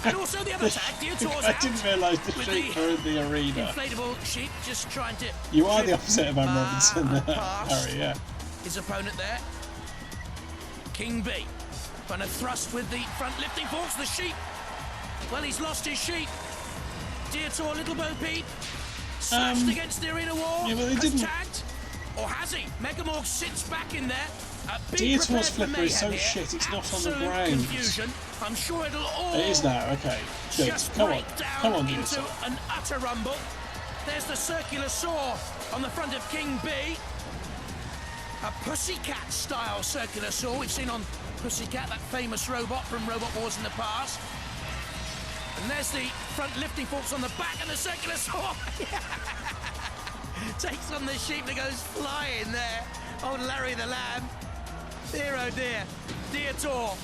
And also the other tag, Dietor's I didn't realise the sheep were in the arena. Inflatable sheep just trying to... You are the opposite of Anne Robinson, Harry, yeah. His opponent there. King B trying to thrust with the front lifting force. The sheep. Well, he's lost his sheep. Dietor, Little Bo Peep, smashed against the arena wall. Yeah, well, they didn't... tagged. Or has he? Mega Morg sits back in there. Dietor's flipper is so shit, it's not on the ground. Confusion. I'm sure it'll all it is now, okay. Good. Come on, into an utter rumble. There's the circular saw on the front of King B. A Pussycat style circular saw we've seen on Pussycat, that famous robot from Robot Wars in the past. And there's the front lifting forks on the back and the circular saw. Takes on the sheep that goes flying there. Old Larry the Lamb. Dear oh dear. Dietor.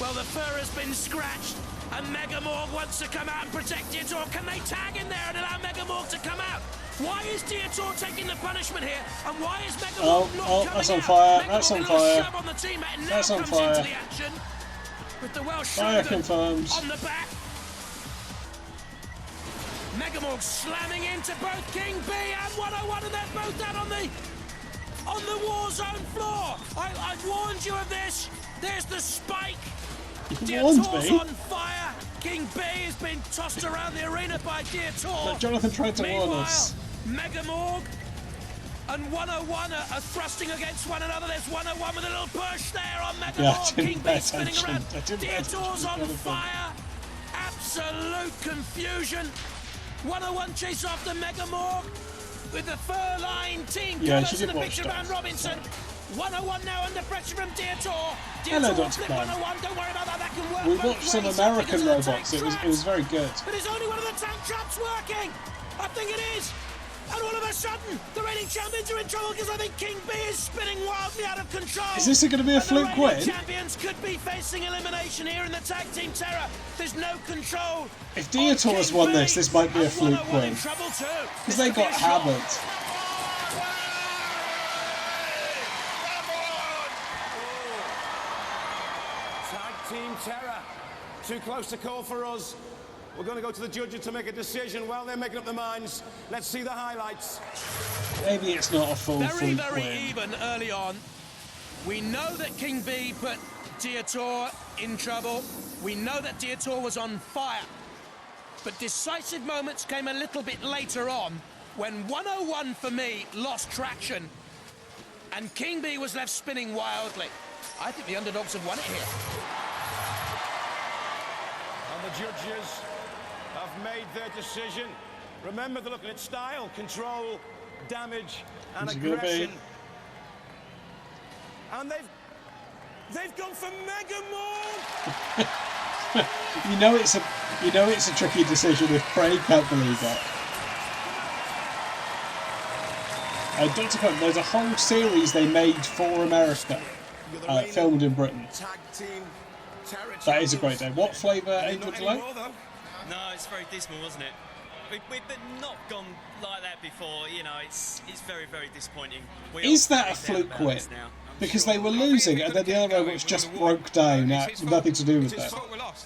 Well, the fur has been scratched and Mega Morg wants to come out and protect Dietor. Can they tag in there and allow Mega Morg to come out? Why is Dietor taking the punishment here? And why is Mega Morg not coming that's on out? fire. Mega That's Morg on fire. shove on the teammate and That's now on comes fire. into the action with the Welsh Fire shoulder confirmed. on the back. Mega Morg slamming into both King B and 101, and they're both down on the war zone floor. I warned you of this. There's the spike. Dietor's on fire. King B has been tossed around the arena by Dietor. But Jonathan tried to warn us. Mega Morg and 101 are thrusting against one another. There's 101 with a little push there on Mega Morg. King B spinning around. Dietor's on fire. absolute confusion. 101 chase after Mega Morg with the fur-line team colours and the picture of Anne Robinson. 101 now under pressure from Dietor. Hello, Dr. Klein. 101, don't worry about that can work. We watched some American robots. It was very good. But is only one of the tank traps working? I think it is. And all of a sudden, the reigning champions are in trouble because I think King B is spinning wildly out of control. Is this going to be a fluke win? The champions could be facing elimination here in the tag team terror. There's no control. If Dietor's won this might be a fluke win. Because they got hammered. Tag team terror. Too close to call for us. We're going to go to the judges to make a decision. While they're making up their minds, let's see the highlights. Maybe it's not a full very fluke win. Even early on. We know that King B put Dietor in trouble. We know that Dietor was on fire. But decisive moments came a little bit later on when 101 for me lost traction and King B was left spinning wildly. I think the underdogs have won it here. And the judges have made their decision. Remember, they're looking at style, control, damage, and aggression. And they've gone for Mega Morg. you know it's a tricky decision if Craig can't believe it. Dr. Cook, there's a whole series they made for America, filmed in Britain. That is a great day. What flavour egg would you like? No, it's very dismal, wasn't it? We've not gone like that before, you know, it's very, very disappointing. Is that a fluke win? Because they were losing and then the other robots just broke down, nothing to do with that.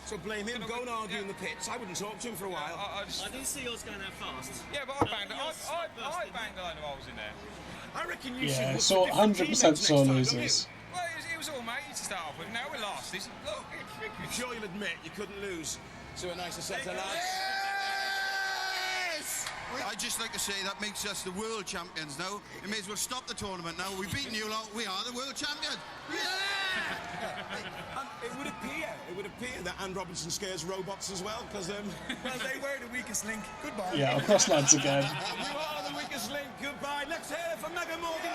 So blame him, go and argue in the pits. I wouldn't talk to him for a while. I didn't see yours going that fast. Yeah, but I banged the line while I was in there. I reckon you should so 100% saw losers. Well, it was all mate to start off with. Now we're lost. Look, I'm sure you'll admit you couldn't lose to a nicer set of lads. I'd just like to say that makes us the world champions now. You may as well stop the tournament now. We've beaten you lot. We are the world champions. Yeah! It would appear that Anne Robinson scares robots as well, because well, they were the weakest link. Goodbye. Yeah, of course, lads again. You are the weakest link. Goodbye. Let's hear it from Mega Morgan.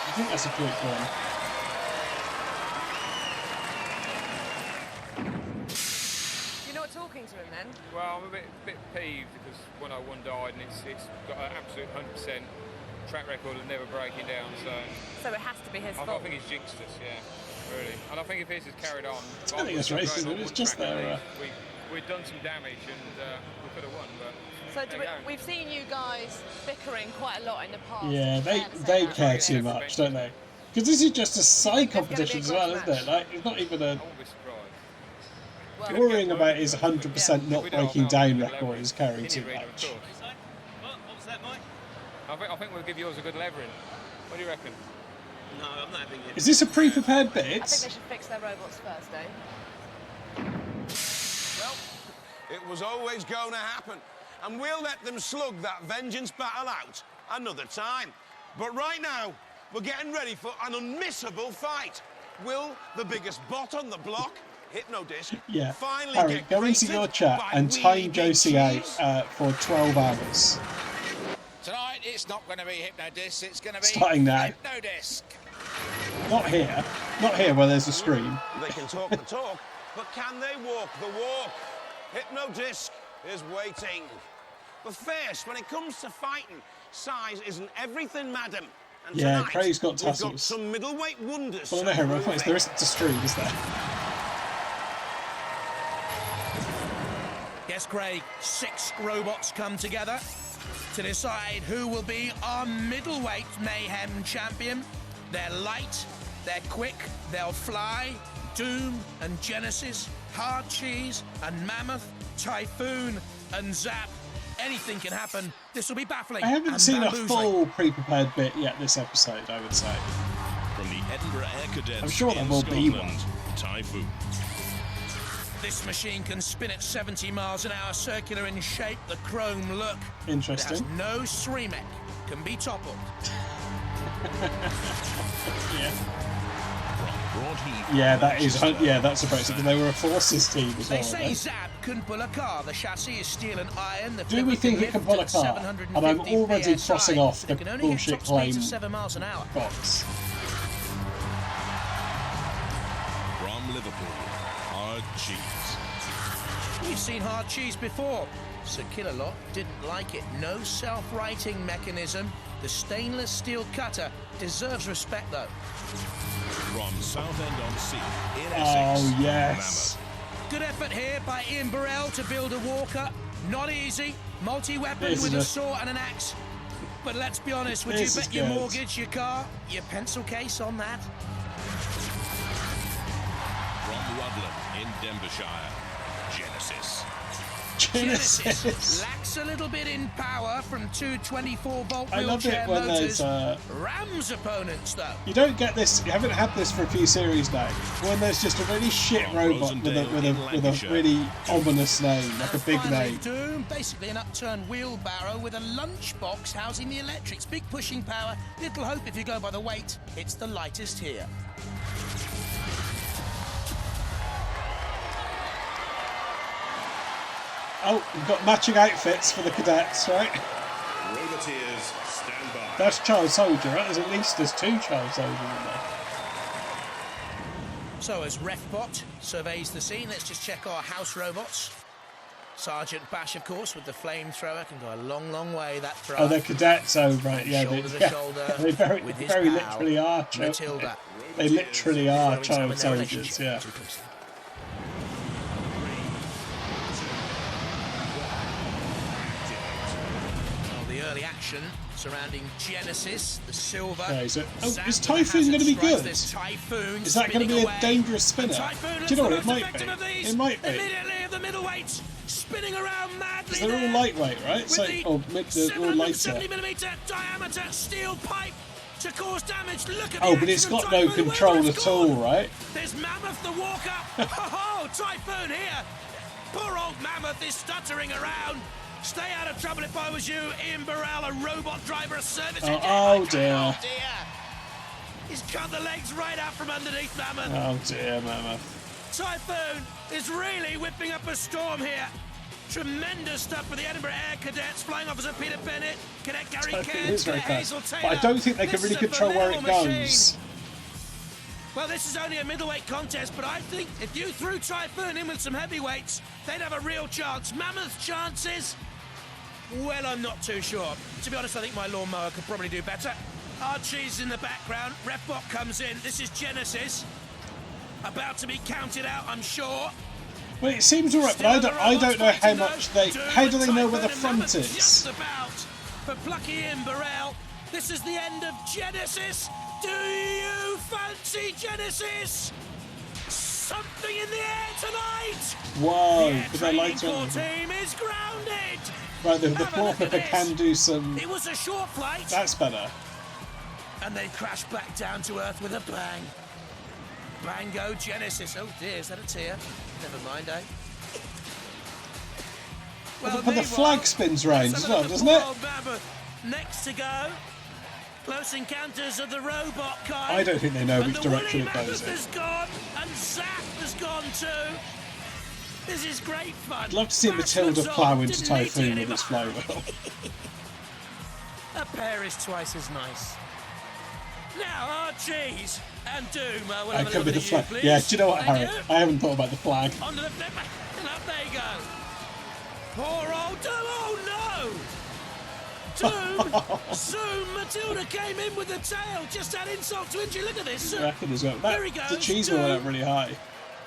I think that's a fluke one. Talking to him then? Well, I'm a bit peeved because 101 died and it's got an absolute 100% track record of never breaking down. So it has to be his fault. I think he's jinxed us, yeah, really. And I think if this has carried on, I think it's racism. It's just there. We've done some damage and we could have won, but. So we've seen you guys bickering quite a lot in the past. Yeah, they care too much, don't they? Because this is just a side competition as well, isn't it? Like, it's not even a. Worrying about his 100% not breaking down record is carrying too much. What was that, Mike? I think we'll give yours a good levering. What do you reckon? No, I'm not having it. Is this a pre-prepared bit? I think they should fix their robots first, eh? Well, it was always going to happen. And we'll let them slug that vengeance battle out another time. But right now, we're getting ready for an unmissable fight. Will the biggest bot on the block, Hypnodisc, yeah. finally Harry, go into your chat and time Josie out for 12 hours. Tonight it's not going to be Hypnodisc, it's going to be starting now. Hypnodisc. Not here where there's a stream. They can talk the talk, but can they walk the walk? Hypnodisc is waiting. But first, when it comes to fighting, size isn't everything, madam. And yeah, tonight, Craig's got we've tussles. got some middleweight wonders. Well, no, there isn't a stream, is there? Yes, Craig, 6 robots come together to decide who will be our middleweight Mayhem champion. They're light, they're quick, they'll fly. Doom and Genesis, Hard Cheese and Mammoth, Typhoon and Zap. Anything can happen. This will be baffling. I haven't seen a full pre-prepared bit yet this episode, I would say. From the Edinburgh Air Cadets I'm sure there will be one. Typhoon. This machine can spin at 70 miles an hour, circular in shape, the chrome look. Interesting. It has no Sremek, can be toppled. Yeah. From brought heat. Yeah, that is. Yeah, that's impressive. And they were a forces team as well. They say Zap can pull a car. The chassis is steel and iron. The Do we think it can pull a car? And I'm already crossing off the bullshit claim 7 miles an hour. box. From Liverpool, hard cheese. We've seen hard cheese before. Sir Killalot didn't like it. No self-righting mechanism. The stainless steel cutter deserves respect, though. From Southend-on-Sea in Oh, Essex, yes. Good effort here by Ian Burrell to build a walker. Not easy. Multi-weapon This with is a saw and an axe. But let's be honest, would you This is bet your good. mortgage, your car, your pencil case on that? From Rutland in Denbighshire, Genesis. Genesis. Lacks a little bit in power from two 24-volt I love wheelchair it when motors. there's Rams opponents, though. you don't get this. You haven't had this for a few series now. When there's just a really shit robot with a really ominous name, like a big Finally, name. Doom, basically an upturned wheelbarrow with a lunchbox housing the electrics. Big pushing power, little hope if you go by the weight. It's the lightest here. Oh, we've got matching outfits for the cadets, right? Roboteers, stand by. That's child soldier, right? There's at least two child soldiers in there. So as RefBot surveys the scene, let's just check our house robots. Sergeant Bash, of course, with the flamethrower, can go a long, long way, that thrower. Oh, they're cadets. Oh, right, yeah. Shoulder to shoulder They very, with his very pal, literally are. Matilda. They literally are Showing some child of their soldiers. relationship. Yeah. Well, the early action surrounding Genesis, the silver. Okay, so, Zap is with Typhoon the going to be hazard strike. good? There's Typhoon Is that going to be spinning a away. dangerous spinner? Typhoon Do you know what? looks It the might most be. effective of these. It might be. Immediately of the middleweights, spinning around madly. Because they're all lightweight, right? So, or they're all lighter. 770mm diameter steel pipe to cause damage. Look at Oh, the but it's action of got no Typhoon. control Wherever it's at all, gone. right? There's Mammoth the Walker. Oh, Typhoon here. Poor old Mammoth is stuttering around. Stay out of trouble if I was you. Ian Burrell, a robot driver, a service engineer. Oh, dear. Oh, dear. He's cut the legs right out from underneath Mammoth. Oh, dear, Mammoth. Typhoon is really whipping up a storm here. Tremendous stuff for the Edinburgh Air Cadets. Flying Officer Peter Bennett, Cadet Gary Typhoon Cairns, is very Cadet fast. Hazel Taylor. But I don't think they can This really is a control where it formidable goes. machine. Well, this is only a middleweight contest, but I think if you threw Typhoon in with some heavyweights, they'd have a real chance. Mammoth chances? Well, I'm not too sure. To be honest, I think my lawnmower could probably do better. Archie's in the background. RefBot comes in. This is Genesis. About to be counted out, I'm sure. Well, it seems alright, but I don't know how much they. How do they know where the front is? Just about for plucky Ian Burrell. This is the end of Genesis. Do you fancy Genesis? Something in the air tonight. Whoa, The but their lights training are core on. team is grounded. Right, the Have a floor look at flipper this. can do some. It was a short flight. That's better. And they crash back down to earth with a bang. Bango Genesis. Oh dear, is that a tear? Never mind, eh? But the flag spins round as well, doesn't it? Next to go. Close encounters of the robot kind. I don't think they know And which the direction woolly it goes mammoth in. has gone, and Zap has gone too. This is great fun. I'd love to see Matilda plough into Typhoon with its flywheel. A pair is twice as nice. Now, Archie's and Doom will I have a could look be at the you, flag. please. Yeah, do you know what, Thank Harry? you. I haven't thought about the flag. Onto the flipper, and up they go. Poor old Doom, oh no! Doom, Zoom, Matilda came in with the tail, just add insult to injury. Look at this. I reckon as well. There he The goes, cheese went Doom. up really high.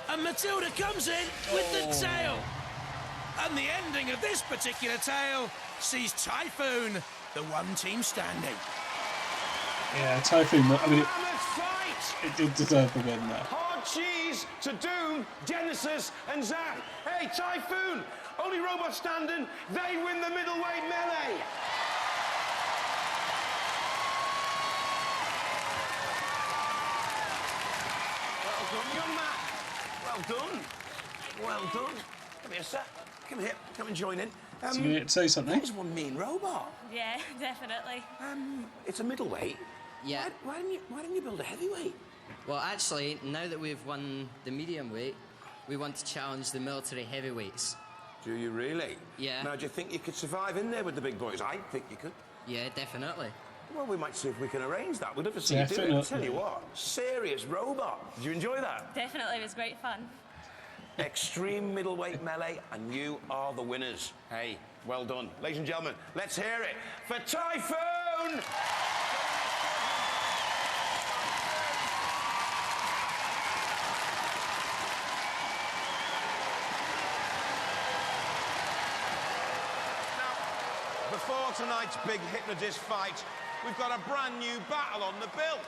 And Matilda comes in with the tail. And the ending of this particular tale sees Typhoon, the one team standing. Yeah, Typhoon. I mean, Fight! it did deserve the win there. Hard cheese to Doom, Genesis, and Zap. Hey, Typhoon, only robot standing. They win the middleweight melee. Well done, young man. Well done. Well done. Come here, sir. Come here. Come and join in. So you need to say something? There's one mean robot. Yeah, definitely. It's a middleweight. Yeah. Why didn't you build a heavyweight? Well, actually, now that we've won the medium weight, we want to challenge the military heavyweights. Do you really? Yeah. Now, do you think you could survive in there with the big boys? I think you could. Yeah, definitely. Well, we might see if we can arrange that. We'd love to see you do it. I'll tell you what, serious robot. Did you enjoy that? Definitely, it was great fun. Extreme middleweight melee, and you are the winners. Hey, well done. Ladies and gentlemen, let's hear it for Typhoon! Before tonight's big hypnotist fight, we've got a brand new battle on the bill.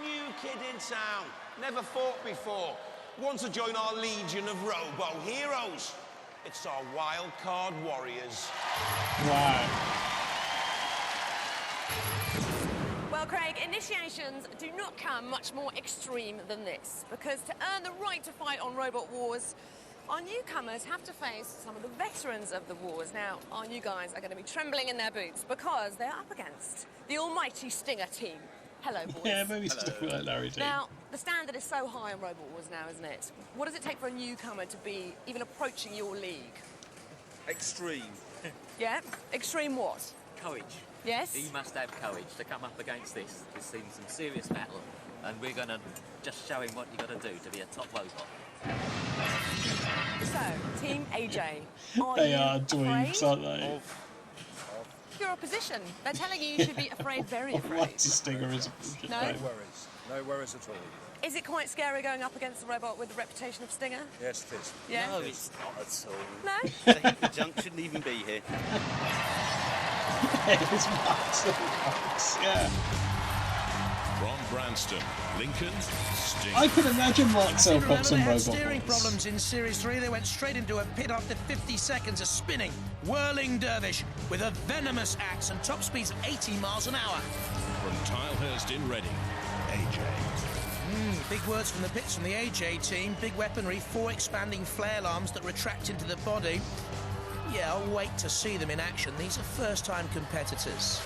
New kid in town, never fought before. Wants to join our legion of robo heroes. It's our wild card warriors. Wow. Well, Craig, initiations do not come much more extreme than this, because to earn the right to fight on Robot Wars, our newcomers have to face some of the veterans of the wars. Now, our new guys are going to be trembling in their boots because they're up against the almighty Stinger team. Hello, boys. Yeah, maybe stuff like Larry D. Now, the standard is so high on Robot Wars now, isn't it? What does it take for a newcomer to be even approaching your league? Extreme. Yeah? Extreme what? Courage. Yes? You must have courage to come up against this. We've seen some serious battle, and we're going to just show him what you've got to do to be a top robot. So, Team AJ, They are dweebs, aren't they? Your opposition. They're telling you you should be afraid, very afraid. Mighty Stinger is a No? No worries. No worries at all. Is it quite scary going up against a robot with the reputation of Stinger? Yes, it is. Yeah? No, it's not at all. No? The Heat junk shouldn't even be here. It's massive, yeah. From Branston, Lincoln, Stinger. I can imagine Mark Selcox and Robot steering Wars. problems in Series 3. They went straight into a pit after 50 seconds. A spinning, whirling dervish with a venomous axe and top speeds of 80 miles an hour. From Tilehurst in Reading, AJ. Big words from the pits from the AJ team. Big weaponry, 4 expanding flail arms that retract into the body. Yeah, I'll wait to see them in action. These are first-time competitors.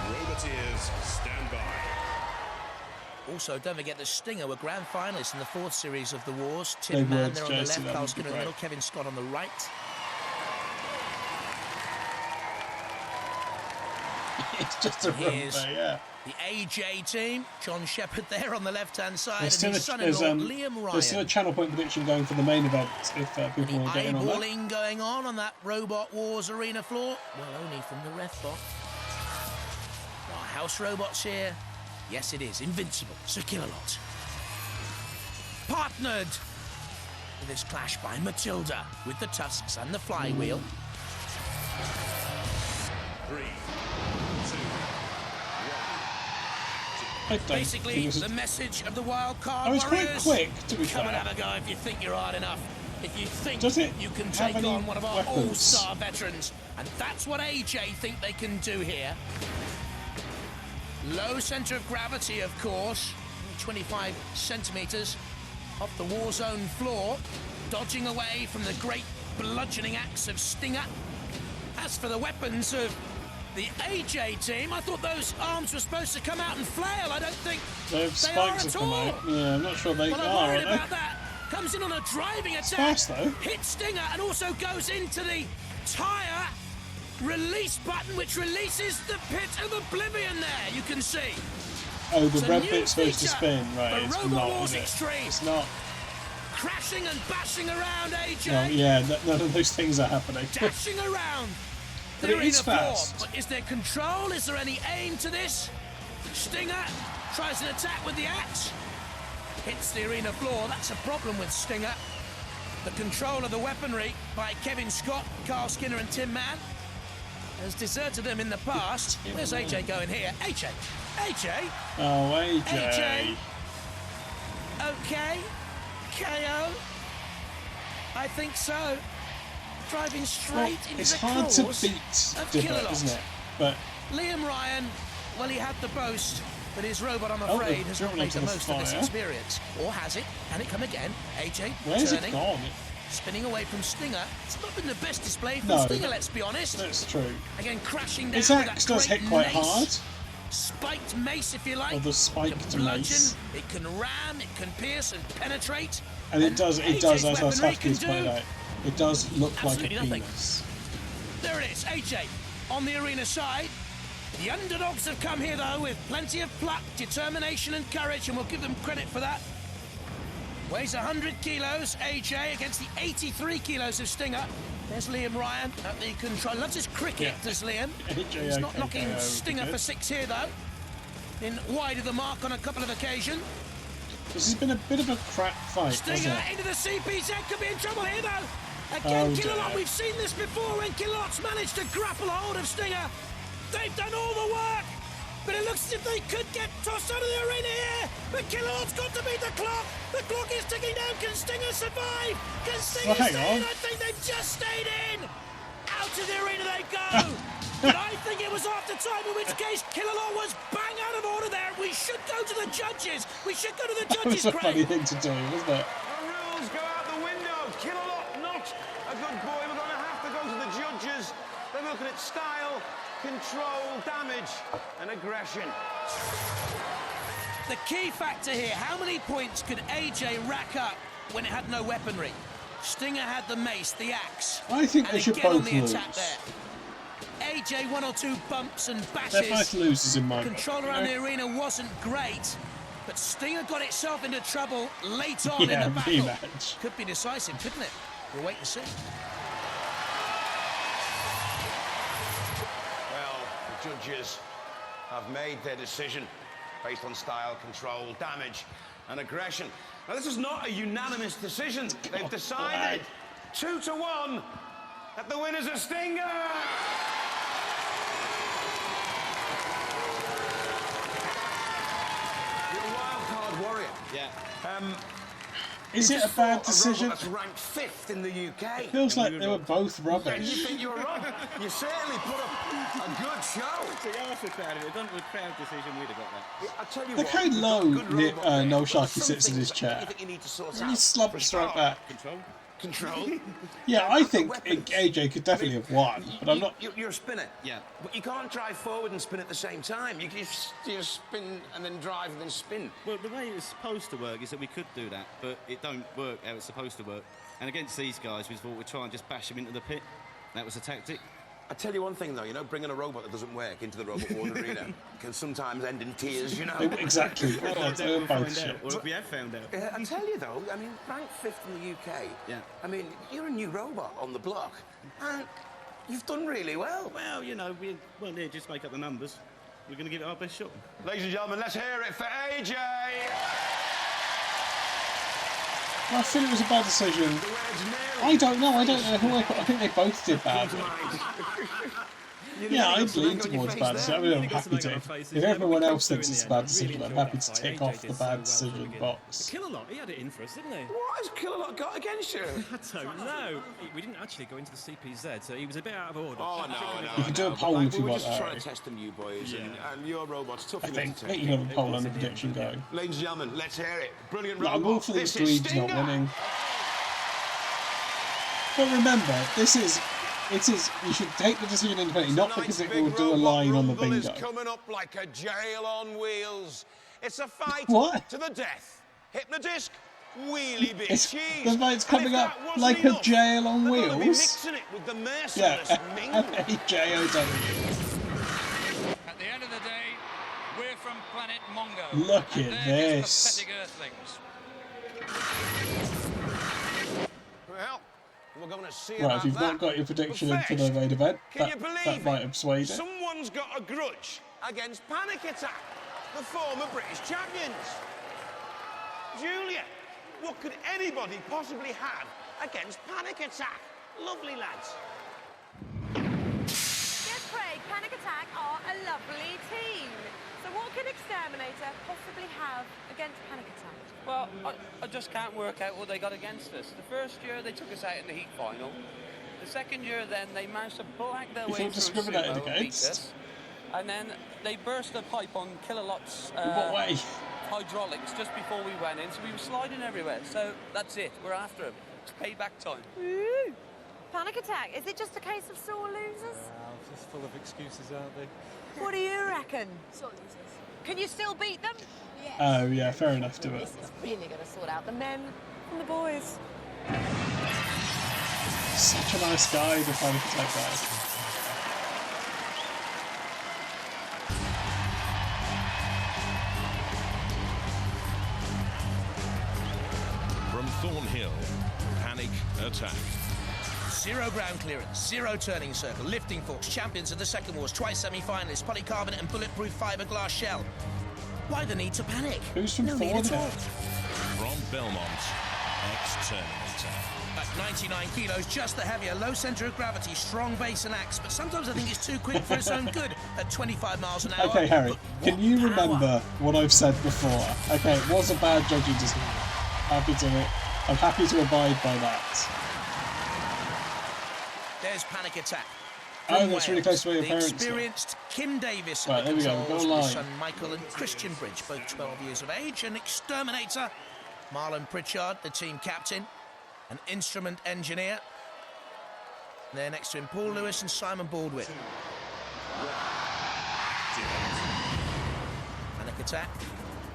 Roboteers, stand by. Also, don't forget the Stinger were grand finalists in the 4th series of the Wars. Tim Big Mann words, there on the Jason, left, that Carl would be Skinner in the great. middle, Kevin Scott on the right. It's just a Here's rumba, yeah. the AJ team. John Shepherd there on the left-hand side, There's and still, his a, son-in-law, there's, Liam Ryan. there's still a channel point prediction going for the main event if people want to get in on that. Eyeballing going on that Robot Wars arena floor. Well, only from the ref box. Our house robots here. Yes, it is. Invincible. Sir Killalot. Partnered with this clash by Matilda with the tusks and the flywheel. 3, 2, 1. Basically, the message of the wild card I was quite warriors. quick, to be Come fair. and have a go if you think you're hard enough. If you think Does it you can have take any on one of our weapons? all-star veterans. And that's what AJ think they can do here. Low centre of gravity, of course. 25 centimetres off the war zone floor. Dodging away from the great bludgeoning axe of Stinger. As for the weapons of the AJ team, I thought those arms were supposed to come out and flail. I don't think Those they spikes are have at come all. out. Yeah, I'm not sure they Well, I'm are, worried are about they? that. Comes in on a driving attack. fast, though. Hits Stinger and also goes into the tyre release button, which releases the pit of oblivion there, you can see. Oh, the It's a red new bit's supposed to feature spin, right? for It's Robot not, Wars is it? Extreme. It's not. Crashing and bashing around AJ. No, yeah, none of those things are happening. Dashing around. But They're it in is the floor. fast. But is there control? Is there any aim to this? Stinger tries an attack with the axe. Hits the arena floor. That's a problem with Stinger. The control of the weaponry by Kevin Scott, Carl Skinner and Tim Mann has deserted them in the past. Where's AJ going here? AJ! AJ! Oh, AJ. AJ! Okay. KO? I think so. Driving straight Well, into it's the hard to claws beat of Dipper, Killalot. isn't it? But Liam Ryan, well, he had the boast, but his robot, I'm Oh, afraid, they've has not driven made into the the most of this fire. experience. Or has it? Can it come again? AJ where's it turning, gone? spinning away from Stinger. It's not been the best display from No, Stinger, let's be honest. That's true. Again, crashing down His with axe that does great hit quite mace. hard. spiked mace, if you like. Or the spiked mace. It can ram, it can pierce and penetrate. And it does, as our Safki has pointed out, it does look like a penis. There it is, AJ on the arena side. The underdogs have come here, though, with plenty of pluck, determination and courage, and we'll give them credit for that. Weighs 100 kilos, AJ, against the 83 kilos of Stinger. There's Liam Ryan at the control. Loves his cricket, does Liam. He's not knocking Stinger for 6 here, though. In wide of the mark on a couple of occasions. This has been a bit of a crap fight, Stinger into the CPZ, could be in trouble here, though. Again, Killalot, we've seen this before when Killalot's managed to grapple a hold of Stinger. They've done all the work, but it looks as if they could get tossed out of the arena here. But Killalot's got to beat the clock. The clock is ticking down. Can Stinger survive? Can Stinger stay in? I think they've just stayed in. Out of the arena they go. But I think it was after time, in which case Killalot was bang out of order there. We should go to the judges. We should go to the judges, That was a funny thing to do, wasn't it? The rules go out the window. Killalot not a good boy. We're going to have to go to the judges. They're looking at style, control, damage and aggression. The key factor here, how many points could AJ rack up when it had no weaponry? Stinger had the mace, the axe. I think they should both lose. There. AJ 1 or 2 bumps and bashes. They're both losers in my book. Control around the arena wasn't great, but Stinger got itself into trouble late on in the battle. Rematch. Could be decisive, couldn't it? We'll wait and see. Well, the judges have made their decision based on style, control, damage and aggression. Now, this is not a unanimous decision. They've decided 2-1 that the winner's a Stinger! You're a wild card warrior. Yeah. Is it a bad decision? That's ranked 5th in the UK. It feels like they were both rubbish. And you think you were wrong? You certainly put up a good show. So yeah, if the crowd decision, we'd have got that. I'll tell you Look how low No Sharky sits in his chair. And he slumps right back. Control? Yeah, I think AJ could definitely have won, but I'm not... You're a spinner. Yeah. But you can't drive forward and spin at the same time. You just spin and then drive and then spin. Well, the way it's supposed to work is that we could do that, but it don't work how it's supposed to work. And against these guys, we thought we'd try and just bash them into the pit. That was the tactic. I tell you one thing, though, you know, bringing a robot that doesn't work into the robot war arena can sometimes end in tears, you know. Exactly. We have found out. I tell you, though, I mean, ranked 5th in the UK. Yeah. I mean, you're a new robot on the block, and you've done really well. Well, you know, we weren't here just to make up the numbers. We're going to give it our best shot. Ladies and gentlemen, let's hear it for AJ! I feel it was a bad decision. I don't know who I think they both did badly. Yeah, I'd lean towards bad decision. I mean, I'm happy to. If everyone else thinks it's a bad decision, I'm happy to tick off the bad decision box. Killalot, he had it in for us, didn't he? What has Killalot got against you? I don't know. We didn't actually go into the CPZ, so he was a bit out of order. Oh, no. You can do a poll if you want that. We're just trying that. to test them, you boys, and your robot's tough I enough to think you can have a poll and a prediction going. Ladies and gentlemen, let's hear it. Brilliant robot. I'm all for these Dweebs not winning. But remember, you should take the decision independently, not because it will do a line on the bingo. Is coming up like a jail on wheels. It's a fight to the death. Hypnodisc, wheelie bit cheese. The fight's coming up like a jail on wheels. Mixing it with the merciless J-O-W. At the end of the day, we're from planet Mongo. Look at this. Pathetic Earthlings. Well, we're going to see right, if you've not got your prediction in for the main event, that might have swayed it. Someone's got a grudge against Panic Attack, the former British champions. Julia, what could anybody possibly have against Panic Attack? Lovely lads. Yes, Craig, Panic Attack are a lovely team. So what can Exterminator possibly have against Panic Attack? Well, I just can't work out what they got against us. The first year, they took us out in the heat final. The second year, then, they managed to black their way through discriminated sumo and beat us. And then they burst a pipe on Killalot's hydraulics just before we went in, so we were sliding everywhere. So that's it. We're after them. It's payback time. Woo! Panic Attack, is it just a case of sore losers? Just full of excuses, aren't they? What do you reckon? Sore losers. Can you still beat them? Yes. Oh, yeah, fair enough to it. This is really going to sort out the men and the boys. Such a nice guy, the Panic Attack guy. From Thornhill, Panic Attack. 0 ground clearance, 0 turning circle, lifting forks, champions of the Second Wars, twice semi-finalists, polycarbonate and bulletproof fiberglass shell. Why the need to panic? Who's from Thornhill? From Belmont, ex-Terminator. At 99 kilos, just the heavier, low centre of gravity, strong base and axe, but sometimes I think it's too quick for its own good at 25 miles an hour. Okay, Harry, can you remember what I've said before? Okay, it was a bad judging decision. I'm happy to abide by that. There's Panic Attack. Oh, that's really close to where your parents are. Experienced Kim Davis right, there we go, we've got a line. His son Michael and Christian Bridge, both 12 years of age, an exterminator. Marlon Pritchard, the team captain, an instrument engineer. And there next to him, Paul Lewis and Simon Baldwin. Panic Attack.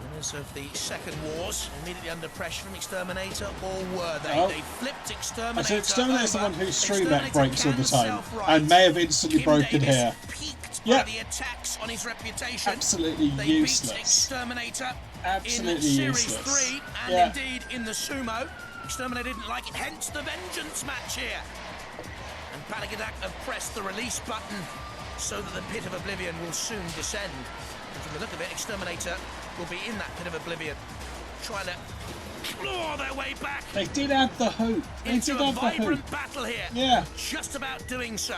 Winners of the Second Wars, immediately under pressure from Exterminator, or were they? Oh. They flipped Exterminator. So Exterminator's the one whose stream net breaks all the time, self-right. and may have instantly Kim broken Davis here. Peaked Yeah. by the attacks on his reputation. Absolutely they useless. Beat Exterminator Absolutely in Series useless. 3 and Yeah. indeed in the Sumo. Exterminator didn't like it, hence the Vengeance match here. And Panic Attack have pressed the release button so that the pit of oblivion will soon descend. And from the look of it, Exterminator will be in that pit of oblivion, trying to claw their way back. They did add the hope. They into did a add the hope. vibrant battle here. Yeah. Just about doing so.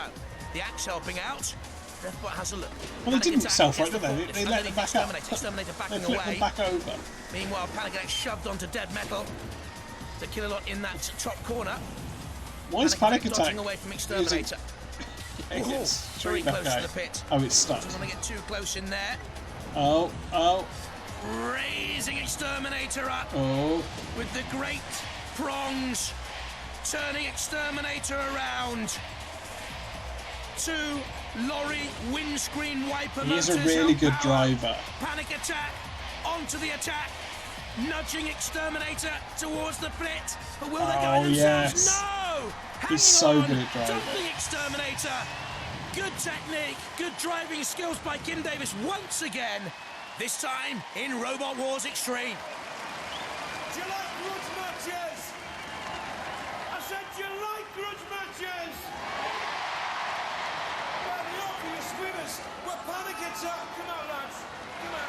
The axe helping out. Deathbot has a look. Well, they didn't self-right, did they? They let them back up. Exterminator backing They flipped away. them back over. Meanwhile, Panic Attack shoved onto Dead Metal to kill a lot in that top corner. Why is Panic Attack dodging away from Exterminator? It's Very that close guy. to the pit. Oh, it's stuck. Doesn't want to get too close in there. Oh. Raising Exterminator up Oh. with the great prongs, turning Exterminator around. 2 lorry windscreen wiper He is a motors really help good power. driver. Panic Attack onto the attack, nudging Exterminator towards the pit. But will they go themselves? Yes. No! He's so on, good at driving. dumping Exterminator. Good technique, good driving skills by Kim Davis once again. This time in Robot Wars Extreme. Do you like grudge matches? I said, do you like grudge matches? Well, the obvious winners were Panic Attack. Come on, lads. Come on.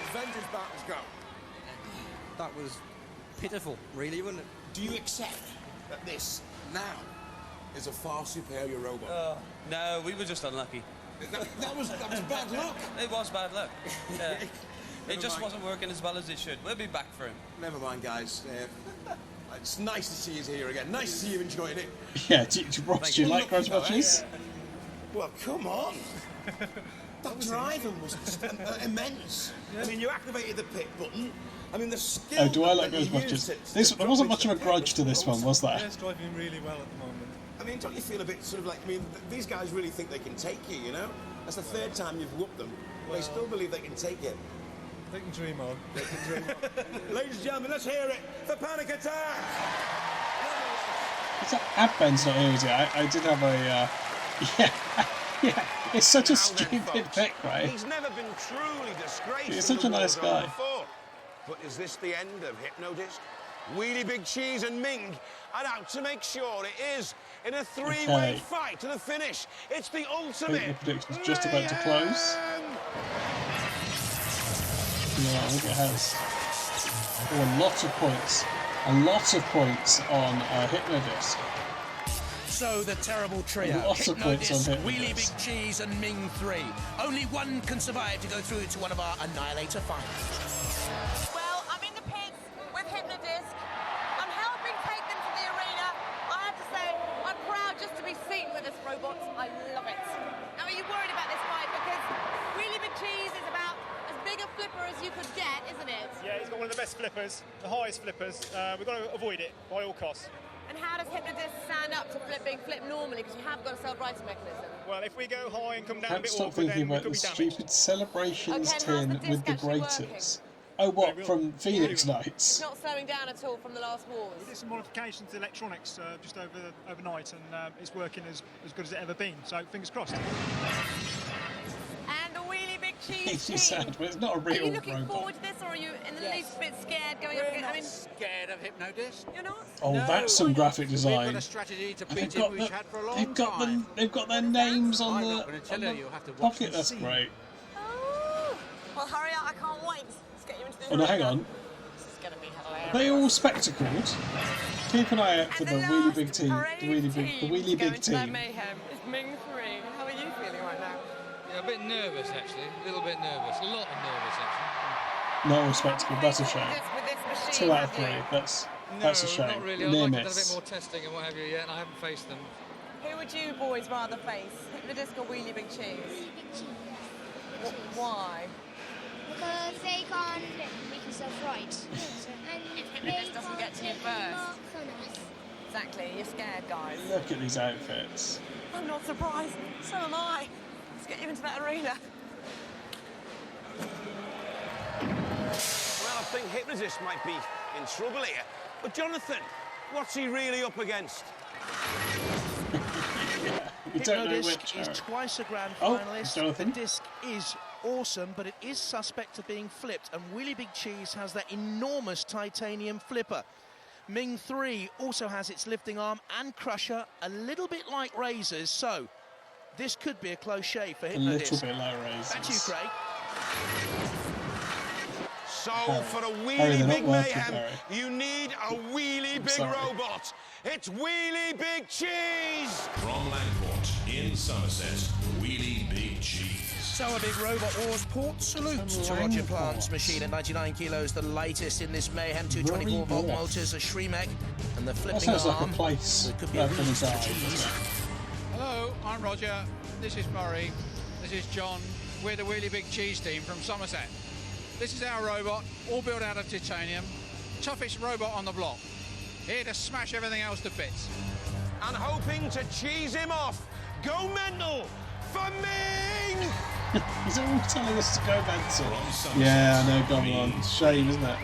As vengeance battles go, that was pitiful, really, wasn't it? Do you accept that this, now, is a far superior robot? No, we were just unlucky. That was bad luck. It was bad luck. Yeah. It just wasn't working as well as it should. We'll be back for him. Never mind, guys. It's nice to see you here again. Nice to see you enjoying it. Yeah, Ross, do you like grudge matches? Well, come on. That driving was immense. I mean, you activated the pit button. I mean, the skill. Oh, do I like grudge matches? There wasn't much of a grudge to this one, was there? Yeah, it's driving really well at the moment. I mean, don't you feel a bit sort of like, I mean, these guys really think they can take you, you know? That's the third time you've whooped them. They still believe they can take it. They can dream on. They can dream on. Ladies and gentlemen, let's hear it for Panic Attack. It's Abben's not here, is it? I did have a... yeah. It's such a stupid pick, right? He's never been truly disgraced. He's such a nice guy. Before. But is this the end of Hypnodisc? Wheelie Big Cheese and Ming are out to make sure it is in a three-way fight to the finish. It's the ultimate. I think the prediction's just about to close. Yeah, I think it has. Oh, a lot of points. A lot of points on Hypnodisc. So the terrible trio, Lots of points on Hypnodisc, Hypnodisc. Wheelie Big Cheese and Ming 3. Only one can survive to go through to one of our Annihilator finals. Well, I'm in the pits with Hypnodisc. I'm helping take them to the arena. I have to say, I'm proud just to be seen with this robot. I love it. Now, are you worried about this fight? Because Wheelie Big Cheese is about as big a flipper as you could get, isn't it? Yeah, he's got one of the best flippers, the highest flippers. We've got to avoid it by all costs. And how does Hypnodisc stand up to being flipped normally? Because you have got a self-righting mechanism. Well, if we go high and come down a Can't bit stop awkward, thinking then about we could the be damaged. stupid celebrations Okay, and how's tin the disc with the actually graters. Oh, what, from Phoenix It's Nights? not slowing down at all from the last wars. We did some modifications to electronics just overnight, and it's working as good as it ever been. So fingers crossed. And the wheelie big cheese It's sad, but it's not a real Are you looking robot. forward to this, or are you in the least bit scared going up against? I mean, scared of Hypnodisc. You're not? Oh, that's some graphic We've design. got a strategy to And beat him we've had for a long time. They've got their names on I'm the, not going to tell on you, the you'll have to watch pocket. and That's see. great. Oh, well, hurry up! I can't wait. Let's get you into the. Oh no, hang on. This is going to be hilarious. Are they all spectacled? Keep an eye out for the wheelie big team. The wheelie big team. Mayhem is Ming 3. How are you feeling right now? Yeah, a bit nervous actually, a little bit nervous, a lot of nervous actually. Not all spectacled. That's a shame. 2 out of 3. That's a shame. Not really. Near I'd like to do a miss. bit more testing and what have you yet, and I haven't faced them. Who would you boys rather face? Hypnodisc or Wheelie Big Cheese? Why? Because they can't make themselves right. If Hypnodisc doesn't get to you first. Exactly, you're scared, guys. Look at these outfits. I'm not surprised. So am I. Let's get you into that arena. Well, I think Hypnodisc might be in trouble here. But Jonathan, what's he really up against? You don't know Hypnodisc which. is twice a grand Oh, finalist. Jonathan. The disc is awesome, but it is suspect of being flipped, and Wheelie Big Cheese has that enormous titanium flipper. Ming 3 also has its lifting arm and crusher, a little bit like Razor's, so this could be a close shave for A Hypnodisc. little bit like Razor's. Back to you, Craig. So, Harry. for a Harry, Wheelie they're Big not working, Mayhem, Harry. you need a Wheelie Big sorry. Robot. It's Wheelie Big Cheese! From Langport in Somerset, Wheelie Big Cheese. So a big Robot Wars port salute to Roger Plant's machine at 99 kilos, the latest in this Mayhem. 224 volt motors, a Shremek, and the That flipping sounds like arm. a place So it could be where a I've boost been for died, cheese. doesn't it? Hello, I'm Roger. This is Murray. This is John. We're the Wheelie Big Cheese team from Somerset. This is our robot, all built out of titanium. Toughest robot on the block. Here to smash everything else to bits. And hoping to cheese him off. Go mental for Ming! He's all telling us to go mental. Yeah, I know, gone on. Shame, isn't it?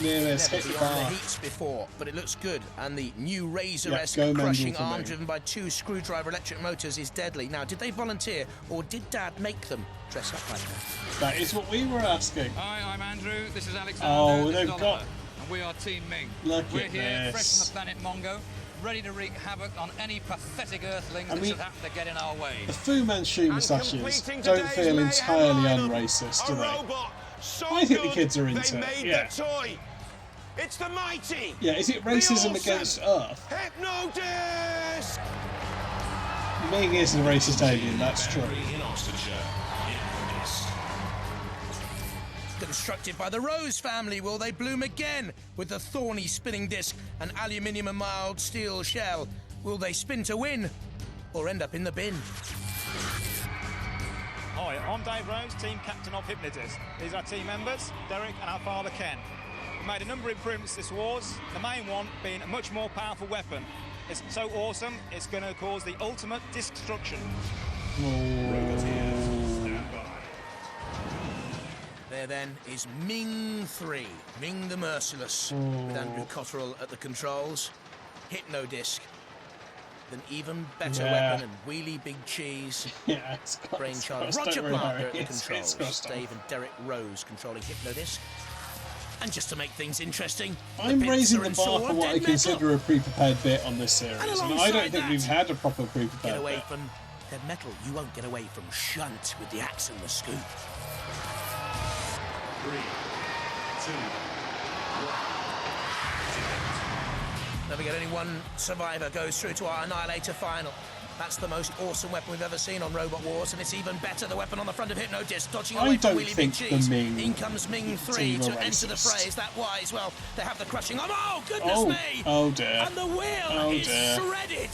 Near this, Never hit the been on the bar. heats before, but it looks good. And the new Razor-esque Yeah, go Mendel crushing for arm me. driven by 2 screwdriver electric motors is deadly. Now, did they volunteer or did Dad make them dress up like that? That is what we were asking. Hi, I'm Andrew. This is Alexander. Oh, this they've is Oliver. got- And we are Team Ming. Look We're at here, this. fresh from the planet Mongo, ready to wreak havoc on any pathetic earthlings I that mean, should happen to get in our way. The Fu Manchu moustaches completing don't today's feel Mayhem entirely lineup, unracist, do a they? robot so I think the good kids are they into it, made yeah. the toy. It's the mighty. Yeah, is it racism the awesome against Earth? Hypnodisc. Ming is a racist alien, that's true. In Oxfordshire, Hypnodisc. Constructed by the Rose family, will they bloom again with the thorny spinning disc and aluminium and mild steel shell? Will they spin to win or end up in the bin? Hi, I'm Dave Rose, team captain of Hypnodisc. These are our team members, Derek and our father Ken. We made a number of improvements this wars, the main one being a much more powerful weapon. It's so awesome, it's going to cause the ultimate destruction. There then is Ming 3, Ming the Merciless, with Andrew Cotterill at the controls. Hypnodisc, an even better Yeah. weapon, and Wheelie Big Cheese. Yeah, it's got Brainchild it's Roger don't worry, Parker Harry. at the It's controls. crossed off. Dave and Derek Rose controlling Hypnodisc. And just to make things interesting, I'm bits raising are the in bar sort for of what I dead metal. consider a pre-prepared bit on this series, And and I alongside don't think that, we've had a proper pre-prepared Get away bit. from dead metal. You won't get away from shunt with the axe and the scoop. 3, 2, 1. Never get only one survivor goes through to our Annihilator final. That's the most awesome weapon we've ever seen on Robot Wars, and it's even better, the weapon on the front of Hypnodisc, dodging I away from don't Wheelie Big think the Cheese. Ming In comes Ming 3 team to are enter the racist. fray. Is that wise? Well, they have the crushing arm. Oh, goodness Oh, me! oh dear. And the wheel Oh is dear. shredded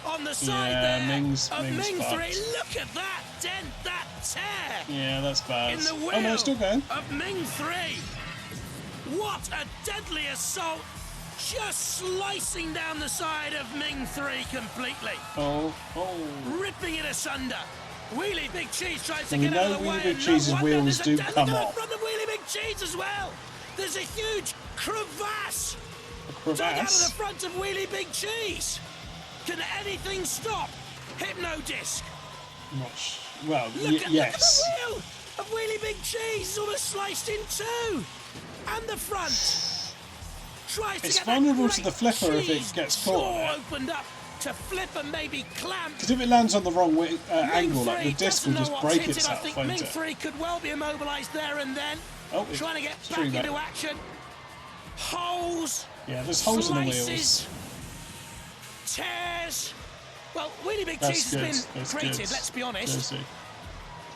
on the side Yeah, there Ming's of Ming 3. fucked. Look at that dent, that tear! Yeah, that's bad. In the wheel Oh no, it's still going. of Ming 3. What a deadly assault! Just slicing down the side of Ming 3 completely. Ripping it asunder. Wheelie Big Cheese tries to get out of the way. Big Cheese's wheels do come off. From the Wheelie Big Cheese as well. There's a huge crevasse. A dug out of the front of Wheelie Big Cheese. Can anything stop Hypno Disc? Well, yes. Look at the wheel of Wheelie Big Cheese. It's almost sliced in two. And the front. It's vulnerable to the flipper if it gets caught. Opened up to flip and maybe clamp. Because if it lands on the wrong angle, like the disc will just break itself. I think Ming 3 could well be immobilised there and then. Trying to get back into action. Holes. Yeah, there's holes in the wheels. Tears. Well, Wheelie Big Cheese has been created, let's be honest.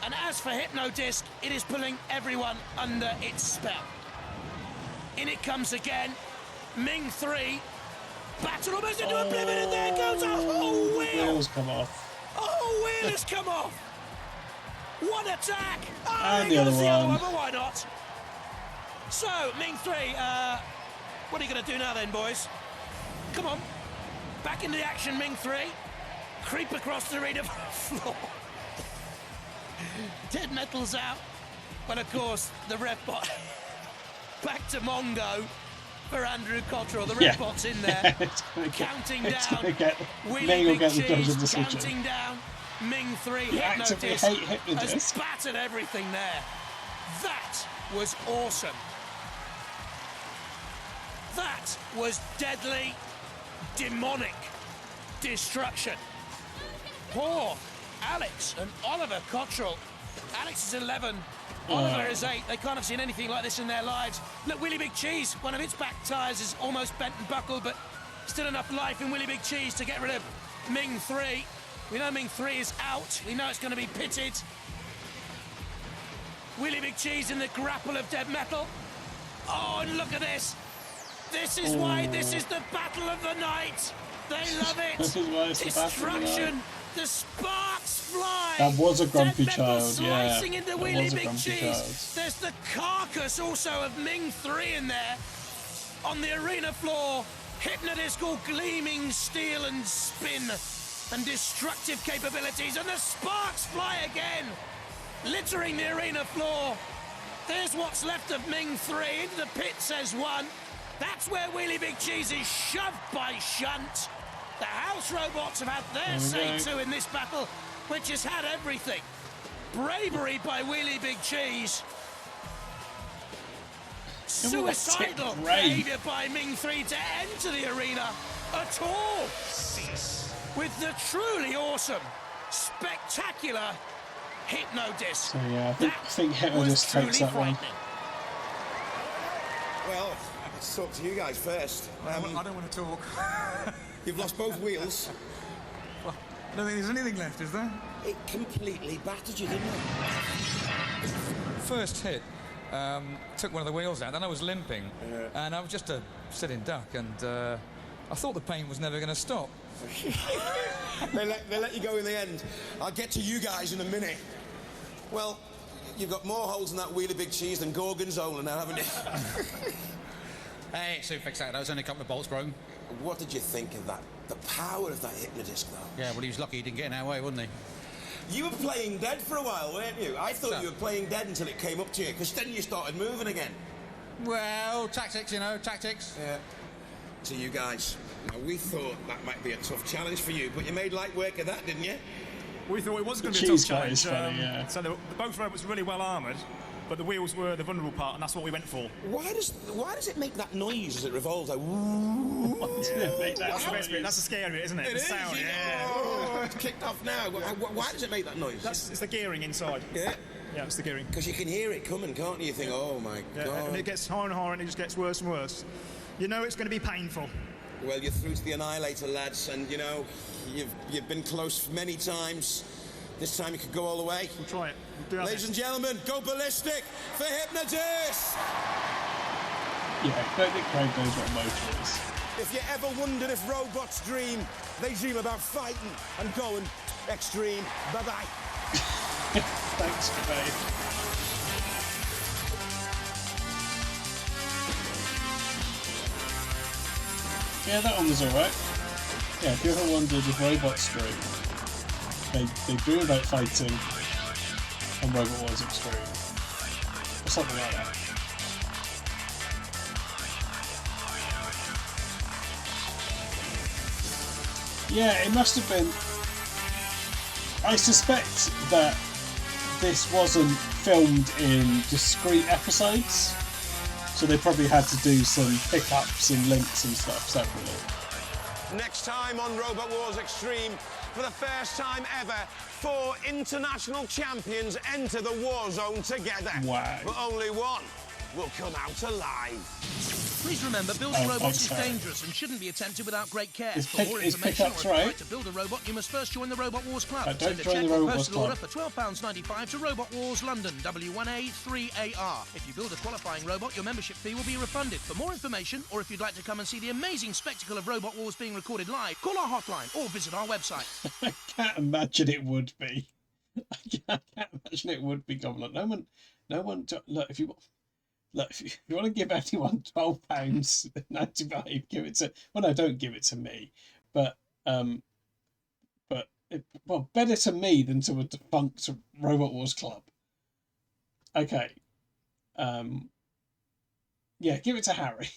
And as for Hypno Disc, it is pulling everyone under its spell. In it comes again. Ming 3. Battle almost into oblivion, and there goes a whole wheel. Wheels come off. A whole wheel has come off. One attack. And the other one. But why not? So, Ming 3, what are you going to do now then, boys? Come on. Back into the action, Ming 3. Creep across the arena floor. Dead Metal's out. But of course, the Rev Bot. Back to Mongo for Andrew Cottrell. The Red Bot's in there. Counting down. Wheelie Big Cheese counting down. Ming 3 Hypno-Disc has battered everything there. That was awesome. That was deadly, demonic destruction. Poor Alex and Oliver Cottrell. Alex is 11. Oliver is 8. They can't have seen anything like this in their lives. Look, Wheelie Big Cheese, one of its back tyres is almost bent and buckled, but still enough life in Wheelie Big Cheese to get rid of Ming 3. We know Ming 3 is out. We know it's going to be pitted. Wheelie Big Cheese in the grapple of Dead Metal. Oh, and look at this. This is why this is the battle of the night. They love it. This is why it's Destruction. The sparks fly. That was a grumpy child, slicing into Wheelie Big Cheese. There's the carcass also of Ming 3 in there. On the arena floor, Hypno-Disc all gleaming steel and spin and destructive capabilities, and the sparks fly again, littering the arena floor. There's what's left of Ming 3. Into the pit, says one. That's where Wheelie Big Cheese is shoved by Shunt. The house robots have had their say too in this battle, which has had everything. Bravery by Wheelie Big Cheese. Suicidal behaviour by Ming 3 to enter the arena at all. With the truly awesome, spectacular Hypno-Disc. So yeah, I think Hypno-Disc takes that one. Well, let's talk to you guys first. I don't want to talk. You've lost both wheels. Well, I don't think there's anything left, is there? It completely battered you, didn't it? First hit, took one of the wheels out, then I was limping, and I was just a sitting duck, and I thought the pain was never going to stop. they let you go in the end. I'll get to you guys in a minute. Well, you've got more holes in that Wheelie Big Cheese than Gorgonzola now, haven't you? Hey, so fix that. That was only a couple of bolts broken. What did you think of that? The power of that Hypno-Disc, though. Yeah, well, he was lucky he didn't get in our way, wasn't he? You were playing dead for a while, weren't you? I thought you were playing dead until it came up to you, because then you started moving again. Well, tactics, you know, tactics. Yeah. To you guys. Now, we thought that might be a tough challenge for you, but you made light work of that, didn't you? We thought it was going to be a tough challenge. So both robots were really well armoured, but the wheels were the vulnerable part, and that's what we went for. Why does it make that noise as it revolves? Like, That's the scary bit, isn't it? The sound, Oh, it's kicked off now. Why does it make that noise? It's the gearing inside. Yeah? Yeah, it's the gearing. Because you can hear it coming, can't you? You think, oh my God. And it gets higher and higher, and it just gets worse and worse. You know it's going to be painful. Well, you're through to the Annihilator, lads, and, you know, you've been close many times. This time you could go all the way. We'll try it. We'll Ladies and gentlemen, go ballistic for Hypno-Disc! Yeah, I don't think Craig knows what a motor is. If you ever wondered if robots dream, they dream about fighting and going extreme. Bye-bye. Thanks, Craig. Yeah, that one was alright. Yeah, if you ever wondered if Robot Stream, they dream about fighting on Robot Wars Extreme. Or something like that. Yeah, it must have been... I suspect that this wasn't filmed in discrete episodes, so they probably had to do some pickups and links and stuff separately. Next time on Robot Wars Extreme, for the first time ever, 4 international champions enter the war zone together. Wow. But only one will come out alive. Please remember, building robots is dangerous and shouldn't be attempted without great care. For more is information, or pickups if you'd right? like to build a robot, you must first join the Robot Wars Club. Don't Send a join check the or Robot postal Wars order Club. for £12.95 to Robot Wars London, W1A3AR. If you build a qualifying robot, your membership fee will be refunded. For more information, or if you'd like to come and see the amazing spectacle of Robot Wars being recorded live, call our hotline or visit our website. I can't imagine it would be. I can't imagine it would be, Goblin. No one. Look, if you want to give anyone £12.95, give it to. Well, no, don't give it to me. But better to me than to a defunct Robot Wars Club. Okay. Yeah, give it to Harry.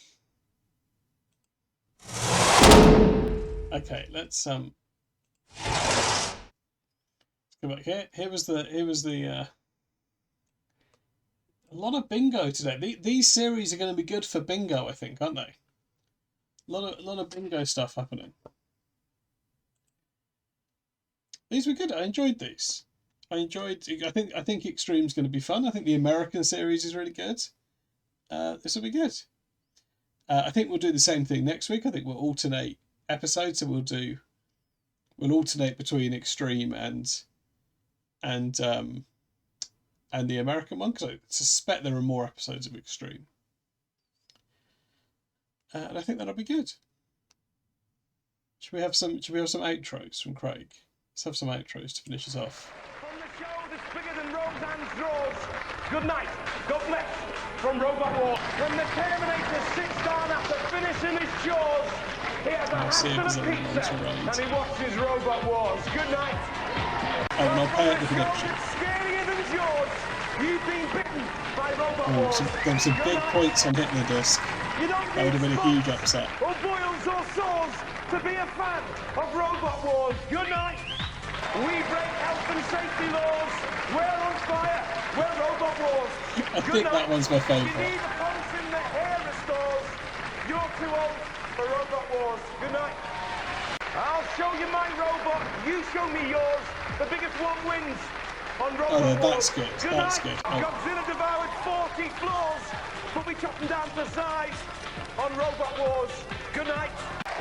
Okay, let's go back here. Here was the a lot of bingo today. These series are going to be good for bingo, I think, aren't they? A lot of bingo stuff happening. These were good. I enjoyed these. I think Extreme's going to be fun. I think the American series is really good. This will be good. I think we'll do the same thing next week. I think we'll alternate episodes, so we'll alternate between Extreme and the American one, because I suspect there are more episodes of Extreme. And I think that'll be good. Should we have some outros from Craig? Let's have some outros to finish us off. From the show that's bigger than Roseanne's drawers, good night, God bless, from Robot Wars. When the Terminator sits down after finishing his chores, he has a hat and a pizza, and he watches Robot Wars. Good night. Oh, and I'll pay at the production. Scarier than yours. You've been bitten by Robot Wars. There were some big points on hitting the disc. That would have been a huge upset. Or boils or sores to be a fan of Robot Wars. Good night. We break health and safety laws. We're on fire. We're Robot Wars. I think that one's my favourite. You need a pulse in the hair restores. You're too old for Robot Wars. Good night. I'll show you my robot. You show me yours. The biggest one wins on Robot Wars. That's good. That's good. Godzilla devoured 40 floors, but we chopped them down to size on Robot Wars. Good night.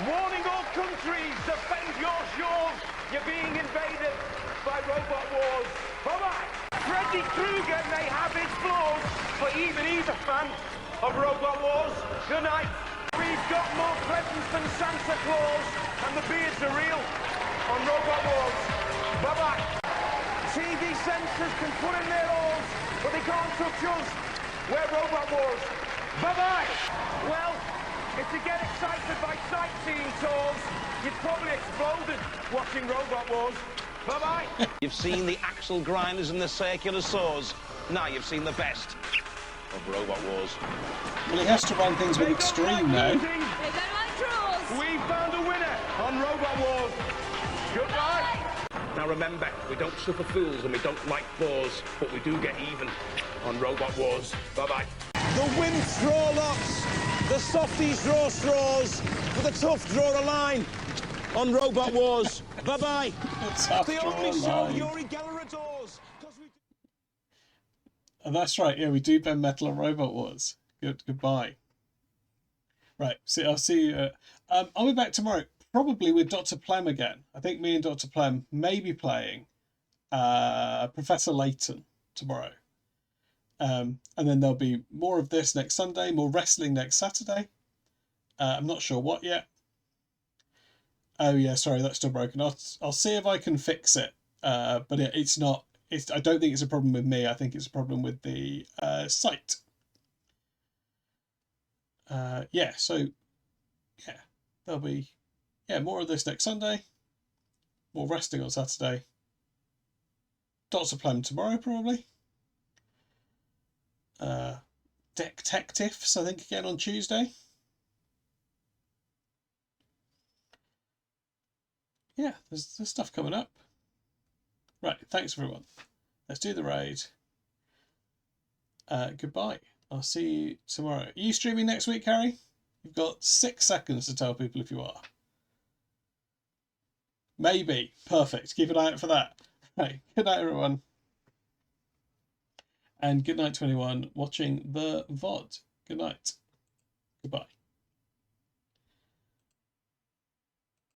Warning all countries, defend your shores. You're being invaded by Robot Wars. Bye-bye. Freddy Krueger may have his flaws, but even he's a fan of Robot Wars. Good night. We've got more presents than Santa Claus, and the beards are real on Robot Wars. Bye-bye. TV censors can put in their oars, but they can't touch us. We're Robot Wars. Bye-bye. Well, if you get excited by sightseeing tours, you've probably exploded watching Robot Wars. Bye-bye. You've seen the axle grinders and the circular saws. Now you've seen the best of Robot Wars. Well, he has to run things with Extreme now. We found a winner on Robot Wars. Goodbye. Now remember, we don't suffer fools and we don't like bores, but we do get even on Robot Wars. Bye-bye. The wimps draw lots, the softies draw straws, but the tough draw a line on Robot Wars. Bye-bye. The only show Yuri Geller adores. And that's right, yeah, we do Ben Metal on Robot Wars. Goodbye. Right, I'll see you. I'll be back tomorrow, probably with Dr. Plem again. I think me and Dr. Plem may be playing Professor Layton tomorrow. And then there'll be more of this next Sunday, more wrestling next Saturday. I'm not sure what yet. Oh yeah, sorry, that's still broken. I'll see if I can fix it. But it's not. I don't think it's a problem with me. I think it's a problem with the site. Yeah. So yeah, there'll be, more of this next Sunday. More resting on Saturday. Dots of Plum tomorrow, probably. Detectives, I think, again on Tuesday. Yeah, there's stuff coming up. Right, thanks everyone. Let's do the raid. Goodbye. I'll see you tomorrow. Are you streaming next week, Harry? You've got 6 seconds to tell people if you are. Maybe. Perfect. Keep an eye out for that. Right. Good night, everyone. And good night to anyone watching the VOD. Good night. Goodbye.